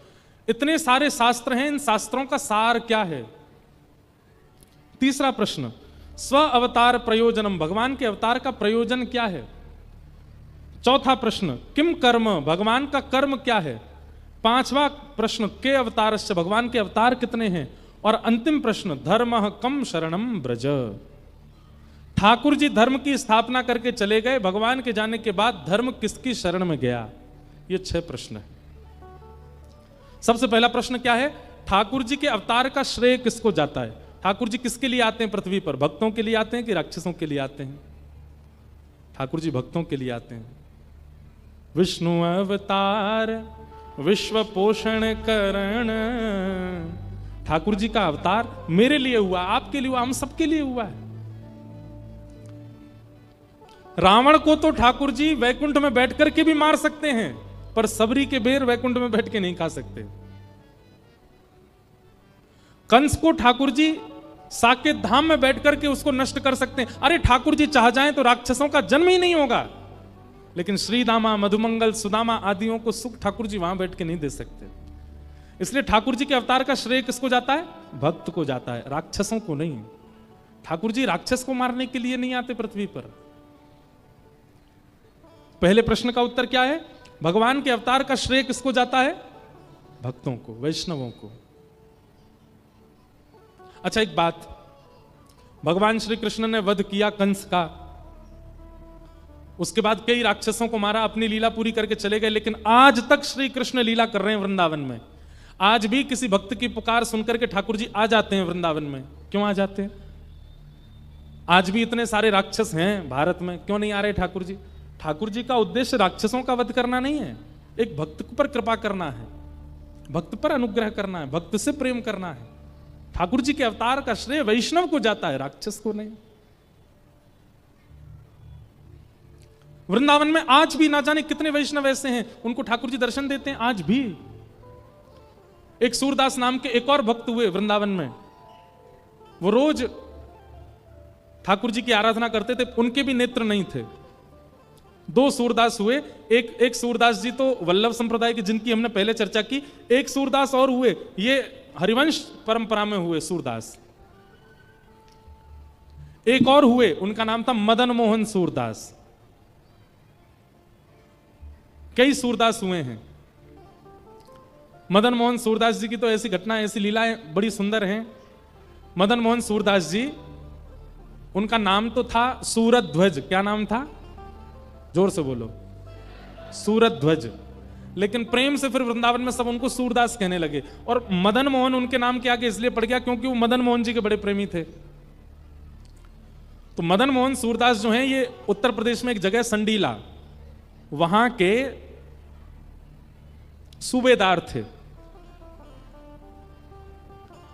इतने सारे शास्त्र हैं, इन शास्त्रों का सार क्या है? तीसरा प्रश्न, स्व अवतार प्रयोजनम, भगवान के अवतार का प्रयोजन क्या है? चौथा प्रश्न, किम कर्म, भगवान का कर्म क्या है? पांचवा प्रश्न, के अवतारस्य, भगवान के अवतार कितने हैं? और अंतिम प्रश्न, धर्मः कम शरणम ब्रज। ठाकुर जी धर्म की स्थापना करके चले गए, भगवान के जाने के बाद धर्म किसकी शरण में गया? ये 6 प्रश्न है। सबसे पहला प्रश्न क्या है? ठाकुर जी के अवतार का श्रेय किसको जाता है? ठाकुर जी किसके लिए आते हैं पृथ्वी पर? भक्तों के लिए आते हैं कि राक्षसों के लिए आते हैं? ठाकुर जी भक्तों के लिए आते हैं। विष्णु अवतार विश्व पोषण करण, ठाकुर जी का अवतार मेरे लिए हुआ, आपके लिए हुआ, हम सबके लिए हुआ है। रावण को तो ठाकुर जी वैकुंठ में बैठ करके भी मार सकते हैं, पर सबरी के बेर वैकुंठ में बैठ के नहीं खा सकते। कंस को ठाकुर जी साकेत धाम में बैठ करके उसको नष्ट कर सकते हैं। अरे ठाकुर जी चाह जाएं तो राक्षसों का जन्म ही नहीं होगा, लेकिन श्रीदामा, मधुमंगल, सुदामा आदियों को सुख ठाकुर जी वहां बैठ के नहीं दे सकते। इसलिए ठाकुर जी के अवतार का श्रेय किसको जाता है? भक्त को जाता है, राक्षसों को नहीं। ठाकुर जी राक्षस को मारने के लिए नहीं आते पृथ्वी पर। पहले प्रश्न का उत्तर क्या है? भगवान के अवतार का श्रेय किसको जाता है? भक्तों को, वैष्णवों को। अच्छा एक बात, भगवान श्री कृष्ण ने वध किया कंस का, उसके बाद कई राक्षसों को मारा, अपनी लीला पूरी करके चले गए, लेकिन आज तक श्री कृष्ण लीला कर रहे हैं वृंदावन में। आज भी किसी भक्त की पुकार सुनकर के ठाकुर जी आ जाते हैं वृंदावन में। क्यों आ जाते हैं? आज भी इतने सारे राक्षस हैं भारत में, क्यों नहीं आ रहे ठाकुर जी? ठाकुर जी का उद्देश्य राक्षसों का वध करना नहीं है, एक भक्त पर कृपा करना है, भक्त पर अनुग्रह करना है, भक्त से प्रेम करना है। ठाकुर जी के अवतार का श्रेय वैष्णव को जाता है, राक्षस को नहीं। वृंदावन में आज भी ना जाने कितने वैष्णव ऐसे हैं, उनको ठाकुर जी दर्शन देते हैं आज भी। एक सूरदास नाम के एक और भक्त हुए वृंदावन में, वो रोज ठाकुर जी की आराधना करते थे, उनके भी नेत्र नहीं थे। दो सूरदास हुए, एक सूरदास जी तो वल्लभ संप्रदाय के जिनकी हमने पहले चर्चा की, एक सूरदास और हुए, ये हरिवंश परंपरा में हुए सूरदास। एक और हुए, उनका नाम था मदन मोहन सूरदास। कई सूरदास हुए हैं। मदन मोहन सूरदास जी की तो ऐसी घटना, ऐसी लीलाएं बड़ी सुंदर हैं। मदन मोहन सूरदास जी, उनका नाम तो था सूरत ध्वज। क्या नाम था? जोर से बोलो। सूरत ध्वज। लेकिन प्रेम से फिर वृंदावन में सब उनको सूरदास कहने लगे, और मदन मोहन उनके नाम के आगे इसलिए पड़ गया क्योंकि वो मदन मोहन जी के बड़े प्रेमी थे। तो मदन मोहन सूरदास जो हैं, ये उत्तर प्रदेश में एक जगह संडीला, वहां के सूबेदार थे।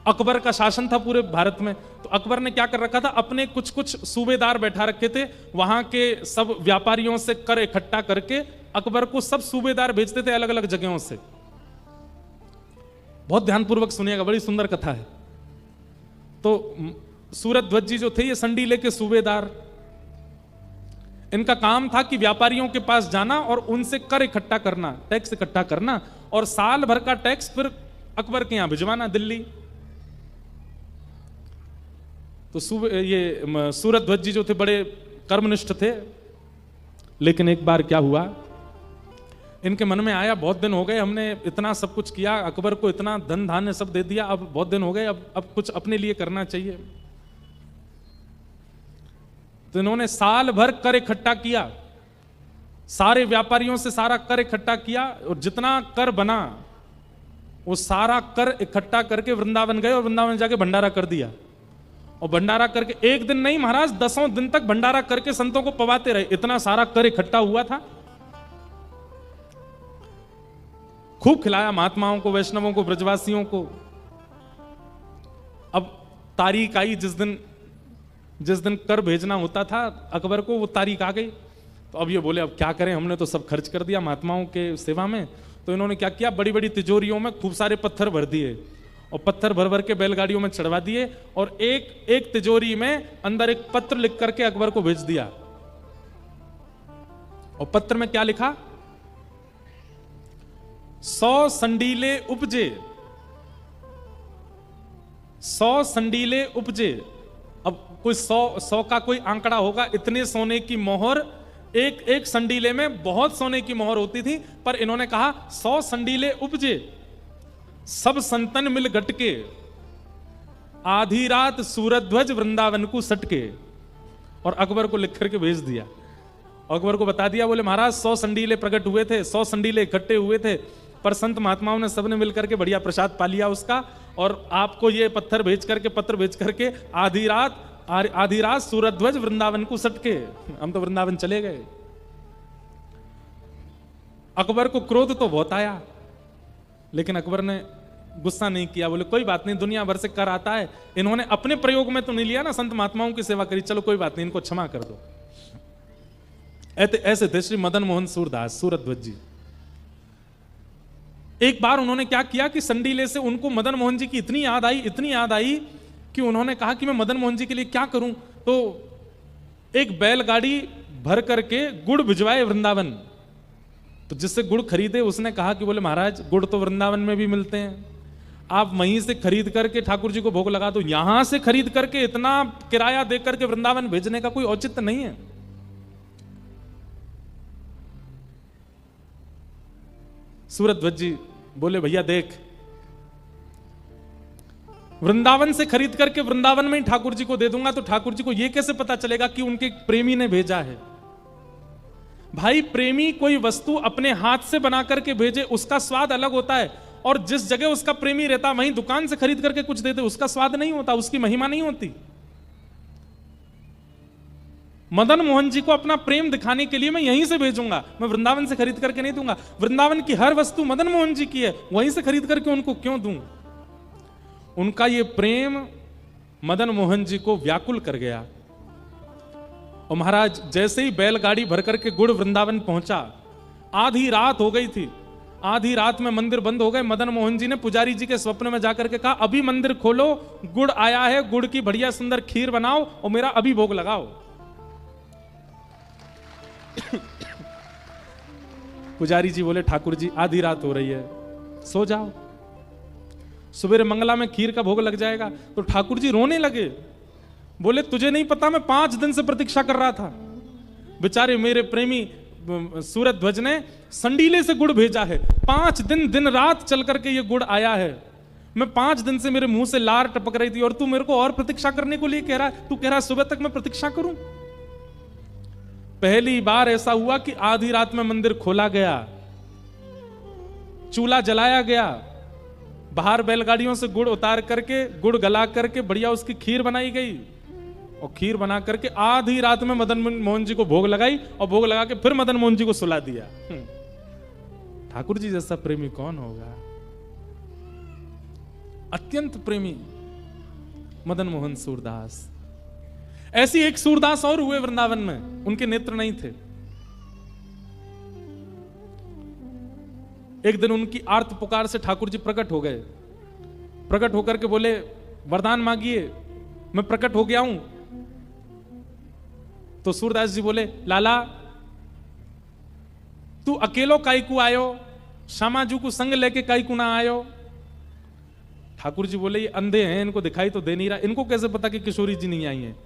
अकबर का शासन था पूरे भारत में, तो अकबर ने क्या कर रखा था, अपने कुछ कुछ सूबेदार बैठा रखे थे, वहां के सब व्यापारियों से कर इकट्ठा करके अकबर को सब सूबेदार भेजते थे अलग अलग जगहों से। बहुत ध्यानपूर्वक सुनिएगा, बड़ी सुंदर कथा है। तो सूरत ध्वज जी जो थे, ये संडीले के सूबेदार, इनका काम था कि व्यापारियों के पास जाना और उनसे कर इकट्ठा करना, टैक्स इकट्ठा करना, और साल भर का टैक्स फिर अकबर के यहां भिजवाना दिल्ली। तो ये सूरत ध्वज जी जो थे बड़े कर्मनिष्ठ थे। लेकिन एक बार क्या हुआ, इनके मन में आया, बहुत दिन हो गए हमने इतना सब कुछ किया, अकबर को इतना धन धान्य सब दे दिया, अब बहुत दिन हो गए, अब कुछ अपने लिए करना चाहिए। तो इन्होंने साल भर कर इकट्ठा किया, सारे व्यापारियों से सारा कर इकट्ठा किया, और जितना कर बना वो सारा कर इकट्ठा करके वृंदावन गए और वृंदावन जाके भंडारा कर दिया। और भंडारा करके एक दिन नहीं महाराज, 10 दिन तक भंडारा करके संतों को पवाते रहे, इतना सारा कर इकट्ठा हुआ था। खूब खिलाया महात्माओं को, वैष्णवों को, ब्रजवासियों को। अब तारीख आई, जिस दिन कर भेजना होता था अकबर को, वो तारीख आ गई। तो अब ये बोले अब क्या करें, हमने तो सब खर्च कर दिया महात्माओं के सेवा में। तो इन्होंने क्या किया, बड़ी बड़ी तिजोरियों में खूब सारे पत्थर भर दिए, और पत्थर भर भर के बैलगाड़ियों में चढ़वा दिए, और एक एक तिजोरी में अंदर एक पत्र लिख करके अकबर को भेज दिया। और पत्र में क्या लिखा, 100 संडीले उपजे, 100 संडीले उपजे। अब कोई 100 का कोई आंकड़ा होगा, इतने सोने की मोहर, एक संडीले में बहुत सोने की मोहर होती थी, पर इन्होंने कहा 100 संडीले उपजे, सब संतन मिल गटके, आधी रात सूरत ध्वज वृंदावन को सटके। और अकबर को लिख करके भेज दिया। अकबर को बता दिया, बोले महाराज 100 संडीले प्रकट हुए थे, 100 संडीले इकट्ठे हुए थे, पर संत महात्माओं ने सबने मिलकर के बढ़िया प्रसाद पा लिया उसका, और आपको ये पत्थर भेज करके आधी रात सूरध्वज वृंदावन को सटके, हम तो वृंदावन चले गए। अकबर को क्रोध तो बहुत आया, लेकिन अकबर ने गुस्सा नहीं किया, बोले कोई बात नहीं, दुनिया भर से कर आता है, इन्होंने अपने प्रयोग में तो नहीं लिया ना, संत महात्माओं की सेवा करी, चलो कोई बात नहीं, इनको क्षमा कर दो। ऐसे थे श्री मदन मोहन सूरदास सूरध्वज जी। एक बार उन्होंने क्या किया कि संडीले से उनको मदन मोहन जी की इतनी याद आई कि उन्होंने कहा कि मैं मदन मोहन जी के लिए क्या करूं, तो एक बैलगाड़ी भर करके गुड़ भिजवाए वृंदावन। तो जिससे गुड़ खरीदे उसने कहा कि बोले महाराज गुड़ तो वृंदावन में भी मिलते हैं, आप वहीं से खरीद करके ठाकुर जी को भोग लगा दो, यहां से खरीद करके इतना किराया दे करके वृंदावन भेजने का कोई औचित्य नहीं है। सूरध्वज जी बोले भैया देख, वृंदावन से खरीद करके वृंदावन में ही ठाकुर जी को दे दूंगा, तो ठाकुर जी को यह कैसे पता चलेगा कि उनके प्रेमी ने भेजा है। भाई प्रेमी कोई वस्तु अपने हाथ से बना करके भेजे उसका स्वाद अलग होता है, और जिस जगह उसका प्रेमी रहता वहीं दुकान से खरीद करके कुछ दे दे उसका स्वाद नहीं होता, उसकी महिमा नहीं होती। मदन मोहन जी को अपना प्रेम दिखाने के लिए मैं यहीं से भेजूंगा, मैं वृंदावन से खरीद करके नहीं दूंगा। वृंदावन की हर वस्तु मदन मोहन जी की है, वहीं से खरीद करके उनको क्यों दूं। उनका ये प्रेम मदन मोहन जी को व्याकुल कर गया। और महाराज जैसे ही बैलगाड़ी भर करके गुड़ वृंदावन पहुंचा, आधी रात हो गई थी, आधी रात में मंदिर बंद हो गए। मदन मोहन जी ने पुजारी जी के स्वप्न में जाकर के कहा अभी मंदिर खोलो, गुड़ आया है, गुड़ की बढ़िया सुंदर खीर बनाओ और मेरा अभी भोग लगाओ। पुजारी जी बोले ठाकुर जी आधी रात हो रही है, सो जाओ, सवेरे मंगला में खीर का भोग लग जाएगा। तो ठाकुर जी रोने लगे, बोले तुझे नहीं पता मैं 5 दिन से प्रतीक्षा कर रहा था। बेचारे मेरे प्रेमी सूरध्वज ने संडीले से गुड़ भेजा है, 5 दिन दिन रात चल करके ये गुड़ आया है, मैं 5 दिन से मेरे मुंह से लार टपक रही थी और तू मेरे को और प्रतीक्षा करने को लिए कह रहा है, तू कह रहा है सुबह तक मैं प्रतीक्षा करूं। पहली बार ऐसा हुआ कि आधी रात में मंदिर खोला गया, चूल्हा जलाया गया, बाहर बैलगाड़ियों से गुड़ उतार करके गुड़ गला करके बढ़िया उसकी खीर बनाई गई, और खीर बना करके आधी रात में मदन मोहन जी को भोग लगाई, और भोग लगा के फिर मदन मोहन जी को सुला दिया। ठाकुर जी जैसा प्रेमी कौन होगा। अत्यंत प्रेमी मदन मोहन सूरदास। ऐसी एक सूरदास और हुए वृंदावन में, उनके नेत्र नहीं थे। एक दिन उनकी आर्त पुकार से ठाकुर जी प्रकट हो गए, प्रकट होकर के बोले वरदान मांगिए, मैं प्रकट हो गया हूं। तो सूरदास जी बोले लाला तू अकेलो काई को आयो, श्यामाजू को संग लेके काई को ना आयो। ठाकुर जी बोले ये अंधे हैं, इनको दिखाई तो दे नहीं रहा, इनको कैसे पता कि किशोरी जी नहीं आई हैं।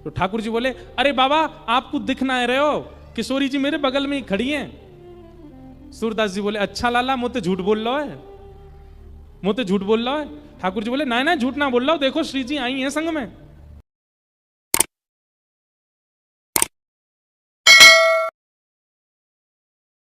तो ठाकुर जी बोले अरे बाबा आपको दिख ना रहे हो, किशोरी जी मेरे बगल में ही खड़ी हैं। सूरदास जी बोले अच्छा लाला मोते झूठ बोल रहा है, मोते झूठ बोल रहा है। ठाकुर जी बोले ना ना झूठ ना बोल रहा हो, देखो श्री जी आई हैं संग में।